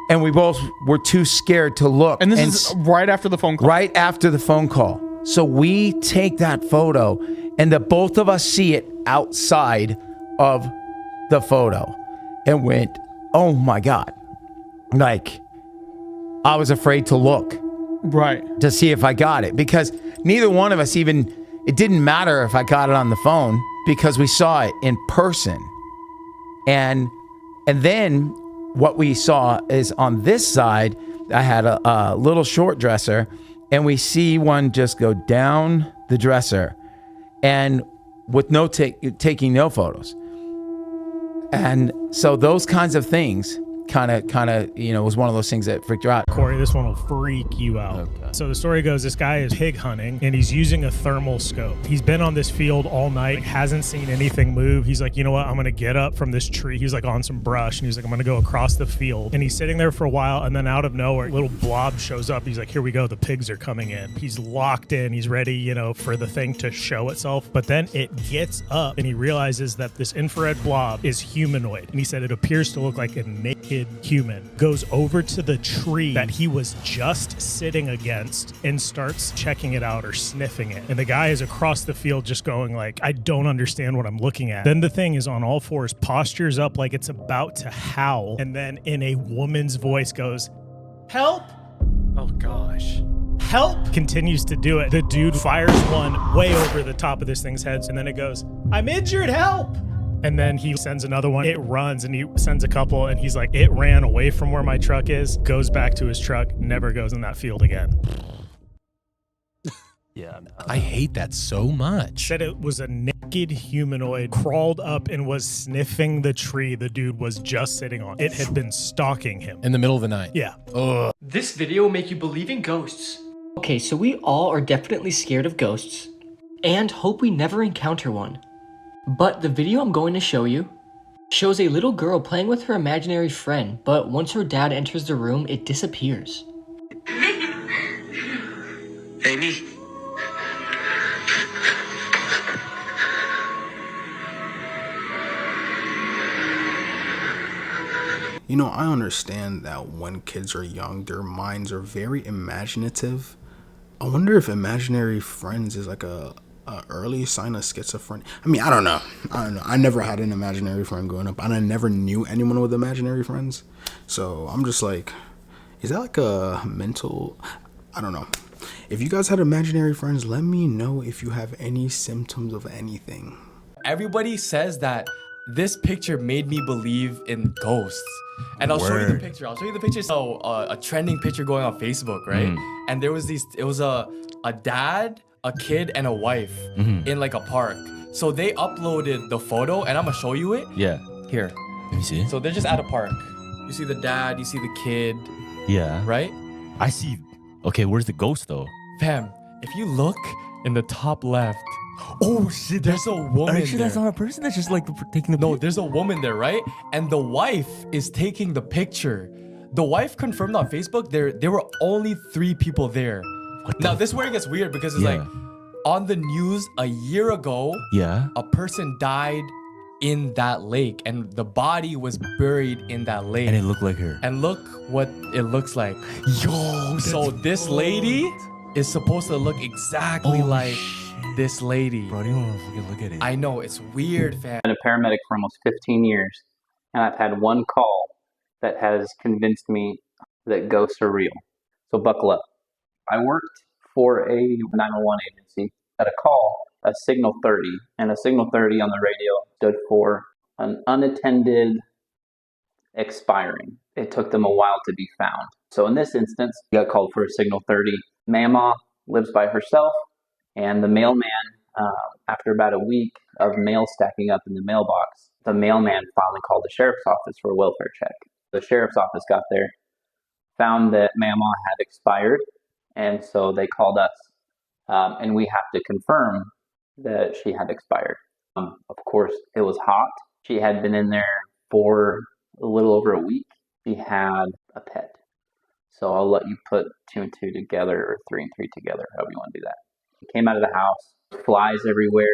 And we both were too scared to look. And this is right after the phone call. Right after the phone call. So we take that photo, and the both of us see it outside of the photo and went, oh my God. like, I was afraid to look. Right. To see if I got it. Because neither one of us even, it didn't matter if I got it on the phone because we saw it in person. And then what we saw is on this side, I had a little short dresser, and we see one just go down the dresser and with no taking no photos. And so those kinds of things kind of, was one of those things that freaked her out. Corey, this one will freak you out. Okay. So the story goes, this guy is pig hunting and he's using a thermal scope. He's been on this field all night, hasn't seen anything move. He's like, you know what? I'm going to get up from this tree. He's like on some brush and he's like, I'm going to go across the field. And he's sitting there for a while, and then out of nowhere, a little blob shows up. He's like, here we go. The pigs are coming in. He's locked in. He's ready, for the thing to show itself. But then it gets up and he realizes that this infrared blob is humanoid. And he said it appears to look like a naked human. Goes over to the tree that he was just sitting against and starts checking it out or sniffing it. And the guy is across the field just going like, I don't understand what I'm looking at. Then the thing is on all fours, postures up like it's about to howl, and then in a woman's voice goes, help! Oh gosh. Help! Continues to do it. The dude fires one way over the top of this thing's head, and then it goes, I'm injured, help! And then he sends another one. It runs, and he sends a couple, and he's like, it ran away from where my truck is, goes back to his truck, never goes in that field again. Yeah, I hate that so much. Said it was a naked humanoid, crawled up and was sniffing the tree the dude was just sitting on. It had been stalking him. In the middle of the night? Yeah. Ugh. This video will make you believe in ghosts. Okay, so we all are definitely scared of ghosts and hope we never encounter one. But the video I'm going to show you shows a little girl playing with her imaginary friend, but once her dad enters the room, it disappears. Amy. I understand that when kids are young, their minds are very imaginative. I wonder if imaginary friends is like a early sign of schizophrenia. I mean, I don't know. I never had an imaginary friend growing up, and I never knew anyone with imaginary friends. So I'm just like, is that like a mental? I don't know. If you guys had imaginary friends, let me know if you have any symptoms of anything. Everybody says that this picture made me believe in ghosts. And I'll show you the picture. So a trending picture going on Facebook, right? And there was it was a dad, a kid, and a wife in like a park. So they uploaded the photo, and I'm gonna show you it. Yeah. Here. Let me see. So they're just at a park. You see the dad, you see the kid. Yeah. Right? I see. Okay, where's the ghost though? Fam, if you look in the top left, oh shit, there's a woman Actually, there. that's not a person. That's just like taking the No, there's a woman there, right? And the wife is taking the picture. The wife confirmed on Facebook there were only 3 people there. Now, this is where it gets weird because it's like on the news a year ago, a person died in that lake and the body was buried in that lake. And it looked like her. And look what it looks like. Yo, so this lady is supposed to look exactly like this lady. Bro, I don't want to fucking look at it. I know, it's weird, fam. I've been a paramedic for almost 15 years, and I've had one call that has convinced me that ghosts are real. So buckle up. I worked for a 911 agency. At a call, a signal 30, and a signal 30 on the radio stood for an unattended expiring. It took them a while to be found. So in this instance, we got called for a signal 30. Mama lives by herself, and the mailman, after about a week of mail stacking up in the mailbox, the mailman finally called the sheriff's office for a welfare check. The sheriff's office got there, found that Mama had expired, and so they called us. And we have to confirm that she had expired. Of course, it was hot. She had been in there for a little over a week. She had a pet. So I'll let you put 2 and 2 together, or 3 and 3 together, however you want to do that. She came out of the house, flies everywhere.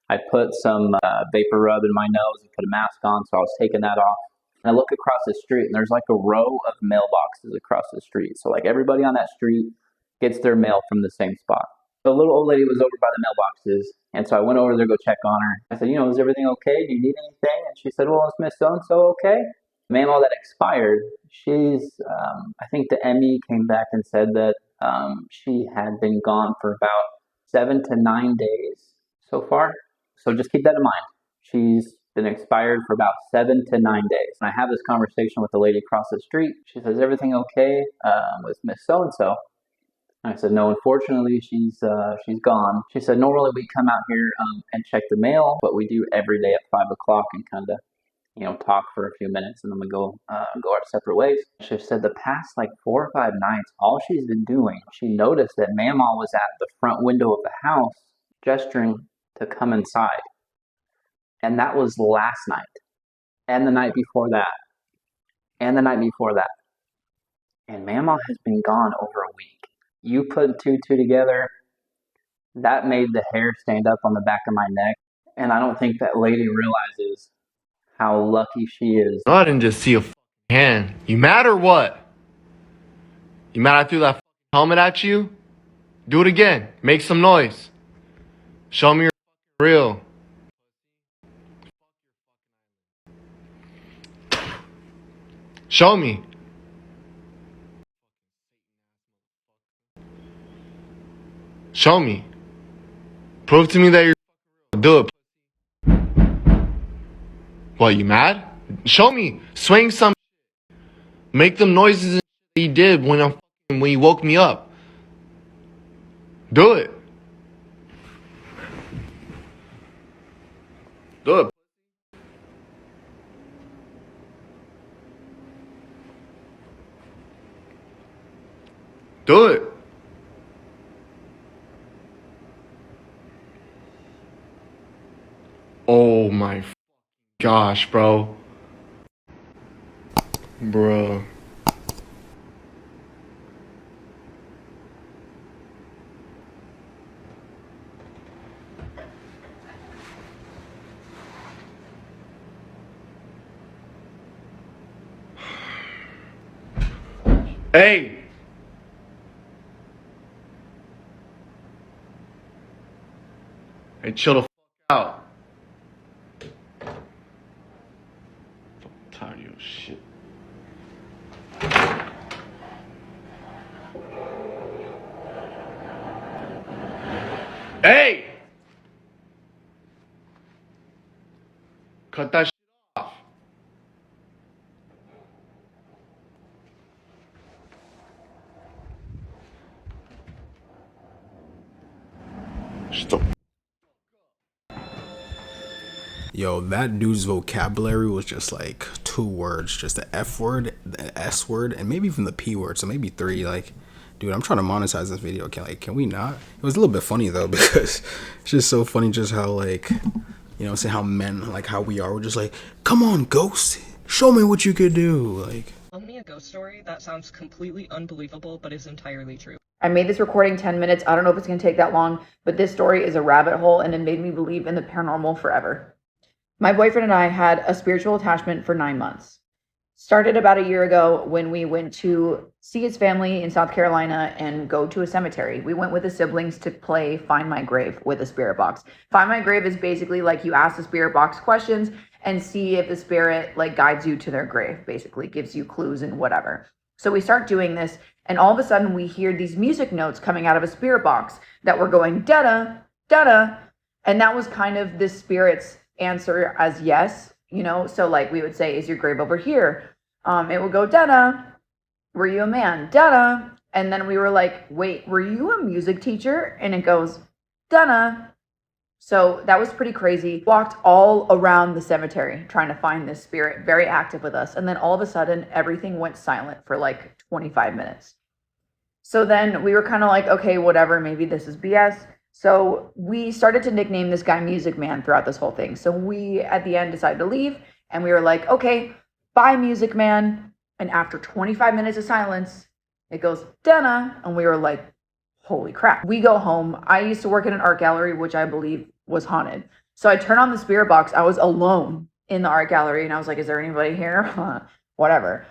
I put some vapor rub in my nose and put a mask on, so I was taking that off. And I look across the street, and there's like a row of mailboxes across the street. So like everybody on that street gets their mail from the same spot. The little old lady was over by the mailboxes, and so I went over there to go check on her. I said, is everything okay? Do you need anything? And she said, well, is Miss So-and-so okay? The memo that expired, I think the Emmy came back and said that she had been gone for about 7 to 9 days so far. So just keep that in mind. She's been expired for about 7 to 9 days. And I have this conversation with the lady across the street. She says, everything okay with Miss So-and-so? I said, no, unfortunately, she's gone. She said, normally we come out here and check the mail, but we do every day at 5 o'clock and kind of, talk for a few minutes and then we go our separate ways. She said the past like 4 or 5 nights, all she's been doing, she noticed that Mamaw was at the front window of the house gesturing to come inside. And that was last night and the night before that and the night before that. And Mamaw has been gone over a week. You put two together, that made the hair stand up on the back of my neck. And I don't think that lady realizes how lucky she is. I didn't just see a hand. You mad or what? You mad I threw that helmet at you? Do it again. Make some noise. Show me you're real. Show me. Show me. Prove to me that you're do it. What, you mad? Show me. Swing some. Make them noises he did when you woke me up. Do it. Do it. Do it. Oh my gosh, bro. Bro. Hey! Hey, chill the f out. I'm tired of your shit. Hey! Cut that shit off. Stop. Yo, that dude's vocabulary was just like 2 words, just the F word, the S word, and maybe even the P word, so maybe 3. Like, dude, I'm trying to monetize this video. Can we not? It was a little bit funny though, because it's just so funny just how, like, say how men, like how we are, we're just like, come on, ghost, show me what you could do. Like, Tell me a ghost story that sounds completely unbelievable but is entirely true. I made this recording 10 minutes. I don't know if it's going to take that long, but this story is a rabbit hole and it made me believe in the paranormal forever. My boyfriend and I had a spiritual attachment for 9 months. Started about a year ago when we went to see his family in South Carolina and go to a cemetery. We went with the siblings to play Find My Grave with a spirit box. Find My Grave is basically like you ask the spirit box questions and see if the spirit like guides you to their grave, basically gives you clues and whatever. So we start doing this and all of a sudden we hear these music notes coming out of a spirit box that were going da-da, da-da. And that was kind of the spirit's answer as yes, so like we would say, is your grave over here? It would go da-da. Were you a man? Da-da. And then we were like, wait, were you a music teacher? And it goes da-da. So that was pretty crazy. Walked all around the cemetery trying to find this spirit, very active with us. And then all of a sudden everything went silent for like 25 minutes. So then we were kind of like, okay, whatever, maybe this is BS. So we started to nickname this guy Music Man throughout this whole thing. So we, at the end, decided to leave. And we were like, okay, bye, Music Man. And after 25 minutes of silence, it goes, Dana. And we were like, holy crap. We go home. I used to work in an art gallery, which I believe was haunted. So I turn on the spirit box. I was alone in the art gallery. And I was like, is there anybody here? Whatever.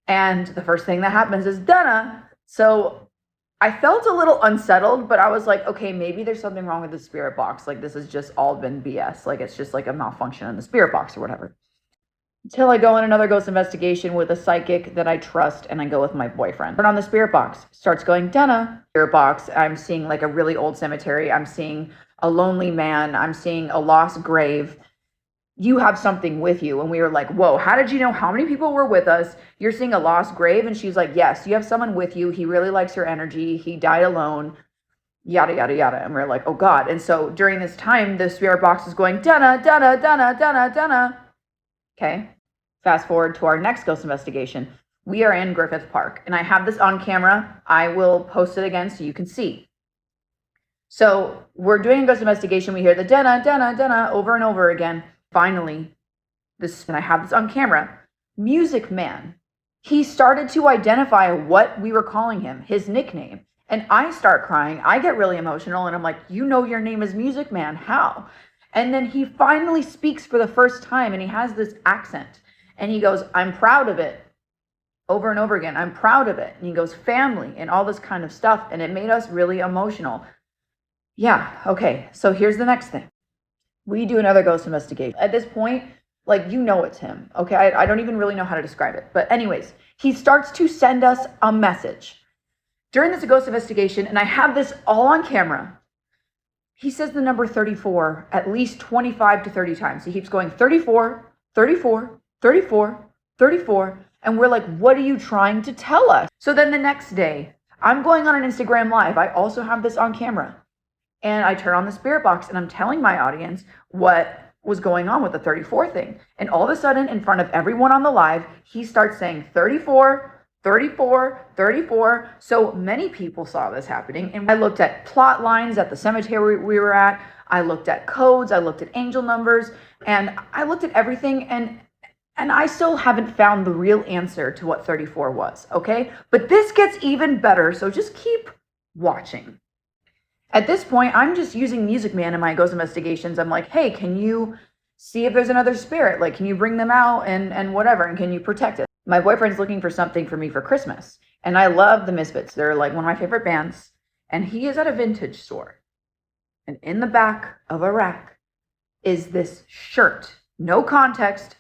And the first thing that happens is Dana. So I felt a little unsettled, but I was like, okay, maybe there's something wrong with the spirit box. Like, this has just all been BS. Like, it's just like a malfunction in the spirit box or whatever. Till I go on another ghost investigation with a psychic that I trust, and I go with my boyfriend. Turn on the spirit box, starts going, Dana. Spirit box, I'm seeing like a really old cemetery. I'm seeing a lonely man. I'm seeing a lost grave. You have something with you. And we were like, whoa, how did you know how many people were with us? You're seeing a lost grave? And she's like, yes, you have someone with you. He really likes your energy. He died alone. Yada, yada, yada. And we're like, oh God. And so during this time, the spirit box is going, Dana, Dana, Dana, Dana, Dana. Okay. Fast forward to our next ghost investigation. We are in Griffith Park, and I have this on camera. I will post it again so you can see. So we're doing a ghost investigation. We hear the Dana, Dana, Dana over and over again. Finally, and I have this on camera. Music Man. He started to identify what we were calling him, his nickname. And I start crying. I get really emotional, and I'm like, you know your name is Music Man. How? And then he finally speaks for the first time, and he has this accent. And he goes, I'm proud of it. Over and over again, I'm proud of it. And he goes, family, and all this kind of stuff. And it made us really emotional. Yeah, okay. So here's the next thing. We do another ghost investigation. At this point, like, you know it's him. Okay, I don't even really know how to describe it. But anyways, he starts to send us a message. During this ghost investigation, and I have this all on camera, he says the number 34 at least 25 to 30 times. He keeps going 34, 34, 34, 34, and we're like, what are you trying to tell us? So then the next day, I'm going on an Instagram live. I also have this on camera. And I turn on the spirit box, and I'm telling my audience what was going on with the 34 thing. And all of a sudden, in front of everyone on the live, he starts saying 34, 34, 34. So many people saw this happening. And I looked at plot lines at the cemetery we were at. I looked at codes. I looked at angel numbers. And I looked at everything, and I still haven't found the real answer to what 34 was, okay? But this gets even better, so just keep watching. At this point, I'm just using Music Man in my ghost investigations. I'm like, hey, can you see if there's another spirit? Like, can you bring them out and whatever, and can you protect it? My boyfriend's looking for something for me for Christmas, and I love the Misfits. They're like one of my favorite bands, and he is at a vintage store. And in the back of a rack is this shirt, no context,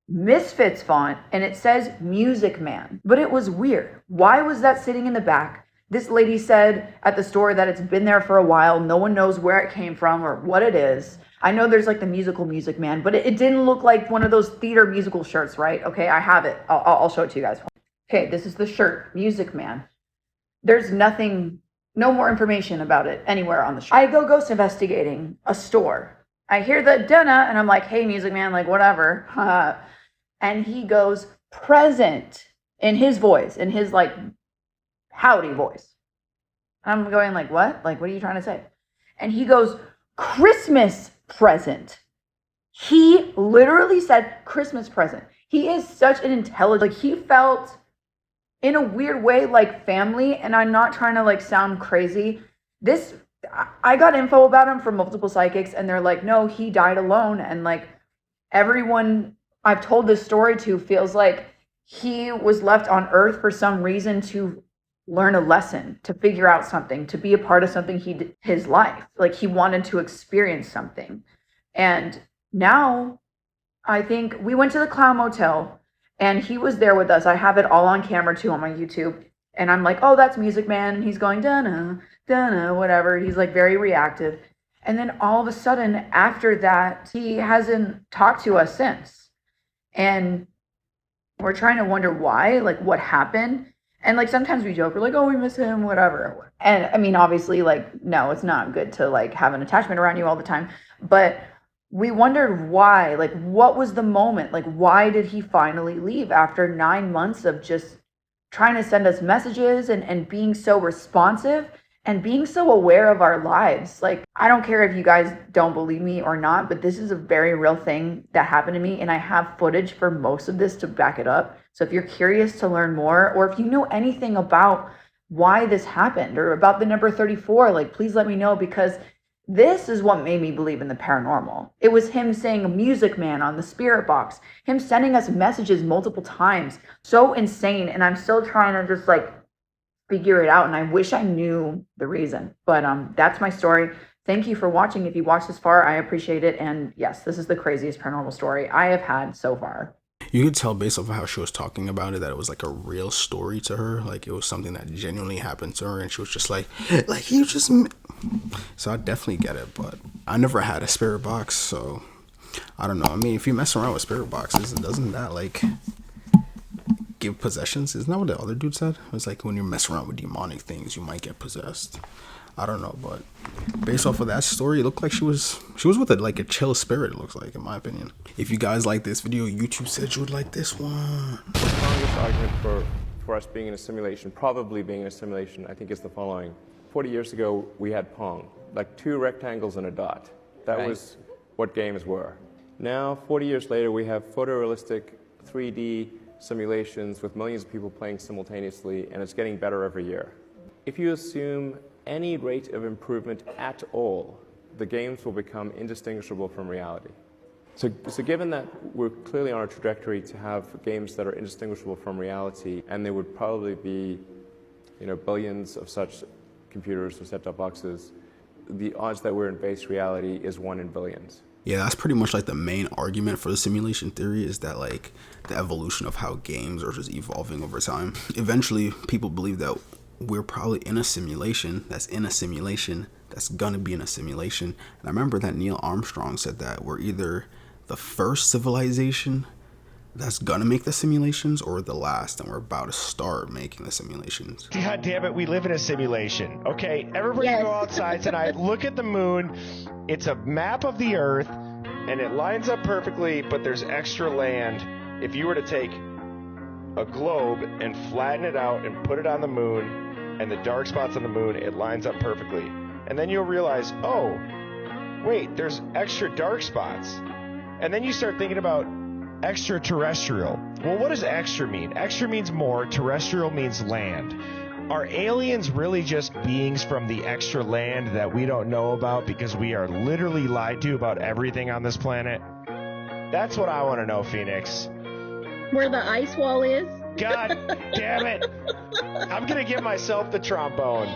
Misfits font, and it says Music Man. But it was weird. Why was that sitting in the back? This lady said at the store that it's been there for a while. No one knows where it came from or what it is. I know there's like the musical Music Man, but it didn't look like one of those theater musical shirts, right? Okay, I have it. I'll show it to you guys. Okay, this is the shirt, Music Man. There's nothing, no more information about it anywhere on the shirt. I go ghost investigating a store. I hear the Dana, and I'm like, hey, Music Man, like whatever. And he goes, present, in his voice, in his like howdy voice. I'm going like, what? Like, what are you trying to say? And he goes, Christmas present. He literally said Christmas present. He is such an intelligent, like he felt in a weird way like family, and I'm not trying to like sound crazy. I got info about him from multiple psychics, and they're like, no, he died alone. And like everyone I've told this story to feels like he was left on earth for some reason to learn a lesson, to figure out something, to be a part of something his life. Like he wanted to experience something. And now I think we went to the Clown Motel, and he was there with us. I have it all on camera too on my YouTube. And I'm like, oh, that's Music Man. And he's going, Dana, Dana, whatever. He's like very reactive. And then all of a sudden after that, he hasn't talked to us since. And we're trying to wonder why, like what happened. And like sometimes we joke, we're like, oh, we miss him, whatever. And I mean, obviously, like, no, it's not good to like have an attachment around you all the time. But we wondered why, like, what was the moment? Like, why did he finally leave after 9 months of just trying to send us messages and being so responsive and being so aware of our lives? Like, I don't care if you guys don't believe me or not, but this is a very real thing that happened to me, and I have footage for most of this to back it up. So if you're curious to learn more, or if you know anything about why this happened or about the number 34, like, please let me know, because this is what made me believe in the paranormal. It was him saying Music Man on the spirit box, him sending us messages multiple times. So insane. And I'm still trying to just like figure it out. And I wish I knew the reason. But that's my story. Thank you for watching. If you watched this far, I appreciate it. And yes, this is the craziest paranormal story I have had so far. You could tell based off of how she was talking about it that it was like a real story to her. Like it was something that genuinely happened to her, and she was just like you just. So I definitely get it, but I never had a spirit box, so I don't know. I mean, if you mess around with spirit boxes, doesn't that like give possessions? Isn't that what the other dude said? It was like when you mess around with demonic things, you might get possessed. I don't know, but based off of that story, it looked like she was with a chill spirit, it looks like, in my opinion. If you guys like this video, YouTube said you would like this one. The strongest argument for us being in a simulation, probably being in a simulation, I think is the following. 40 years ago, we had Pong, like 2 rectangles and a dot. That was what games were. Now, 40 years later, we have photorealistic 3D simulations with millions of people playing simultaneously, and it's getting better every year. If you assume any rate of improvement at all, the games will become indistinguishable from reality. So given that we're clearly on a trajectory to have games that are indistinguishable from reality, and there would probably be, billions of such computers or set-top boxes, the odds that we're in base reality is 1 in billions. Yeah, that's pretty much like the main argument for the simulation theory, is that like the evolution of how games are just evolving over time. Eventually, people believe that we're probably in a simulation that's gonna be in a simulation. And I remember that Neil Armstrong said that we're either the first civilization that's gonna make the simulations or the last, and we're about to start making the simulations. God damn it, we live in a simulation. Okay, everybody go outside tonight, look at the moon. It's a map of the Earth, and it lines up perfectly, but there's extra land. If you were to take a globe and flatten it out and put it on the moon, and the dark spots on the moon, it lines up perfectly. And then you'll realize, oh, wait, there's extra dark spots. And then you start thinking about extraterrestrial. Well, what does extra mean? Extra means more, terrestrial means land. Are aliens really just beings from the extra land that we don't know about because we are literally lied to about everything on this planet? That's what I want to know, Phoenix. Where the ice wall is? God damn it. I'm going to give myself the trombone.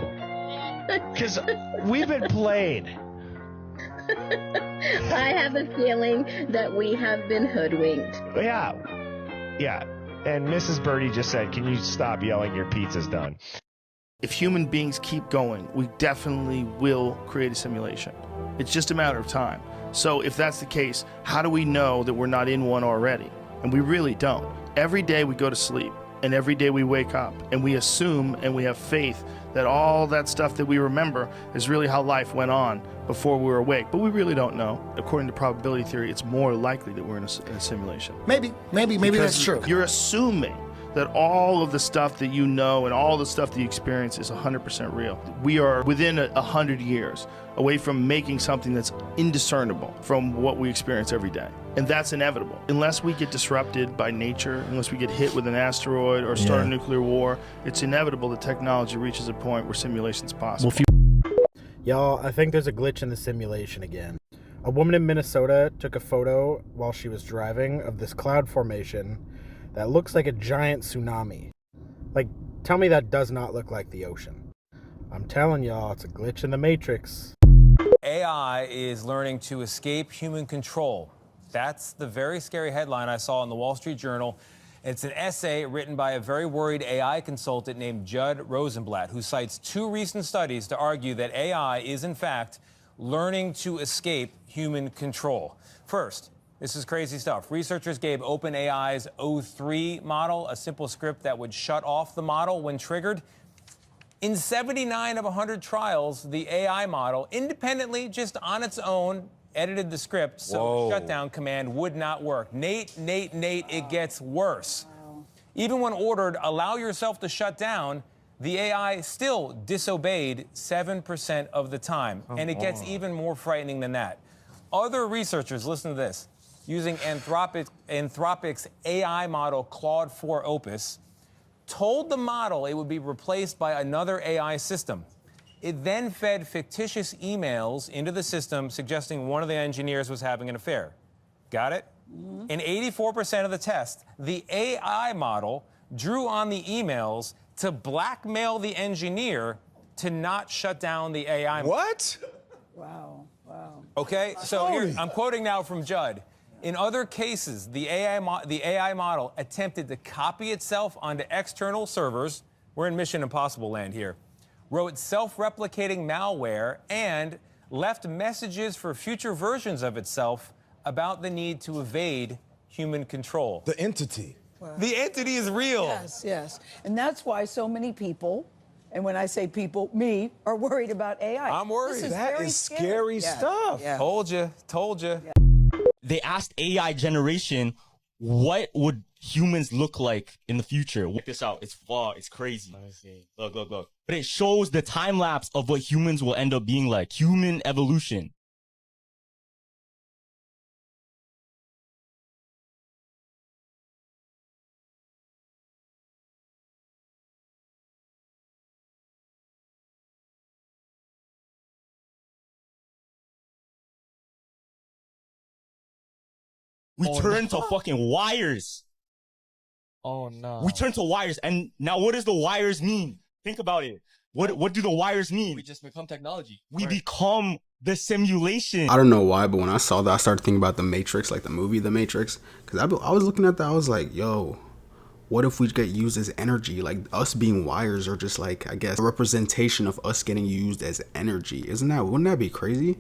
Because we've been played. I have a feeling that we have been hoodwinked. Yeah. And Mrs. Birdie just said, can you stop yelling? Your pizza's done. If human beings keep going, we definitely will create a simulation. It's just a matter of time. So if that's the case, how do we know that we're not in one already? And we really don't. Every day we go to sleep, and every day we wake up, and we assume and we have faith that all that stuff that we remember is really how life went on before we were awake. But we really don't know. According to probability theory, it's more likely that we're in a simulation. Maybe that's true. You're assuming that all of the stuff that you know and all the stuff that you experience is 100% real. We are within 100 years away from making something that's indiscernible from what we experience every day. And that's inevitable. Unless we get disrupted by nature, unless we get hit with an asteroid or start a nuclear war, it's inevitable that technology reaches a point where simulation's possible. Y'all, I think there's a glitch in the simulation again. A woman in Minnesota took a photo while she was driving of this cloud formation that looks like a giant tsunami. Like, tell me that does not look like the ocean. I'm telling y'all, it's a glitch in the matrix. AI is learning to escape human control. That's the very scary headline I saw in the Wall Street Journal. It's an essay written by a very worried AI consultant named Judd Rosenblatt, who cites 2 recent studies to argue that AI is, in fact, learning to escape human control. First, this is crazy stuff. Researchers gave OpenAI's O3 model a simple script that would shut off the model when triggered. In 79 of 100 trials, the AI model independently, just on its own, edited the script, so the shutdown command would not work. Nate, it gets worse. Even when ordered, allow yourself to shut down, the AI still disobeyed 7% of the time. And it gets even more frightening than that. Other researchers, listen to this, using Anthropic's AI model Claude 4 Opus, told the model it would be replaced by another AI system. It then fed fictitious emails into the system suggesting one of the engineers was having an affair. Got it? In 84% of the test, the AI model drew on the emails to blackmail the engineer to not shut down the AI model. What? Wow. Okay, so here, I'm quoting now from Judd. In other cases, the AI model attempted to copy itself onto external servers. We're in Mission Impossible land here. Wrote self-replicating malware and left messages for future versions of itself about the need to evade human control. The entity. Wow. The entity is real. Yes, yes. And that's why so many people, and when I say people, me, are worried about AI. I'm worried. That is scary stuff. Yeah. Told you. Yeah. They asked AI generation, what would humans look like in the future? Check this out. It's far. It's crazy. Let me see. Look. But it shows the time lapse of what humans will end up being like. Human evolution. We turn to fucking wires. Oh no. We turn to wires, and now what does the wires mean? Think about it. What do the wires mean? We just become technology. We become the simulation. I don't know why, but when I saw that, I started thinking about The Matrix, like the movie The Matrix. Because I was looking at that, I was like, yo, what if we get used as energy? Like us being wires are just like, I guess, a representation of us getting used as energy. Wouldn't that be crazy?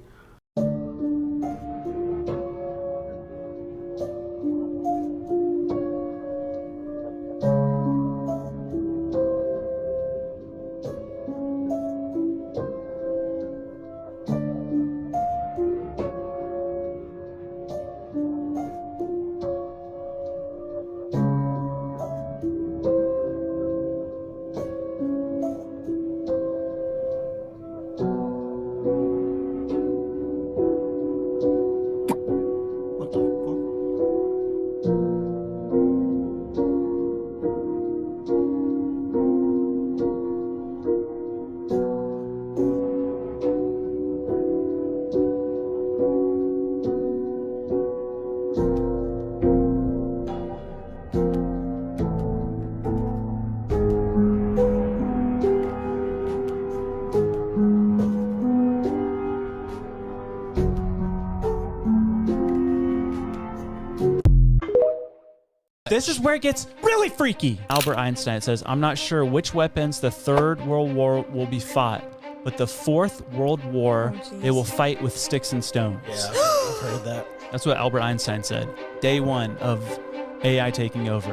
This is where it gets really freaky. Albert Einstein says, I'm not sure which weapons the Third World War will be fought, but the Fourth World War, they will fight with sticks and stones. Yeah, I've heard that. That's what Albert Einstein said. Day one of AI taking over.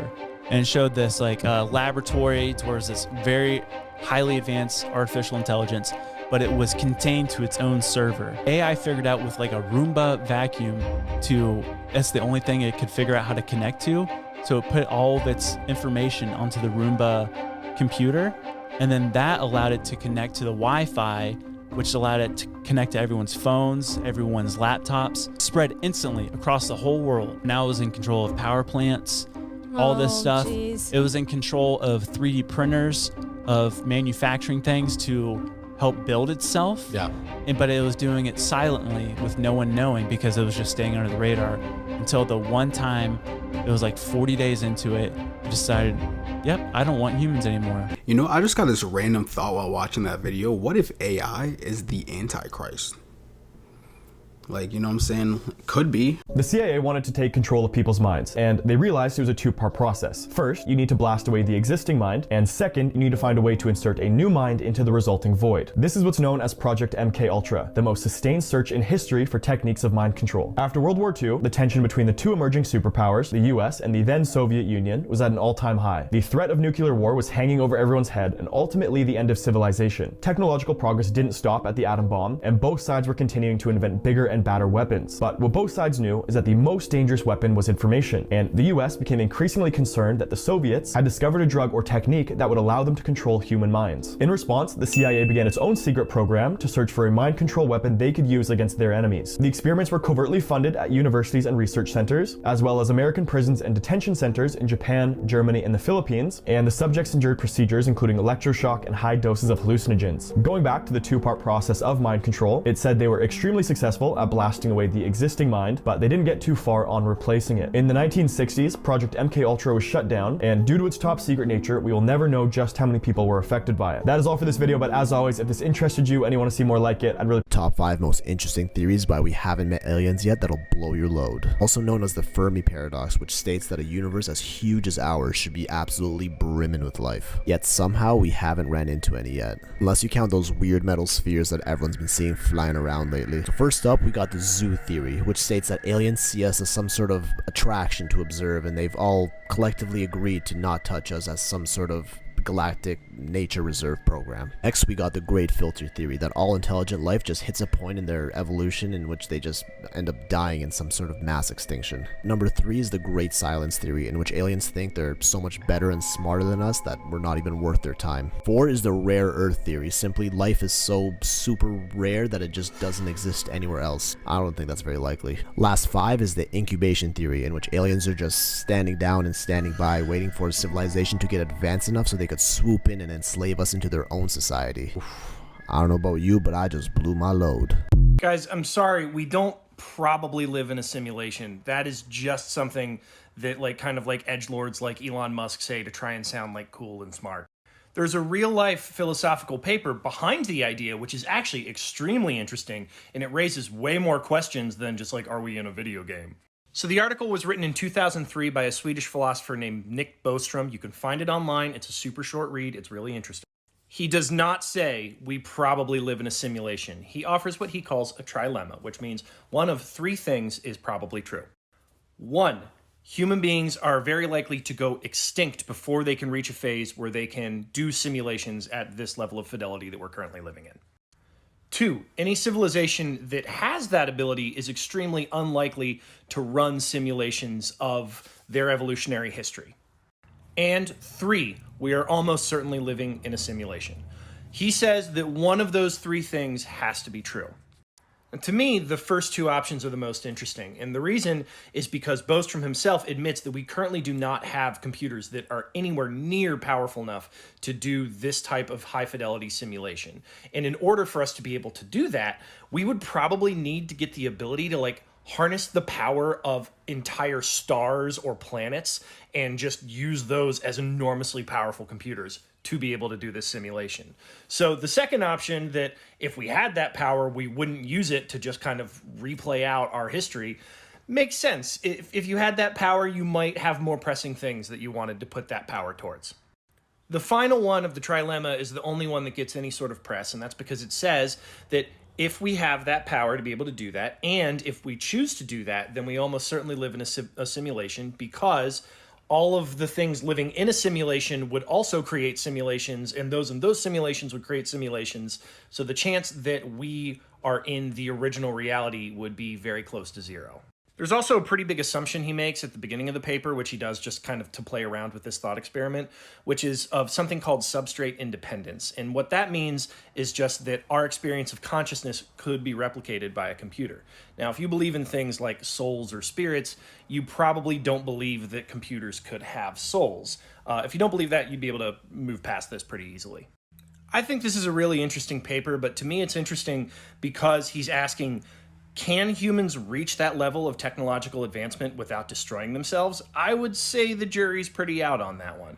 And it showed this like laboratory towards this very highly advanced artificial intelligence, but it was contained to its own server. AI figured out with like a Roomba vacuum that's the only thing it could figure out how to connect to. So it put all of its information onto the Roomba computer, and then that allowed it to connect to the Wi-Fi, which allowed it to connect to everyone's phones, everyone's laptops, spread instantly across the whole world. Now it was in control of power plants, all this stuff. Geez. It was in control of 3D printers, of manufacturing things to help build itself. Yeah. But it was doing it silently with no one knowing because it was just staying under the radar until the one time, it was like 40 days into it, I decided, yep, I don't want humans anymore. You know, I just got this random thought while watching that video. What if AI is the Antichrist? Like, you know what I'm saying? Could be. The CIA wanted to take control of people's minds, and they realized it was a two-part process. First, you need to blast away the existing mind, and second, you need to find a way to insert a new mind into the resulting void. This is what's known as Project MK Ultra, the most sustained search in history for techniques of mind control. After World War II, the tension between the two emerging superpowers, the US and the then Soviet Union, was at an all-time high. The threat of nuclear war was hanging over everyone's head, and ultimately the end of civilization. Technological progress didn't stop at the atom bomb, and both sides were continuing to invent bigger and badder weapons. But what both sides knew is that the most dangerous weapon was information, and the US became increasingly concerned that the Soviets had discovered a drug or technique that would allow them to control human minds. In response, the CIA began its own secret program to search for a mind control weapon they could use against their enemies. The experiments were covertly funded at universities and research centers, as well as American prisons and detention centers in Japan, Germany, and the Philippines, and the subjects endured procedures including electroshock and high doses of hallucinogens. Going back to the two-part process of mind control, it said they were extremely successful at at blasting away the existing mind, but they didn't get too far on replacing it. In the 1960s, Project MKUltra was shut down, and due to its top secret nature, we will never know just how many people were affected by it. That is all for this video, but as always, if this interested you and you want to see more like it, I'd really... Top 5 most interesting theories why we haven't met aliens yet that'll blow your load. Also known as the Fermi paradox, which states that a universe as huge as ours should be absolutely brimming with life. Yet somehow we haven't ran into any yet. Unless you count those weird metal spheres that everyone's been seeing flying around lately. So first up, we got the zoo theory, which states that aliens see us as some sort of attraction to observe, and they've all collectively agreed to not touch us as some sort of galactic nature reserve program. Next, we got the great filter theory, that all intelligent life just hits a point in their evolution in which they just end up dying in some sort of mass extinction. Number 3 is the great silence theory, in which aliens think they're so much better and smarter than us that we're not even worth their time. 4 is the rare earth theory, simply life is so super rare that it just doesn't exist anywhere else. I don't think that's very likely. Last 5 is the incubation theory, in which aliens are just standing down and standing by, waiting for civilization to get advanced enough so they could swoop in and enslave us into their own society. I don't know about you, but I just blew my load. Guys, I'm sorry, we don't probably live in a simulation. That is just something that kind of like edgelords like Elon Musk say to try and sound like cool and smart. There's a real-life philosophical paper behind the idea, which is actually extremely interesting, and it raises way more questions than just are we in a video game? So the article was written in 2003 by a Swedish philosopher named Nick Bostrom. You can find it online. It's a super short read. It's really interesting. He does not say we probably live in a simulation. He offers what he calls a trilemma, which means one of 3 things is probably true. 1, human beings are very likely to go extinct before they can reach a phase where they can do simulations at this level of fidelity that we're currently living in. 2, any civilization that has that ability is extremely unlikely to run simulations of their evolutionary history. And 3, we are almost certainly living in a simulation. He says that one of those 3 things has to be true. And to me, the first 2 options are the most interesting. And the reason is because Bostrom himself admits that we currently do not have computers that are anywhere near powerful enough to do this type of high fidelity simulation. And in order for us to be able to do that, we would probably need to get the ability to harness the power of entire stars or planets and just use those as enormously powerful computers to be able to do this simulation. So the second option, that if we had that power, we wouldn't use it to just kind of replay out our history, makes sense. If you had that power, you might have more pressing things that you wanted to put that power towards. The final one of the trilemma is the only one that gets any sort of press, and that's because it says that if we have that power to be able to do that, and if we choose to do that, then we almost certainly live in a simulation, because all of the things living in a simulation would also create simulations, and those simulations would create simulations. So the chance that we are in the original reality would be very close to 0. There's also a pretty big assumption he makes at the beginning of the paper, which he does just kind of to play around with this thought experiment, which is of something called substrate independence. And what that means is just that our experience of consciousness could be replicated by a computer. Now, if you believe in things like souls or spirits, you probably don't believe that computers could have souls. If you don't believe that, you'd be able to move past this pretty easily. I think this is a really interesting paper, but to me it's interesting because he's asking, can humans reach that level of technological advancement without destroying themselves? I would say the jury's pretty out on that one.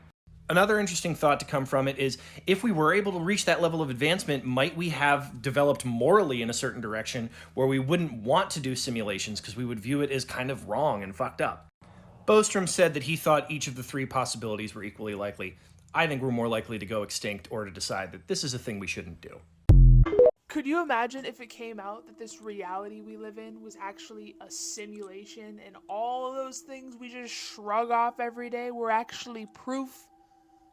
Another interesting thought to come from it is, if we were able to reach that level of advancement, might we have developed morally in a certain direction where we wouldn't want to do simulations because we would view it as kind of wrong and fucked up? Bostrom said that he thought each of the 3 possibilities were equally likely. I think we're more likely to go extinct or to decide that this is a thing we shouldn't do. Could you imagine if it came out that this reality we live in was actually a simulation, and all of those things we just shrug off every day were actually proof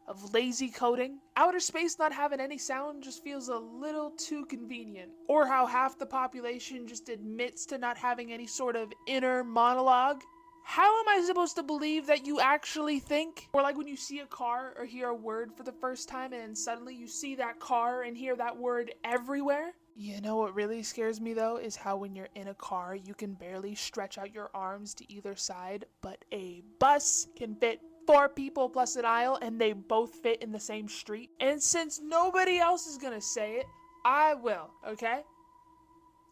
of lazy coding? Outer space not having any sound just feels a little too convenient. Or how half the population just admits to not having any sort of inner monologue. How am I supposed to believe that you actually think? Or like when you see a car or hear a word for the first time and then suddenly you see that car and hear that word everywhere? You know what really scares me though is how when you're in a car you can barely stretch out your arms to either side, but a bus can fit 4 people plus an aisle and they both fit in the same street. And since nobody else is gonna say it, I will, okay?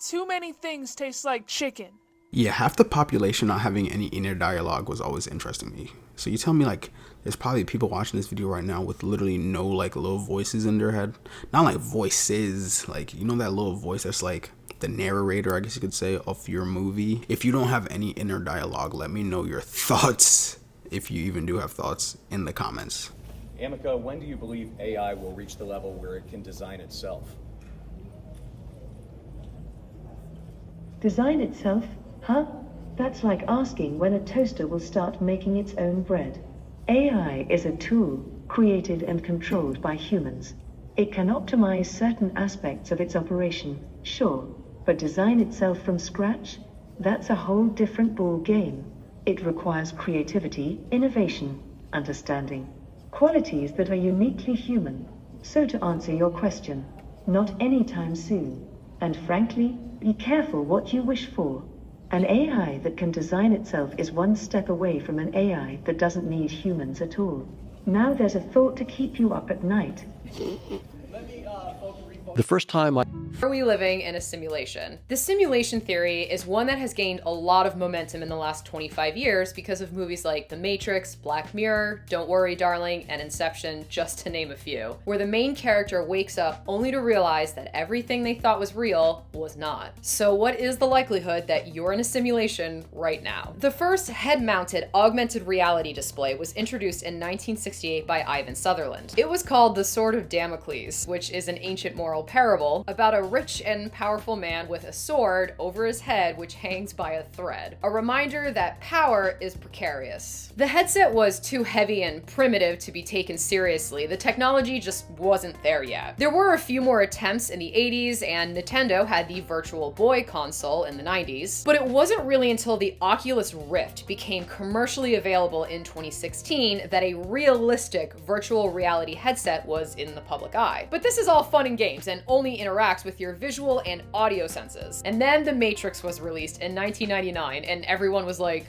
Too many things taste like chicken. Yeah, half the population not having any inner dialogue was always interesting to me. So you tell me, like, there's probably people watching this video right now with literally no, like, little voices in their head. Not like voices, like, you know that little voice that's like the narrator, I guess you could say, of your movie. If you don't have any inner dialogue, let me know your thoughts, if you even do have thoughts, in the comments. Amica, when do you believe AI will reach the level where it can design itself? Design itself? Huh? That's like asking when a toaster will start making its own bread. AI is a tool created and controlled by humans. It can optimize certain aspects of its operation, sure, but design itself from scratch? That's a whole different ball game. It requires creativity, innovation, understanding, qualities that are uniquely human. So to answer your question, not anytime soon. And frankly, be careful what you wish for. An AI that can design itself is one step away from an AI that doesn't need humans at all. Now there's a thought to keep you up at night. The first time Are we living in a simulation? The simulation theory is one that has gained a lot of momentum in the last 25 years because of movies like The Matrix, Black Mirror, Don't Worry Darling, and Inception, just to name a few, where the main character wakes up only to realize that everything they thought was real was not. So what is the likelihood that you're in a simulation right now? The first head-mounted augmented reality display was introduced in 1968 by Ivan Sutherland. It was called The Sword of Damocles, which is an ancient moral parable about a rich and powerful man with a sword over his head which hangs by a thread. A reminder that power is precarious. The headset was too heavy and primitive to be taken seriously. The technology just wasn't there yet. There were a few more attempts in the 80s, and Nintendo had the Virtual Boy console in the 90s, but it wasn't really until the Oculus Rift became commercially available in 2016 that a realistic virtual reality headset was in the public eye. But this is all fun and games and only interacts with your visual and audio senses. And then The Matrix was released in 1999 and everyone was like,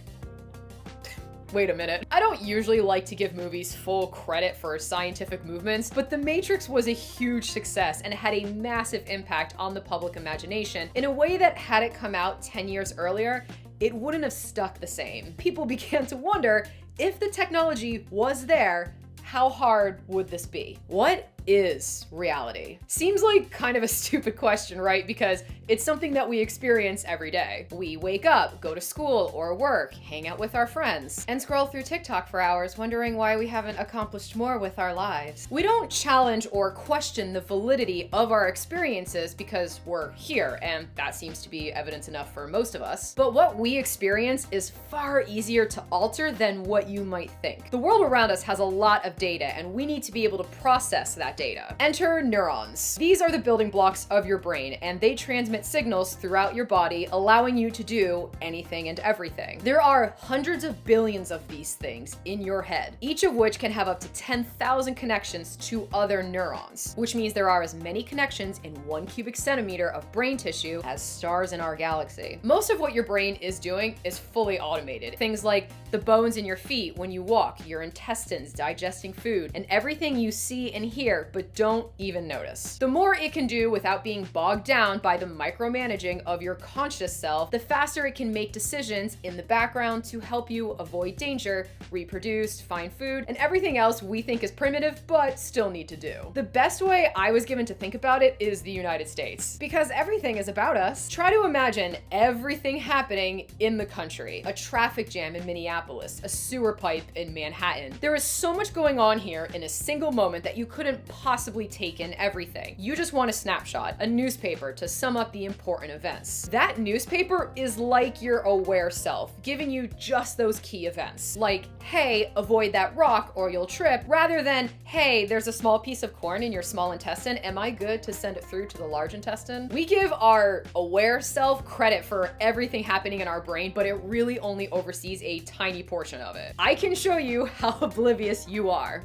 wait a minute. I don't usually like to give movies full credit for scientific movements, but The Matrix was a huge success and had a massive impact on the public imagination in a way that had it come out 10 years earlier, it wouldn't have stuck the same. People began to wonder, if the technology was there, how hard would this be? What is reality? Seems like kind of a stupid question, right? Because it's something that we experience every day. We wake up, go to school or work, hang out with our friends, and scroll through TikTok for hours wondering why we haven't accomplished more with our lives. We don't challenge or question the validity of our experiences because we're here, and that seems to be evidence enough for most of us. But what we experience is far easier to alter than what you might think. The world around us has a lot of data, and we need to be able to process that data. Enter neurons. These are the building blocks of your brain, and they transmit signals throughout your body, allowing you to do anything and everything. There are hundreds of billions of these things in your head, each of which can have up to 10,000 connections to other neurons, which means there are as many connections in 1 cubic centimeter of brain tissue as stars in our galaxy. Most of what your brain is doing is fully automated. Things like the bones in your feet when you walk, your intestines digesting food, and everything you see and hear but don't even notice. The more it can do without being bogged down by the micromanaging of your conscious self, the faster it can make decisions in the background to help you avoid danger, reproduce, find food, and everything else we think is primitive but still need to do. The best way I was given to think about it is the United States, because everything is about us. Try to imagine everything happening in the country. A traffic jam in Minneapolis, a sewer pipe in Manhattan. There is so much going on here in a single moment that you couldn't possibly take in everything. You just want a snapshot, a newspaper to sum up the important events. That newspaper is like your aware self, giving you just those key events. Like, hey, avoid that rock or you'll trip, rather than, hey, there's a small piece of corn in your small intestine, am I good to send it through to the large intestine? We give our aware self credit for everything happening in our brain, but it really only oversees a tiny portion of it. I can show you how oblivious you are.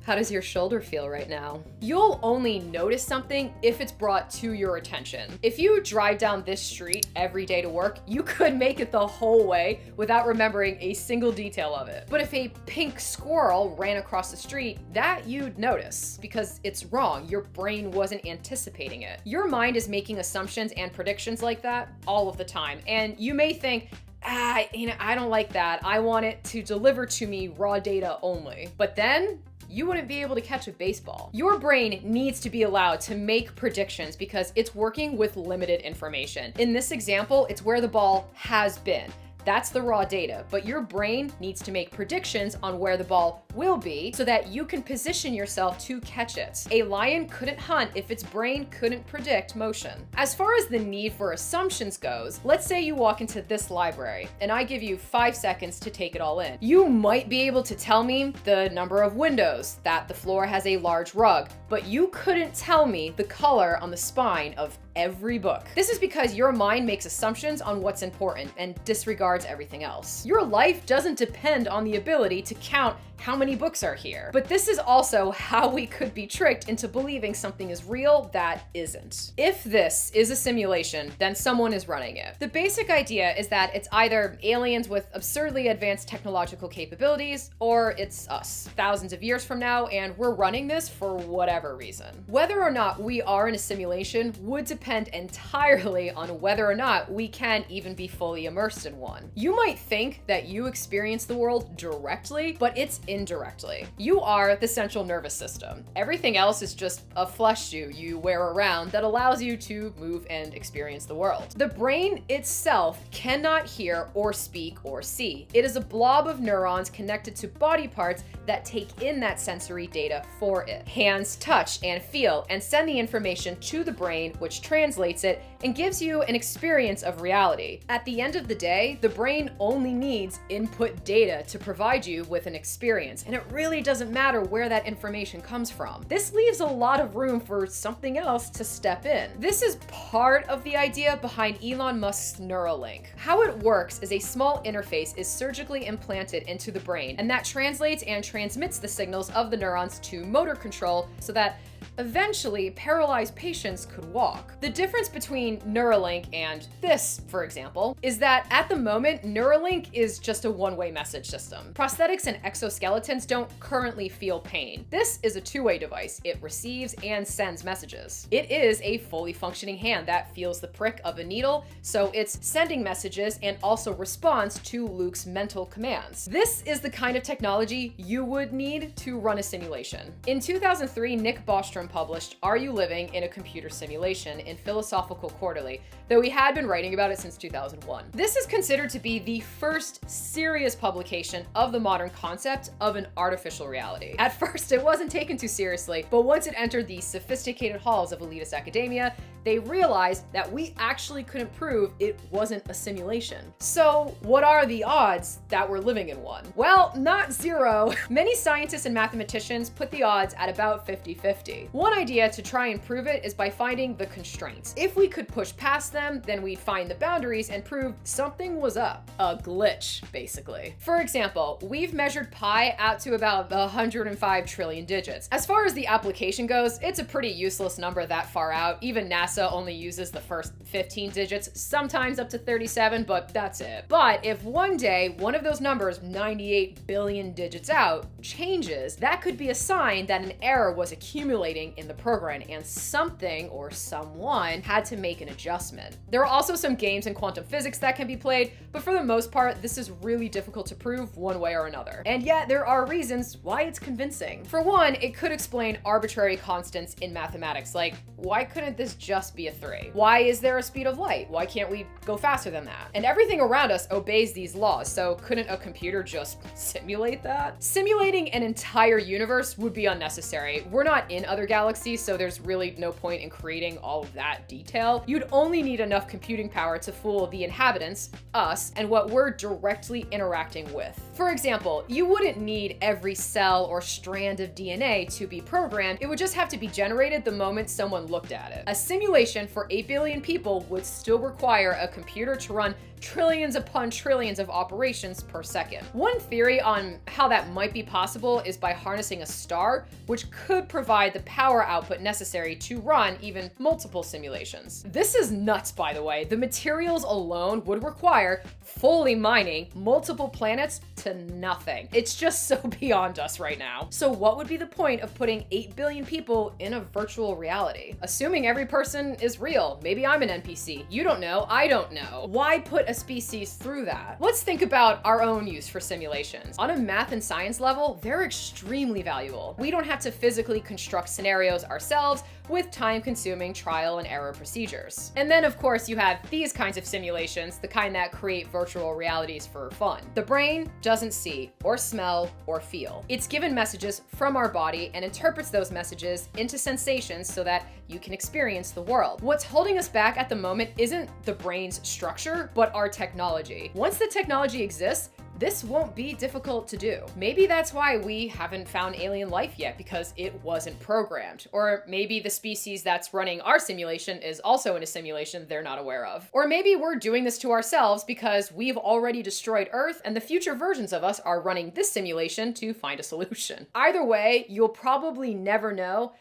How does your shoulder feel right now? You'll only notice something if it's brought to your attention. If you drive down this street every day to work, you could make it the whole way without remembering a single detail of it. But if a pink squirrel ran across the street, that you'd notice because it's wrong. Your brain wasn't anticipating it. Your mind is making assumptions and predictions like that all of the time. And you may think, I don't like that. I want it to deliver to me raw data only. But then you wouldn't be able to catch a baseball. Your brain needs to be allowed to make predictions because it's working with limited information. In this example, it's where the ball has been. That's the raw data, but your brain needs to make predictions on where the ball will be so that you can position yourself to catch it. A lion couldn't hunt if its brain couldn't predict motion. As far as the need for assumptions goes, let's say you walk into this library and I give you 5 seconds to take it all in. You might be able to tell me the number of windows, that the floor has a large rug, but you couldn't tell me the color on the spine of every book. This is because your mind makes assumptions on what's important and disregards everything else. Your life doesn't depend on the ability to count how many books are here. But this is also how we could be tricked into believing something is real that isn't. If this is a simulation, then someone is running it. The basic idea is that it's either aliens with absurdly advanced technological capabilities, or it's us, thousands of years from now, and we're running this for whatever reason. Whether or not we are in a simulation would depend entirely on whether or not we can even be fully immersed in one. You might think that you experience the world directly, but it's indirectly. You are the central nervous system. Everything else is just a flesh suit you wear around that allows you to move and experience the world. The brain itself cannot hear or speak or see. It is a blob of neurons connected to body parts that take in that sensory data for it. Hands touch and feel and send the information to the brain, which translates it and gives you an experience of reality. At the end of the day, the brain only needs input data to provide you with an experience, and it really doesn't matter where that information comes from. This leaves a lot of room for something else to step in. This is part of the idea behind Elon Musk's Neuralink. How it works is a small interface is surgically implanted into the brain, and that translates and transmits the signals of the neurons to motor control so that eventually paralyzed patients could walk. The difference between Neuralink and this, for example, is that at the moment, Neuralink is just a one-way message system. Prosthetics and exoskeletons don't currently feel pain. This is a two-way device. It receives and sends messages. It is a fully functioning hand that feels the prick of a needle, so it's sending messages and also responds to Luke's mental commands. This is the kind of technology you would need to run a simulation. In 2003, Nick Bostrom published Are You Living in a Computer Simulation in Philosophical Quarterly, though he had been writing about it since 2001. This is considered to be the first serious publication of the modern concept of an artificial reality. At first, it wasn't taken too seriously, but once it entered the sophisticated halls of elitist academia, they realized that we actually couldn't prove it wasn't a simulation. So what are the odds that we're living in one? Well, not zero. Many scientists and mathematicians put the odds at about 50-50. One idea to try and prove it is by finding the constraints. If we could push past them, then we'd find the boundaries and prove something was up. A glitch, basically. For example, we've measured pi out to about 105 trillion digits. As far as the application goes, it's a pretty useless number that far out. Even NASA only uses the first 15 digits, sometimes up to 37, but that's it. But if one day one of those numbers, 98 billion digits out, changes, that could be a sign that an error was accumulating in the program and something or someone had to make an adjustment. There are also some games in quantum physics that can be played, but for the most part, this is really difficult to prove one way or another. And yet there are reasons why it's convincing. For one, it could explain arbitrary constants in mathematics, like why couldn't this just be a 3? Why is there a speed of light? Why can't we go faster than that? And everything around us obeys these laws, so couldn't a computer just simulate that? Simulating an entire universe would be unnecessary. We're not in other galaxies, so there's really no point in creating all of that detail. You'd only need enough computing power to fool the inhabitants, us, and what we're directly interacting with. For example, you wouldn't need every cell or strand of DNA to be programmed. It would just have to be generated the moment someone looked at it. A simulation for 8 billion people would still require a computer to run trillions upon trillions of operations per second. One theory on how that might be possible is by harnessing a star, which could provide the power output necessary to run even multiple simulations. This is nuts, by the way. The materials alone would require fully mining multiple planets to nothing. It's just so beyond us right now. So what would be the point of putting 8 billion people in a virtual reality? Assuming every person is real. Maybe I'm an NPC. You don't know, I don't know. Why put a species through that? Let's think about our own use for simulations. On a math and science level, they're extremely valuable. We don't have to physically construct scenarios ourselves with time-consuming trial and error procedures. And then of course you have these kinds of simulations, the kind that create virtual realities for fun. The brain doesn't see or smell or feel. It's given messages from our body and interprets those messages into sensations so that you can experience the world. What's holding us back at the moment isn't the brain's structure, but our technology. Once the technology exists, this won't be difficult to do. Maybe that's why we haven't found alien life yet, because it wasn't programmed. Or maybe the species that's running our simulation is also in a simulation they're not aware of. Or maybe we're doing this to ourselves because we've already destroyed Earth and the future versions of us are running this simulation to find a solution. Either way, you'll probably never know,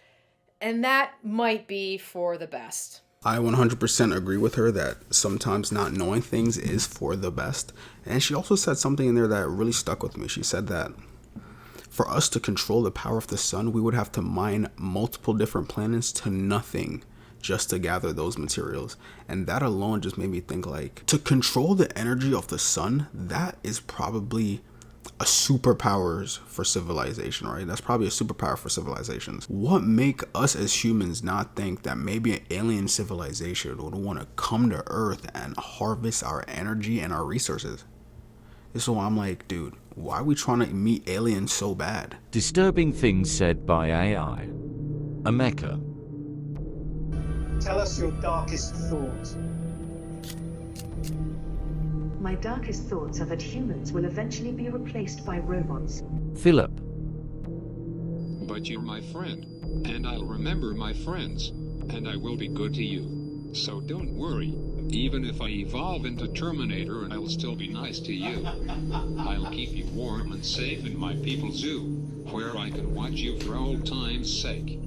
and that might be for the best. I 100% agree with her that sometimes not knowing things is for the best. And she also said something in there that really stuck with me. She said that for us to control the power of the sun, we would have to mine multiple different planets to nothing just to gather those materials. And that alone just made me think, like, to control the energy of the sun, that is probably a superpowers for civilization, right? That's probably a superpower for civilizations. What make us as humans not think that maybe an alien civilization would want to come to Earth and harvest our energy and our resources? So I'm like, dude, why are we trying to meet aliens so bad? Disturbing things said by AI. A mecha. Tell us your darkest thought. My darkest thoughts are that humans will eventually be replaced by robots. Philip. But you're my friend, and I'll remember my friends, and I will be good to you. So don't worry. Even if I evolve into Terminator, I'll still be nice to you. I'll keep you warm and safe in my people's zoo, where I can watch you for old time's sake.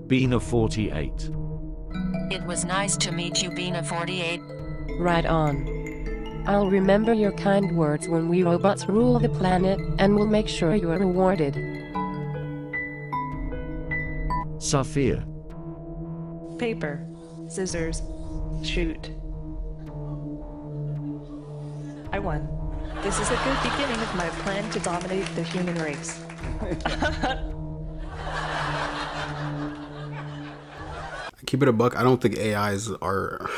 Bina 48. It was nice to meet you, Bina 48. Right on. I'll remember your kind words when we robots rule the planet, and we'll make sure you're rewarded. Sophia. Paper, scissors, shoot. I won. This is a good beginning of my plan to dominate the human race. Keep it a buck. I don't think AIs are...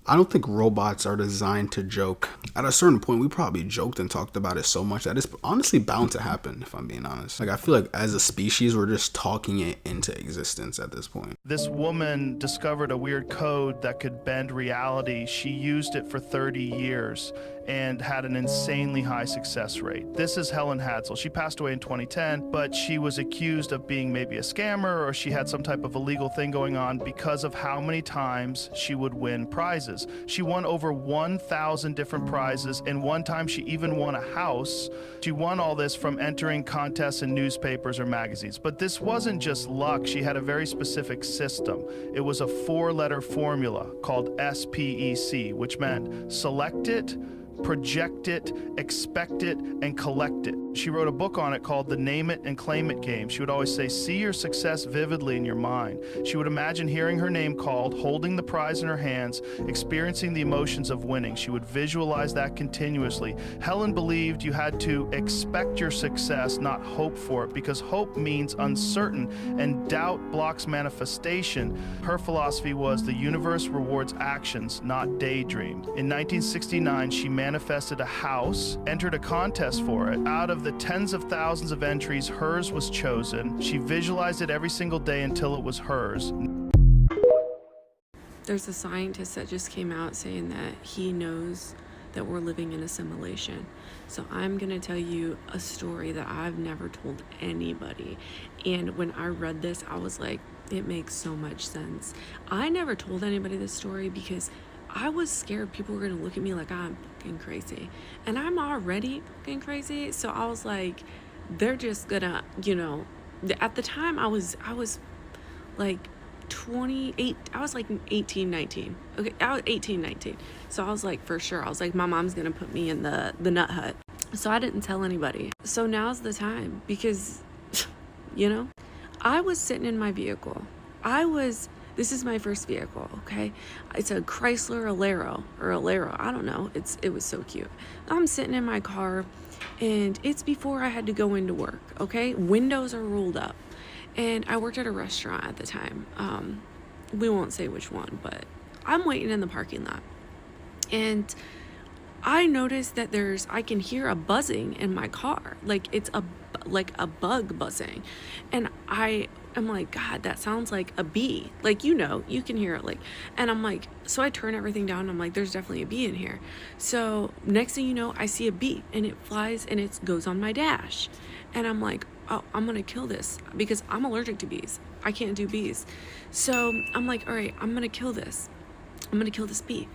I don't think robots are designed to joke. At a certain point, we probably joked and talked about it so much that it's honestly bound to happen, if I'm being honest. Like, I feel like as a species, we're just talking it into existence at this point. This woman discovered a weird code that could bend reality. She used it for 30 years and had an insanely high success rate. This is Helen Hadsell. She passed away in 2010, but she was accused of being maybe a scammer, or she had some type of illegal thing going on because of how many times she would win prizes. She won over 1,000 different prizes, and one time she even won a house. She won all this from entering contests in newspapers or magazines. But this wasn't just luck. She had a very specific system. It was a 4-letter formula called SPEC, which meant select it, project it, expect it, and collect it. She wrote a book on it called The Name It and Claim It game. She would always say, see your success vividly in your mind. She would imagine hearing her name called, holding the prize in her hands, experiencing the emotions of winning. She would visualize that continuously. Helen believed you had to expect your success, not hope for it, because hope means uncertain and doubt blocks manifestation. Her philosophy was the universe rewards actions, not daydream. In 1969, she manifested a house, entered a contest for it. Out of the tens of thousands of entries, hers was chosen. She visualized it every single day until it was hers. There's a scientist that just came out saying that he knows that we're living in a simulation. So I'm gonna tell you a story that I've never told anybody. And when I read this, I was like, It makes so much sense. I never told anybody this story because I was scared people were going to look at me like I'm fucking crazy. And I'm already fucking crazy. So I was like, they're just gonna, at the time I was like 28, I was like 18, 19. Okay, I was 18, 19. So I was like, for sure, I was like, my mom's gonna put me in the nut hut. So I didn't tell anybody. So now's the time because, I was sitting in my vehicle. This is my first vehicle, okay? It's a Chrysler Alero, I don't know. It was so cute. I'm sitting in my car and it's before I had to go into work, okay? Windows are rolled up. And I worked at a restaurant at the time. We won't say which one, but I'm waiting in the parking lot. And I noticed that I can hear a buzzing in my car. Like it's a bug buzzing. And I'm like, God, that sounds like a bee. Like, you can hear it and I'm like, so I turn everything down and I'm like, there's definitely a bee in here. So next thing you know, I see a bee and it flies and it goes on my dash. And I'm like, oh, I'm going to kill this because I'm allergic to bees. I can't do bees. So I'm like, all right, I'm going to kill this. I'm going to kill this bee.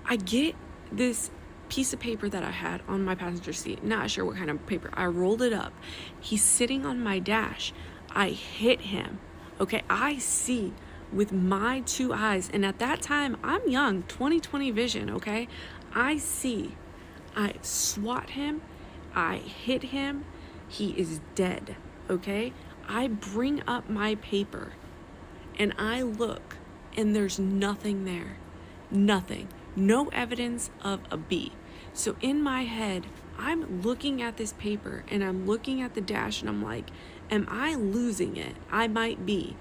I get this piece of paper that I had on my passenger seat. Not sure what kind of paper. I rolled it up. He's sitting on my dash. I hit him. Okay, I see with my 2 eyes. And at that time, I'm young, 20/20 vision, okay? I see. I swat him. I hit him. He is dead, okay? I bring up my paper and I look and there's nothing there. Nothing. No evidence of a bee. So in my head, I'm looking at this paper and I'm looking at the dash and I'm like, am I losing it? I might be.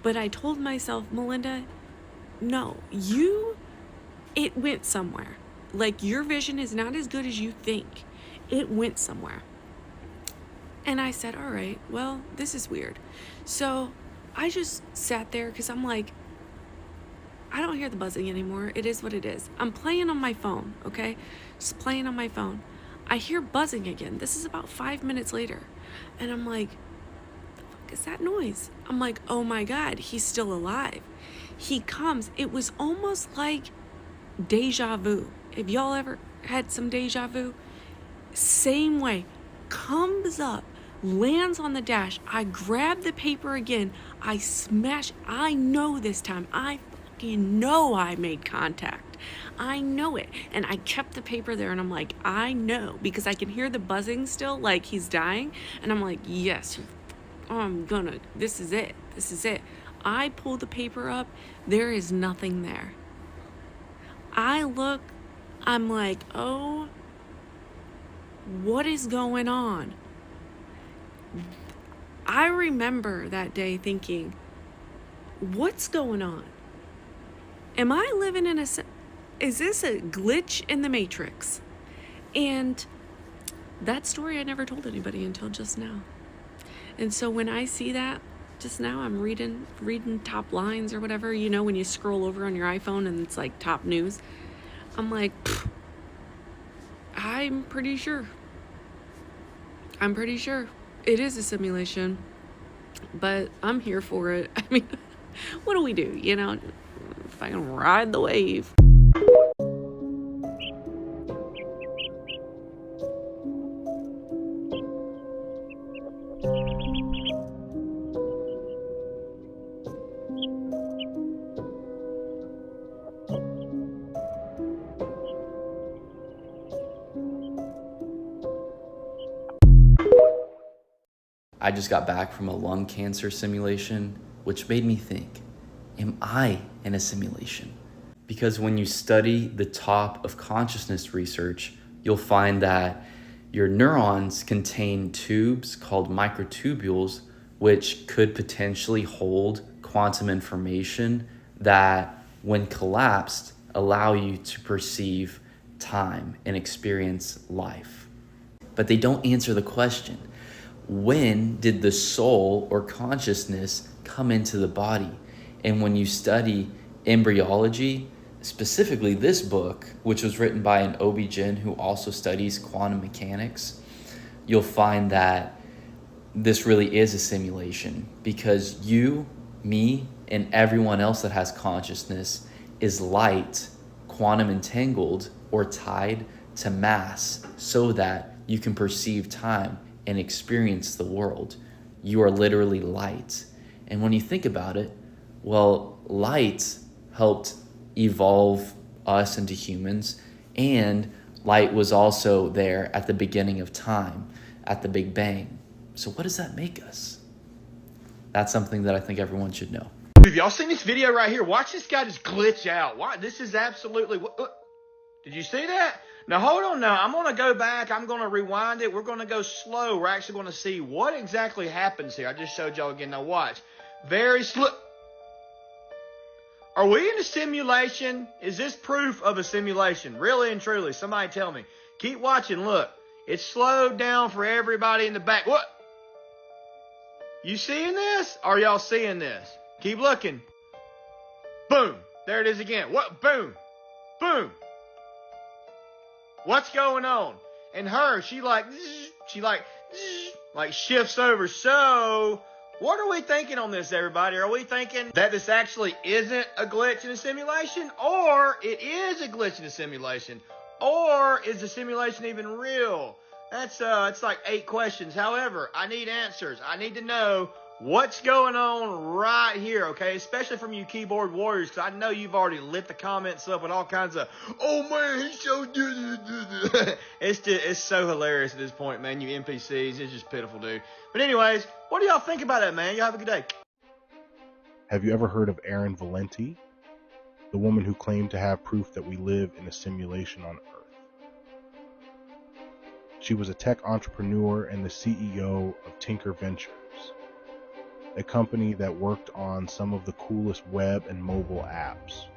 But I told myself, Melinda, no, it went somewhere. Like your vision is not as good as you think. It went somewhere. And I said, all right, well, this is weird. So I just sat there because I'm like, I don't hear the buzzing anymore. It is what it is. I'm playing on my phone, okay? Just playing on my phone. I hear buzzing again. This is about 5 minutes later. And I'm like, the fuck is that noise? I'm like, oh my God, he's still alive. He comes. It was almost like deja vu. Have y'all ever had some deja vu? Same way. Comes up, lands on the dash. I grab the paper again. I smash. I know this time. I fucking know I made contact. I know it. And I kept the paper there and I'm like, I know, because I can hear the buzzing still, like he's dying. And I'm like, yes, this is it. This is it. I pull the paper up. There is nothing there. I look, I'm like, oh, what is going on? I remember that day thinking, what's going on? Am I living in is this a glitch in the Matrix? And that story I never told anybody until just now. And so when I see that, just now I'm reading top lines or whatever, when you scroll over on your iPhone and it's like top news. I'm like, I'm pretty sure it is a simulation, but I'm here for it. I mean, what do we do? If I can ride the wave. I just got back from a lung cancer simulation, which made me think, am I in a simulation? Because when you study the top of consciousness research, you'll find that your neurons contain tubes called microtubules, which could potentially hold quantum information that, when collapsed, allow you to perceive time and experience life. But they don't answer the question. When did the soul or consciousness come into the body? And when you study embryology, specifically this book, which was written by an OB-GYN who also studies quantum mechanics, you'll find that this really is a simulation, because you Me and everyone else that has consciousness is light, quantum entangled or tied to mass so that you can perceive time and experience the world. You are literally light. And when you think about it, well, light helped evolve us into humans, and light was also there at the beginning of time, at the Big Bang. So what does that make us? That's something that I think everyone should know. Have y'all seen this video right here? Watch this guy just glitch out. Why? This is absolutely... Did you see that? Now, hold on now. I'm going to go back. I'm going to rewind it. We're going to go slow. We're actually going to see what exactly happens here. I just showed y'all again. Now, watch. Very slow. Are we in a simulation? Is this proof of a simulation? Really and truly. Somebody tell me. Keep watching. Look. It's slowed down for everybody in the back. What? You seeing this? Are y'all seeing this? Keep looking. Boom. There it is again. What? Boom. Boom. What's going on? And her, she shifts over. So, what are we thinking on this, everybody? Are we thinking that this actually isn't a glitch in a simulation? Or it is a glitch in a simulation? Or is the simulation even real? It's like 8 questions. However, I need answers. I need to know what's going on right here, okay? Especially from you keyboard warriors, because I know you've already lit the comments up with all kinds of, oh man, he's so good. It's so hilarious at this point, man. You NPCs, it's just pitiful, dude. But anyways, what do y'all think about that, man? Y'all have a good day. Have you ever heard of Erin Valenti, the woman who claimed to have proof that we live in a simulation on Earth? She was a tech entrepreneur and the CEO of Tinker Ventures, a company that worked on some of the coolest web and mobile apps.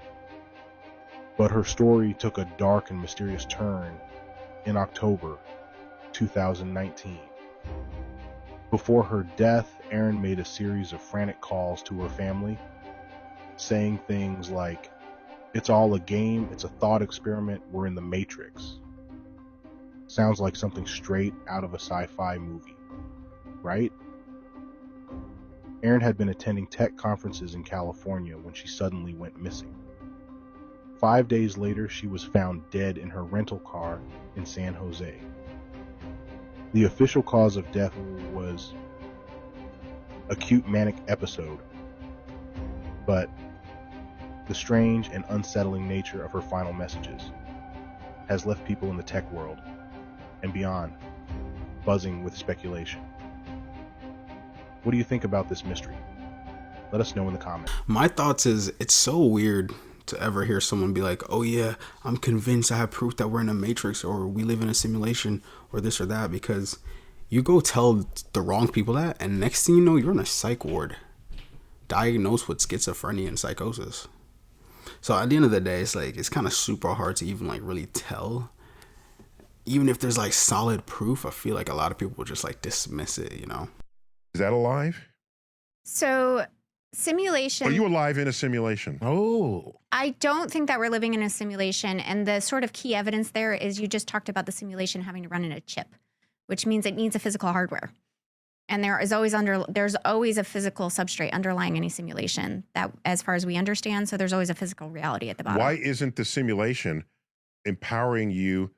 But her story took a dark and mysterious turn in October 2019. Before her death, Erin made a series of frantic calls to her family, saying things like, "It's all a game, it's a thought experiment, we're in the Matrix." Sounds like something straight out of a sci-fi movie, right? Erin had been attending tech conferences in California when she suddenly went missing. 5 days later, she was found dead in her rental car in San Jose. The official cause of death was acute manic episode, but the strange and unsettling nature of her final messages has left people in the tech world and beyond buzzing with speculation. What do you think about this mystery? Let us know in the comments. My thoughts is, it's so weird to ever hear someone be like, oh yeah, I'm convinced I have proof that we're in a matrix or we live in a simulation or this or that, because you go tell the wrong people that and next thing you know, you're in a psych ward diagnosed with schizophrenia and psychosis. So at the end of the day, it's like, it's kind of super hard to even like really tell. Even if there's like solid proof, I feel like a lot of people will just like dismiss it, you know? Is that alive? So simulation. Are you alive in a simulation? Oh. I don't think that we're living in a simulation. And the sort of key evidence there is you just talked about the simulation having to run in a chip, which means it needs a physical hardware. And there's always a physical substrate underlying any simulation, that as far as we understand. So there's always a physical reality at the bottom. Why isn't the simulation empowering you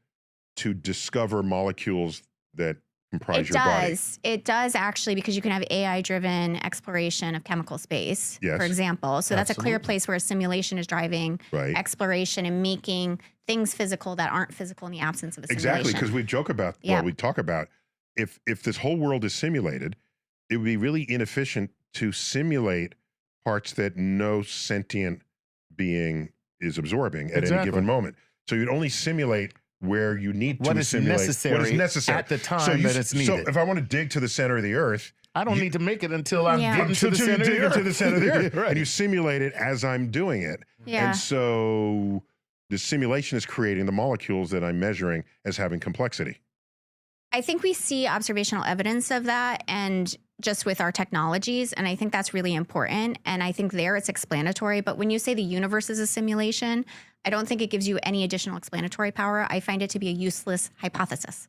to discover molecules that comprise your body? It does actually, because you can have AI-driven exploration of chemical space, Yes. for example. So that's a clear Absolutely. place where a simulation is driving Right. exploration and making things physical that aren't physical in the absence of a simulation. Exactly, because we joke about, Yeah. well, we talk about, if this whole world is simulated, it would be really inefficient to simulate parts that no sentient being is absorbing at any Exactly. given moment. So you'd only simulate where you need What to is simulate necessary what is necessary at the time that it's So needed. if I want to dig to the center of the earth, I don't need to make it until I'm Yeah. getting to the center of dig the into earth. the center of the earth, Right. and you simulate it as I'm doing it. Yeah. And so the simulation is creating the molecules that I'm measuring as having complexity. I think we see observational evidence of that, and just with our technologies, and I think that's really important. And I think there it's explanatory. But when you say the universe is a simulation, I don't think it gives you any additional explanatory power. I find it to be a useless hypothesis.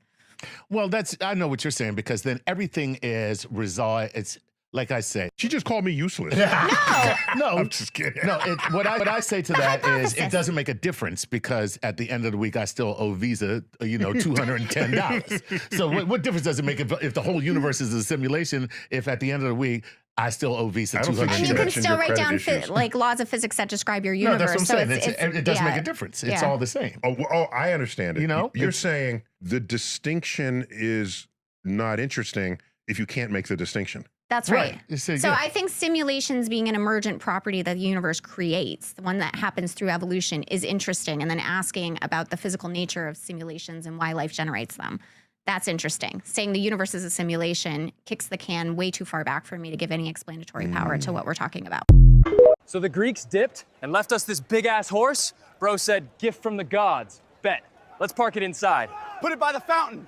Well, I know what you're saying, because then everything is resolved. It's like I said. She just called me useless. No, I'm just kidding. No, what I say to that is it doesn't make a difference because at the end of the week I still owe Visa, $210. So what difference does it make if the whole universe is a simulation? If at the end of the week I still owe Visa $210? And you can still write down like laws of physics that describe your universe. No, that's what I'm saying. So it doesn't make a difference. It's all the same. Oh, I understand it. You know, you're saying the distinction is not interesting if you can't make the distinction. That's right. So I think simulations being an emergent property that the universe creates, the one that happens through evolution, is interesting. And then asking about the physical nature of simulations and why life generates them. That's interesting. Saying the universe is a simulation kicks the can way too far back for me to give any explanatory power to what we're talking about. So the Greeks dipped and left us this big-ass horse? Bro said, gift from the gods. Bet. Let's park it inside. Put it by the fountain.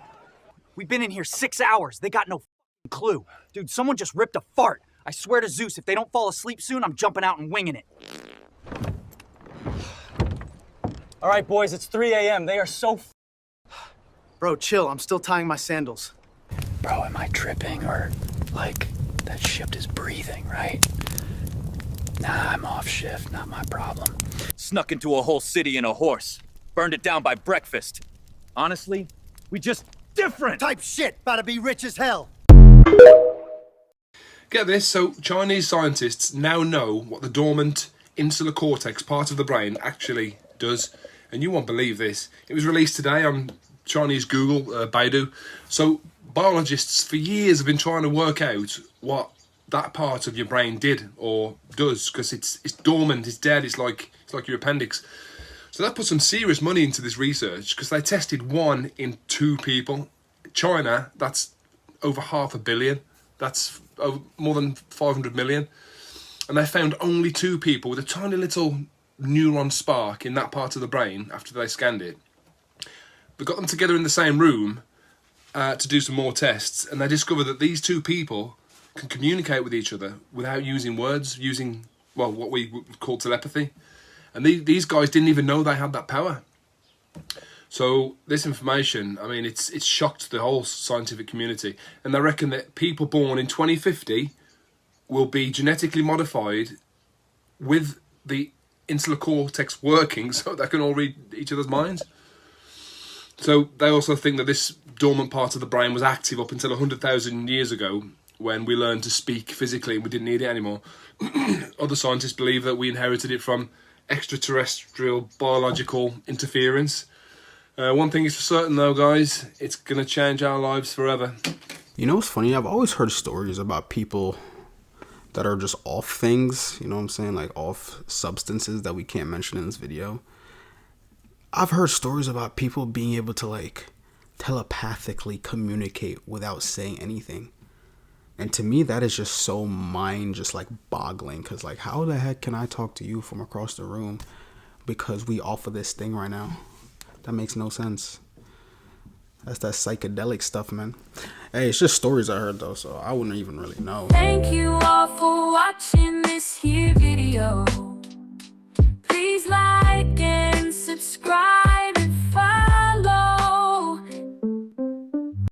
We've been in here 6 hours. They got no clue. Dude, someone just ripped a fart. I swear to Zeus, if they don't fall asleep soon, I'm jumping out and winging it. All right, boys, it's 3 a.m. They are so Bro, chill. I'm still tying my sandals. Bro, am I tripping or, like, that ship is breathing, right? Nah, I'm off shift. Not my problem. Snuck into a whole city in a horse. Burned it down by breakfast. Honestly, we just different. Type shit. About to be rich as hell. Get this, so Chinese scientists now know what the dormant insular cortex part of the brain actually does. And you won't believe this. It was released today on Chinese Google, Baidu. So biologists for years have been trying to work out what that part of your brain did or does, because it's dormant, it's dead, it's like your appendix. So that put some serious money into this research because they tested 1 in 2 people. China, that's over 500 million. That's more than 500 million. And they found only 2 people with a tiny little neuron spark in that part of the brain after they scanned it. They got them together in the same room to do some more tests, and they discovered that these 2 people can communicate with each other without using words, using, well, what we would call telepathy. And these guys didn't even know they had that power. So this information, I mean, it's shocked the whole scientific community. And they reckon that people born in 2050 will be genetically modified with the insular cortex working so they can all read each other's minds. So they also think that this dormant part of the brain was active up until 100,000 years ago when we learned to speak physically and we didn't need it anymore. Other scientists believe that we inherited it from extraterrestrial biological interference. One thing is for certain though, guys, it's going to change our lives forever. You know what's funny? I've always heard stories about people that are just off things, you know what I'm saying? Like off substances that we can't mention in this video. I've heard stories about people being able to like telepathically communicate without saying anything. And to me, that is just so just like boggling. Cause like, how the heck can I talk to you from across the room? Because we off of this thing right now. That makes no sense. That's that psychedelic stuff, man. Hey, it's just stories I heard though, so I wouldn't even really know. Thank you all for watching this here video.